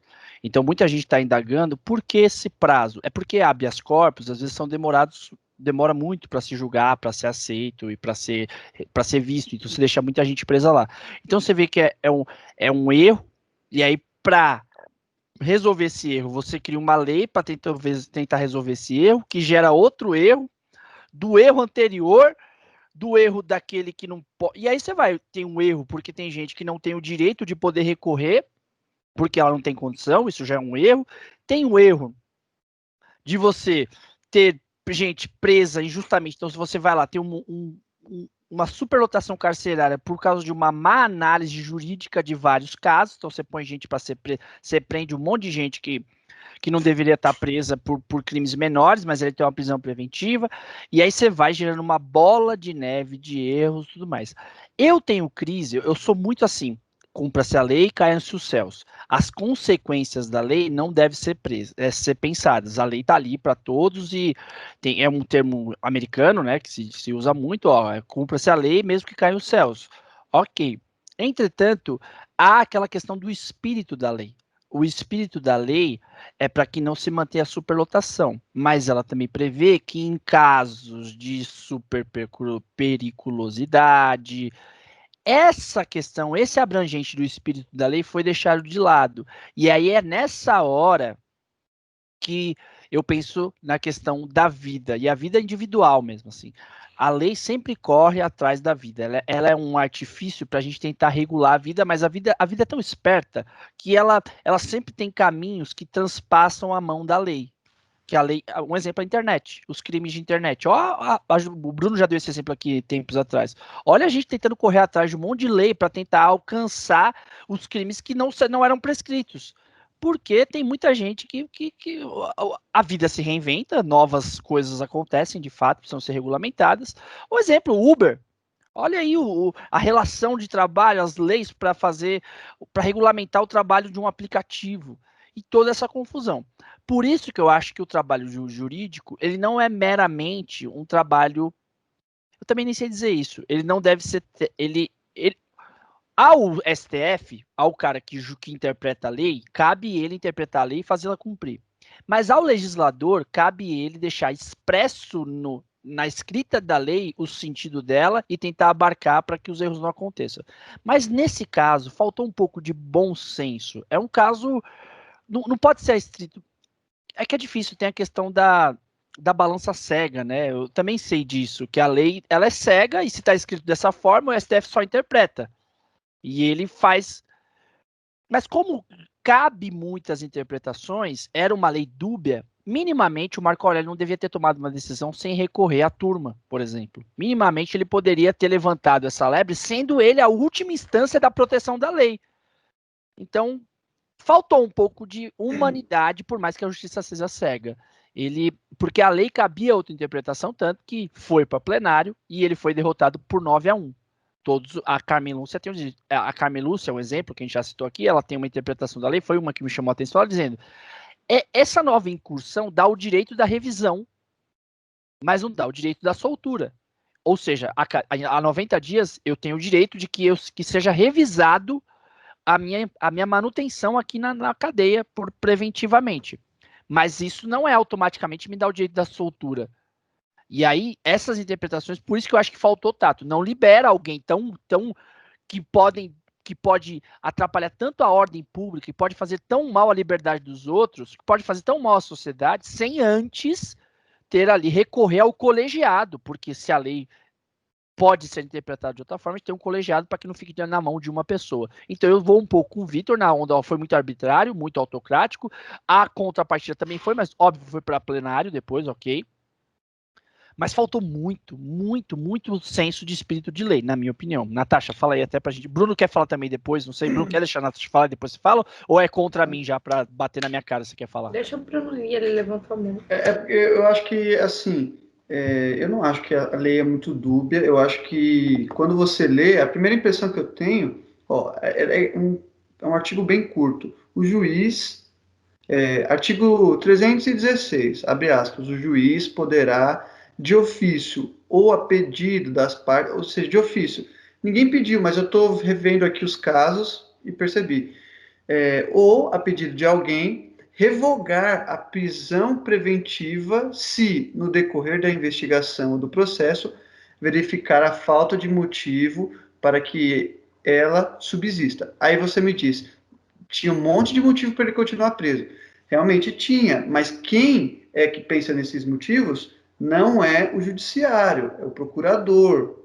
Então, muita gente está indagando por que esse prazo. É porque habeas corpus, às vezes, demora muito para se julgar, para ser aceito e para ser visto. Então, você deixa muita gente presa lá. Então, você vê que é um erro, e aí, para resolver esse erro, você cria uma lei para tentar resolver esse erro, que gera outro erro, do erro anterior, do erro daquele que não pode. E aí você vai ter um erro, porque tem gente que não tem o direito de poder recorrer, porque ela não tem condição, isso já é um erro. Tem o erro de você ter gente presa injustamente. Então, se você vai lá, tem uma superlotação carcerária por causa de uma má análise jurídica de vários casos, então você põe gente para você prende um monte de gente que não deveria estar presa por crimes menores, mas ele tem uma prisão preventiva, e aí você vai gerando uma bola de neve de erros e tudo mais. Eu tenho crise, eu sou muito assim, cumpra-se a lei e caiam-se os céus. As consequências da lei não devem ser pensadas. A lei está ali para todos e é um termo americano, né, que se usa muito, cumpra-se a lei mesmo que caiam os céus. Ok. Entretanto, há aquela questão do espírito da lei. O espírito da lei é para que não se mantenha a superlotação, mas ela também prevê que em casos de superpericulosidade, essa questão, esse abrangente do espírito da lei foi deixado de lado. E aí é nessa hora que eu penso na questão da vida, e a vida é individual mesmo, assim. A lei sempre corre atrás da vida, ela é um artifício para a gente tentar regular a vida, mas a vida é tão esperta que ela sempre tem caminhos que transpassam a mão da lei. Que a lei, um exemplo é a internet, os crimes de internet. O Bruno já deu esse exemplo aqui tempos atrás. Olha a gente tentando correr atrás de um monte de lei para tentar alcançar os crimes que não eram prescritos. Porque tem muita gente que a vida se reinventa, novas coisas acontecem, de fato, precisam ser regulamentadas. Um exemplo, o Uber. Olha aí a relação de trabalho, as leis para regulamentar o trabalho de um aplicativo e toda essa confusão. Por isso que eu acho que o trabalho jurídico, ele não é meramente um trabalho, eu também nem sei dizer isso, ele não deve ser, ao STF, ao cara que interpreta a lei, cabe ele interpretar a lei e fazê-la cumprir. Mas ao legislador, cabe ele deixar expresso na escrita da lei o sentido dela e tentar abarcar para que os erros não aconteçam. Mas nesse caso, faltou um pouco de bom senso. É um caso, não pode ser estrito. É que é difícil, tem a questão da balança cega, né? Eu também sei disso, que a lei ela é cega e se está escrito dessa forma, o STF só interpreta. E ele faz. Mas como cabe muitas interpretações, era uma lei dúbia, minimamente o Marco Aurélio não devia ter tomado uma decisão sem recorrer à turma, por exemplo. Minimamente ele poderia ter levantado essa lebre, sendo ele a última instância da proteção da lei. Então, faltou um pouco de humanidade, por mais que a justiça seja cega. Porque a lei cabia outra interpretação, tanto que foi para plenário e ele foi derrotado por 9-1. A Carmen Lúcia é um exemplo que a gente já citou aqui, ela tem uma interpretação da lei, foi uma que me chamou a atenção, ela dizendo, essa nova incursão dá o direito da revisão, mas não dá o direito da soltura. Ou seja, há 90 dias eu tenho o direito de que seja revisado a minha manutenção aqui na cadeia preventivamente. Mas isso não é automaticamente me dá o direito da soltura. E aí, essas interpretações, por isso que eu acho que faltou tato. Não libera alguém que pode atrapalhar tanto a ordem pública, que pode fazer tão mal à liberdade dos outros, que pode fazer tão mal à sociedade, sem antes ter ali, recorrer ao colegiado, porque se a lei pode ser interpretada de outra forma, a gente tem um colegiado para que não fique na mão de uma pessoa. Então eu vou um pouco com o Vitor na onda, foi muito arbitrário, muito autocrático, a contrapartida também foi, mas óbvio foi para plenário depois, ok. Mas faltou muito senso de espírito de lei, na minha opinião. Natasha, fala aí até pra gente. Bruno quer falar também depois, não sei. Bruno quer deixar a Natasha falar e depois você fala? Ou é contra mim já pra bater na minha cara, você quer falar? Deixa o Bruno ir, ele levantou a mão. Eu acho que, assim, eu não acho que a lei é muito dúbia. Eu acho que quando você lê, a primeira impressão que eu tenho, é um artigo bem curto. O juiz, artigo 316, abre aspas, o juiz poderá de ofício ou a pedido das partes, ou seja, de ofício. Ninguém pediu, mas eu estou revendo aqui os casos e percebi. Ou a pedido de alguém, revogar a prisão preventiva se, no decorrer da investigação ou do processo, verificar a falta de motivo para que ela subsista. Aí você me diz, tinha um monte de motivo para ele continuar preso. Realmente tinha, mas quem é que pensa nesses motivos não é o judiciário, é o procurador.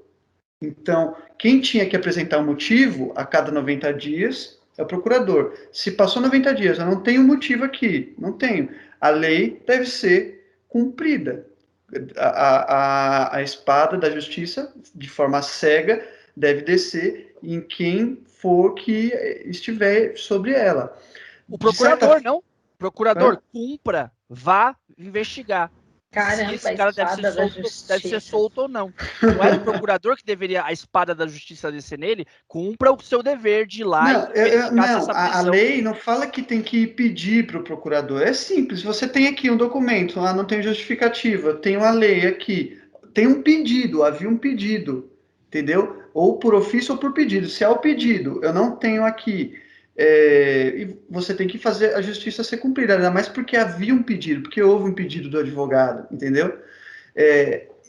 Então, quem tinha que apresentar o motivo a cada 90 dias é o procurador. Se passou 90 dias, eu não tenho motivo aqui, não tenho. A lei deve ser cumprida. A espada da justiça, de forma cega, deve descer em quem for que estiver sobre ela. O procurador, não? Procurador, cumpra, vá investigar. Caramba, esse cara deve ser solto ou não. Não é o procurador que deveria a espada da justiça descer nele? Cumpra o seu dever de ir lá e verificar essa prisão. A lei não fala que tem que pedir para o procurador. É simples. Você tem aqui um documento, não tem justificativa. Tem uma lei aqui. Tem um pedido, havia um pedido, entendeu? Ou por ofício ou por pedido. Se há o pedido, eu não tenho aqui. E você tem que fazer a justiça ser cumprida, ainda mais porque havia um pedido, porque houve um pedido do advogado, entendeu?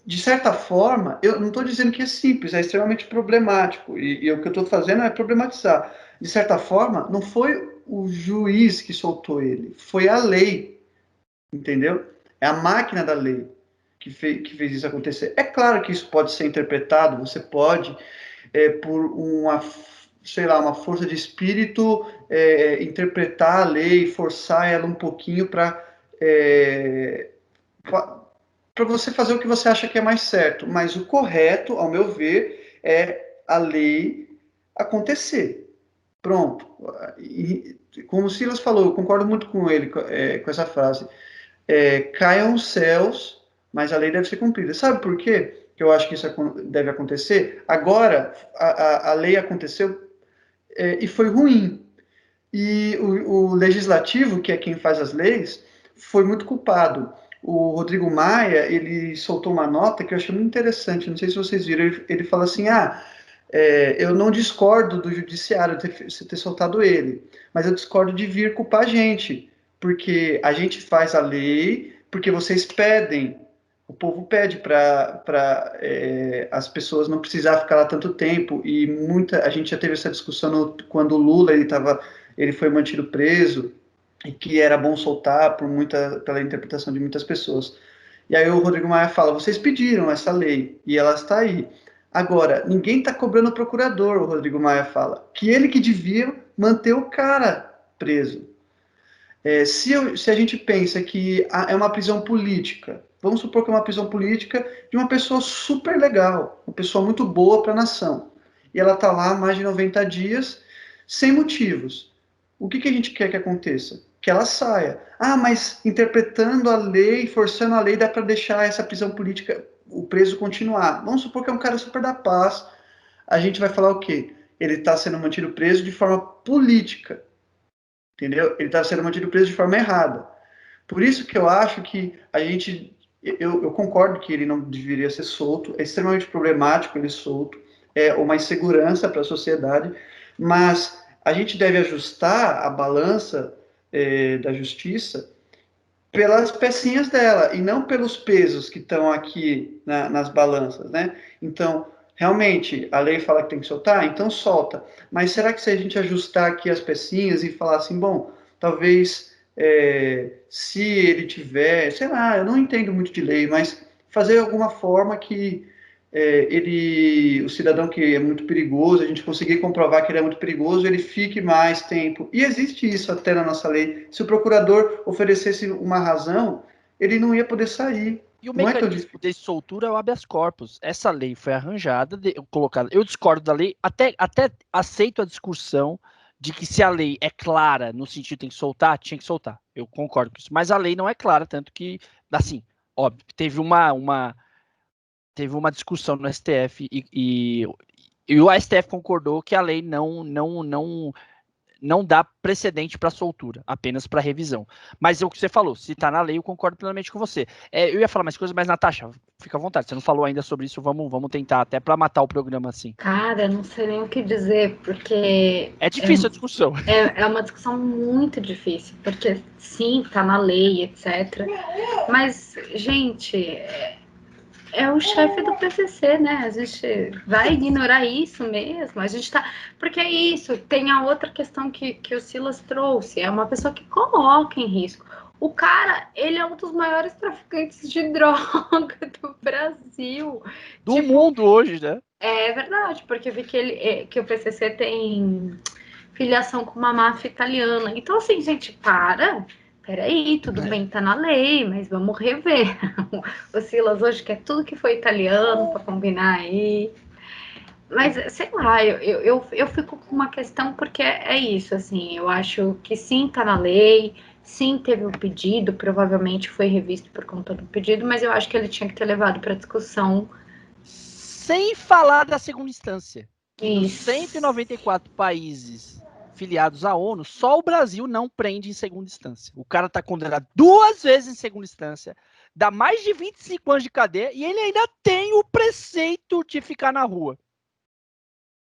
De certa forma, eu não estou dizendo que é simples, é extremamente problemático, e o que eu estou fazendo é problematizar. De certa forma, não foi o juiz que soltou ele, foi a lei. entendeu? É a máquina da lei que fez isso acontecer. É claro que isso pode ser interpretado, você pode, por sei lá, uma força de espírito, interpretar a lei, forçar ela um pouquinho para você fazer o que você acha que é mais certo. Mas o correto, ao meu ver, é a lei acontecer. Pronto. E, como o Silas falou, eu concordo muito com ele, com essa frase. Caiam os céus, mas a lei deve ser cumprida. Sabe por quê que eu acho que isso deve acontecer? Agora, a lei aconteceu e foi ruim. E o legislativo, que é quem faz as leis, foi muito culpado. O Rodrigo Maia, ele soltou uma nota que eu achei muito interessante, não sei se vocês viram, ele fala assim, eu não discordo do judiciário ter soltado ele, mas eu discordo de vir culpar a gente, porque a gente faz a lei, porque vocês pedem, o povo pede para as pessoas não precisar ficar lá tanto tempo, e a gente já teve essa discussão quando o Lula ele foi mantido preso, e que era bom soltar pela interpretação de muitas pessoas. E aí o Rodrigo Maia fala, vocês pediram essa lei, e ela está aí. Agora, ninguém está cobrando o procurador, o Rodrigo Maia fala, que ele que devia manter o cara preso. Se a gente pensa que é uma prisão política, vamos supor que é uma prisão política de uma pessoa super legal, uma pessoa muito boa para a nação, e ela está lá há mais de 90 dias, sem motivos. O que a gente quer que aconteça? Que ela saia. Mas interpretando a lei, forçando a lei, dá para deixar essa prisão política, o preso continuar. Vamos supor que é um cara super da paz, a gente vai falar o quê? Ele está sendo mantido preso de forma política. Entendeu? Ele está sendo mantido preso de forma errada. Por isso que eu acho que eu concordo que ele não deveria ser solto, é extremamente problemático ele solto, é uma insegurança para a sociedade, mas a gente deve ajustar a balança da justiça pelas pecinhas dela, e não pelos pesos que estão aqui nas balanças, né? Então, realmente, a lei fala que tem que soltar, então solta. Mas será que se a gente ajustar aqui as pecinhas e falar assim, bom, talvez se ele tiver, sei lá, eu não entendo muito de lei, mas fazer alguma forma que o cidadão que é muito perigoso, a gente conseguir comprovar que ele é muito perigoso, ele fique mais tempo. E existe isso até na nossa lei. Se o procurador oferecesse uma razão, ele não ia poder sair. E o Não é tão mecanismo de soltura é o habeas corpus. Essa lei foi arranjada, colocada. Eu discordo da lei, até aceito a discussão de que se a lei é clara no sentido de tem que soltar, tinha que soltar. Eu concordo com isso. Mas a lei não é clara, tanto que, assim, óbvio, teve uma discussão no STF e o STF concordou que a lei não dá precedente para soltura, apenas para revisão. Mas é o que você falou, se está na lei, eu concordo plenamente com você. Eu ia falar mais coisas, mas, Natasha, fica à vontade. Você não falou ainda sobre isso, vamos tentar, até para matar o programa assim. Cara, não sei nem o que dizer, porque... É difícil a discussão. É uma discussão muito difícil, porque sim, tá na lei, etc. Mas, gente, é o chefe do PCC, né? A gente vai ignorar isso mesmo. A gente tá. Porque é isso. Tem a outra questão que o Silas trouxe. É uma pessoa que coloca em risco. O cara, ele é um dos maiores traficantes de droga do Brasil. Do mundo hoje, né? É verdade, porque eu vi que o PCC tem filiação com uma máfia italiana. Então, assim, gente, peraí, tudo bem, tá na lei, mas vamos rever. O Silas hoje quer tudo que foi italiano para combinar aí. Mas, sei lá, eu fico com uma questão porque é isso, assim, eu acho que sim, tá na lei, sim, teve o pedido, provavelmente foi revisto por conta do pedido, mas eu acho que ele tinha que ter levado para discussão. Sem falar da segunda instância. Dos Isso. 194 países filiados à ONU, só o Brasil não prende em segunda instância. O cara está condenado 2 vezes em segunda instância, dá mais de 25 anos de cadeia e ele ainda tem o preceito de ficar na rua.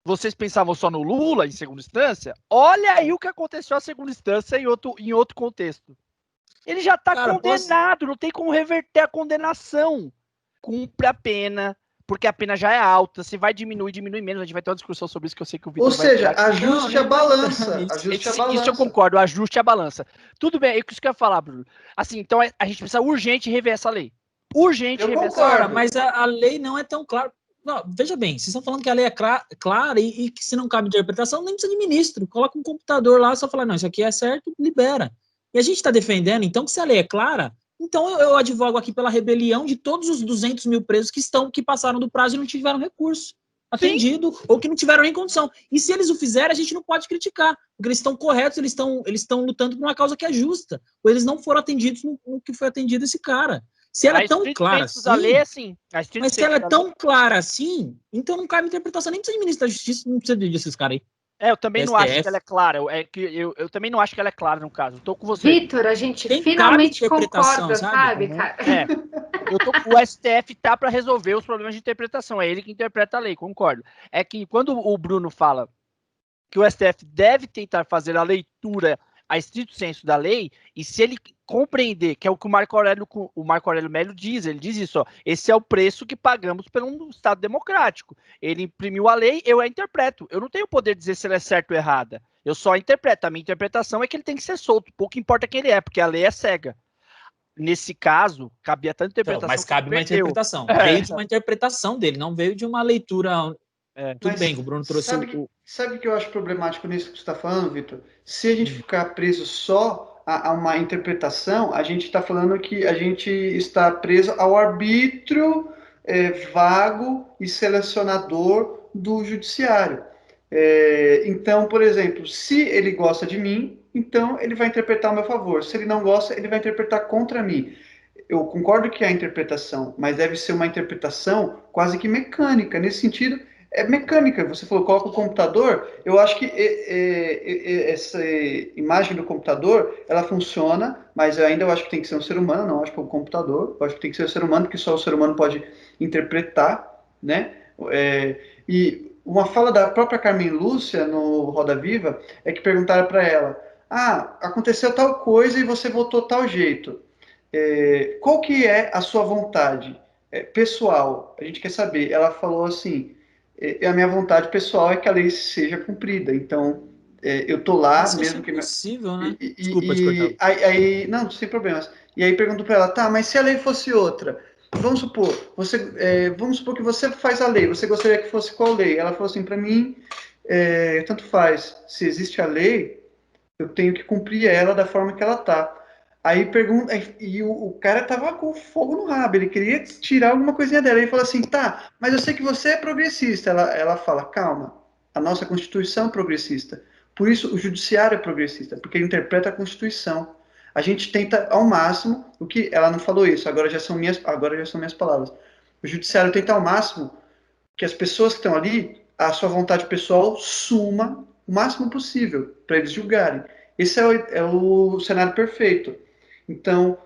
Vocês pensavam só no Lula em segunda instância? Olha aí o que aconteceu na segunda instância em outro contexto. Ele já está condenado, não tem como reverter a condenação. Cumpre a pena, porque a pena já é alta, se vai diminuir menos, a gente vai ter uma discussão sobre isso que eu sei que o Vitor Ou vai seja, entrar aqui. ajuste a balança. Isso eu concordo, ajuste a balança. Tudo bem, é isso que eu ia falar, Bruno. Assim, então a gente precisa urgente rever essa lei. Urgente rever essa lei. Cara, mas a lei não é tão clara. Não, veja bem, vocês estão falando que a lei é clara e que se não cabe interpretação, nem precisa de ministro. Coloca um computador lá, só fala, não, isso aqui é certo, libera. E a gente está defendendo, então, que se a lei é clara, então eu advogo aqui pela rebelião de todos os 200 mil presos que passaram do prazo e não tiveram recurso atendido, ou que não tiveram nem condição. E se eles o fizerem, a gente não pode criticar, porque eles estão corretos, eles estão lutando por uma causa que é justa, ou eles não foram atendidos no que foi atendido esse cara. Se ela é tão clara assim, mas se ela é tão clara assim, então não cabe interpretação, nem precisa de ministro da Justiça, não precisa desses caras aí. Eu também não acho que ela é clara. Eu também não acho que ela é clara no caso. Tô com você. Vitor, a gente finalmente concorda, sabe, cara? O STF tá para resolver os problemas de interpretação. É ele que interpreta a lei, concordo. É que quando o Bruno fala que o STF deve tentar fazer a leitura a estrito senso da lei, e se ele compreender, que é o que o Marco Aurélio Melo diz, ele diz isso, ó, esse é o preço que pagamos por um Estado democrático. Ele imprimiu a lei, eu a interpreto. Eu não tenho o poder de dizer se ela é certa ou errada. Eu só interpreto. A minha interpretação é que ele tem que ser solto. Pouco importa quem ele é, porque a lei é cega. Nesse caso, cabia tanta interpretação. Mas cabe uma interpretação. Veio de uma interpretação dele, não veio de uma leitura... tudo bem, o Bruno trouxe Sabe o que eu acho problemático nisso que você está falando, Vitor? Se a gente ficar preso só a uma interpretação, a gente está falando que a gente está preso ao arbítrio vago e selecionador do judiciário. Então, por exemplo, se ele gosta de mim, então ele vai interpretar ao meu favor. Se ele não gosta, ele vai interpretar contra mim. Eu concordo que há interpretação, mas deve ser uma interpretação quase que mecânica. Nesse sentido, é mecânica. Você falou, coloca o computador. Eu acho que essa imagem do computador, ela funciona, mas eu acho que tem que ser um ser humano, não acho que é um computador. Eu acho que tem que ser um ser humano, porque só o ser humano pode interpretar, né? E uma fala da própria Carmen Lúcia no Roda Viva é que perguntaram para ela: aconteceu tal coisa e você votou tal jeito. Qual que é a sua vontade pessoal? A gente quer saber. Ela falou assim: a minha vontade pessoal é que a lei seja cumprida. Então, eu tô lá mesmo que... É possível, né? Desculpa, não, sem problemas. E aí pergunto para ela: tá, mas se a lei fosse outra? Vamos supor que você faz a lei, você gostaria que fosse qual lei? Ela falou assim, para mim, tanto faz. Se existe a lei, eu tenho que cumprir ela da forma que ela tá. Aí pergunta, e o cara tava com fogo no rabo, ele queria tirar alguma coisinha dela. Ele falou assim, tá, mas eu sei que você é progressista. Ela fala, calma, a nossa Constituição é progressista. Por isso o judiciário é progressista, porque ele interpreta a Constituição. A gente tenta ao máximo, ela não falou isso, agora já são minhas palavras. O judiciário tenta ao máximo que as pessoas que estão ali, a sua vontade pessoal suma o máximo possível para eles julgarem. Esse é o cenário perfeito. Então,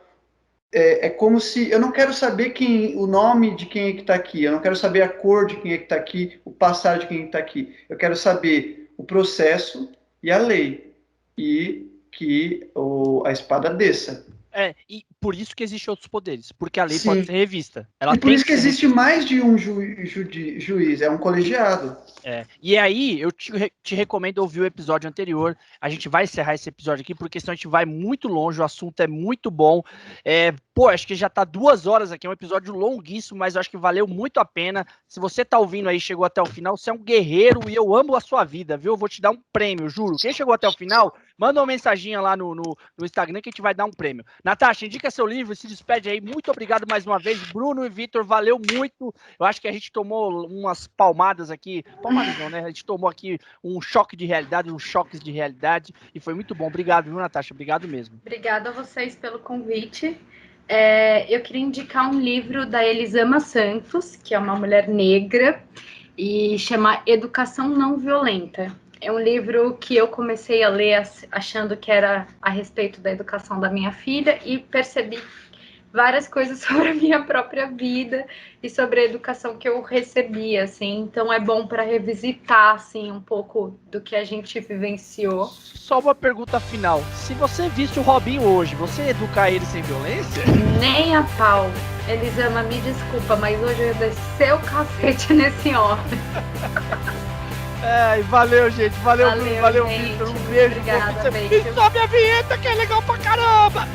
é como se... Eu não quero saber o nome de quem é que está aqui, eu não quero saber a cor de quem é que está aqui, o passado de quem é que está aqui. Eu quero saber o processo e a lei. E que a espada desça. E por isso que existem outros poderes, porque a lei pode ser revista. E por isso que existe mais de um juiz, é um colegiado. E aí, eu te recomendo ouvir o episódio anterior. A gente vai encerrar esse episódio aqui, porque senão a gente vai muito longe, o assunto é muito bom. Acho que já tá 2 horas aqui, é um episódio longuíssimo, mas eu acho que valeu muito a pena. Se você tá ouvindo aí, chegou até o final, você é um guerreiro e eu amo a sua vida, viu? Eu vou te dar um prêmio, juro. Quem chegou até o final, manda uma mensaginha lá no Instagram que a gente vai dar um prêmio. Natasha, indica seu livro, se despede aí. Muito obrigado mais uma vez, Bruno e Vitor, valeu muito. Eu acho que a gente tomou umas palmadas aqui, palmadas não, né? A gente tomou aqui uns choques de realidade e foi muito bom. Obrigado, viu, Natasha? Obrigado mesmo. Obrigada a vocês pelo convite. Eu queria indicar um livro da Elisama Santos, que é uma mulher negra, e chama Educação Não Violenta. É um livro que eu comecei a ler achando que era a respeito da educação da minha filha e percebi várias coisas sobre a minha própria vida e sobre a educação que eu recebi, assim. Então é bom para revisitar, assim, um pouco do que a gente vivenciou. Só uma pergunta final. Se você visse o Robinho hoje, você educar ele sem violência? Nem a pau. Elisama, me desculpa, mas hoje eu ia descer o cacete nesse homem. Valeu, gente. Valeu, Bruno. Valeu, gente. Vitor. Um beijo. Obrigada, beijo. E sobe a vinheta, que é legal pra caramba.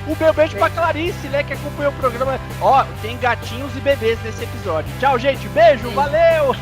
Um meu beijo pra Clarice, né, que acompanhou o programa. Ó, tem gatinhos e bebês nesse episódio. Tchau, gente. Beijo. Valeu.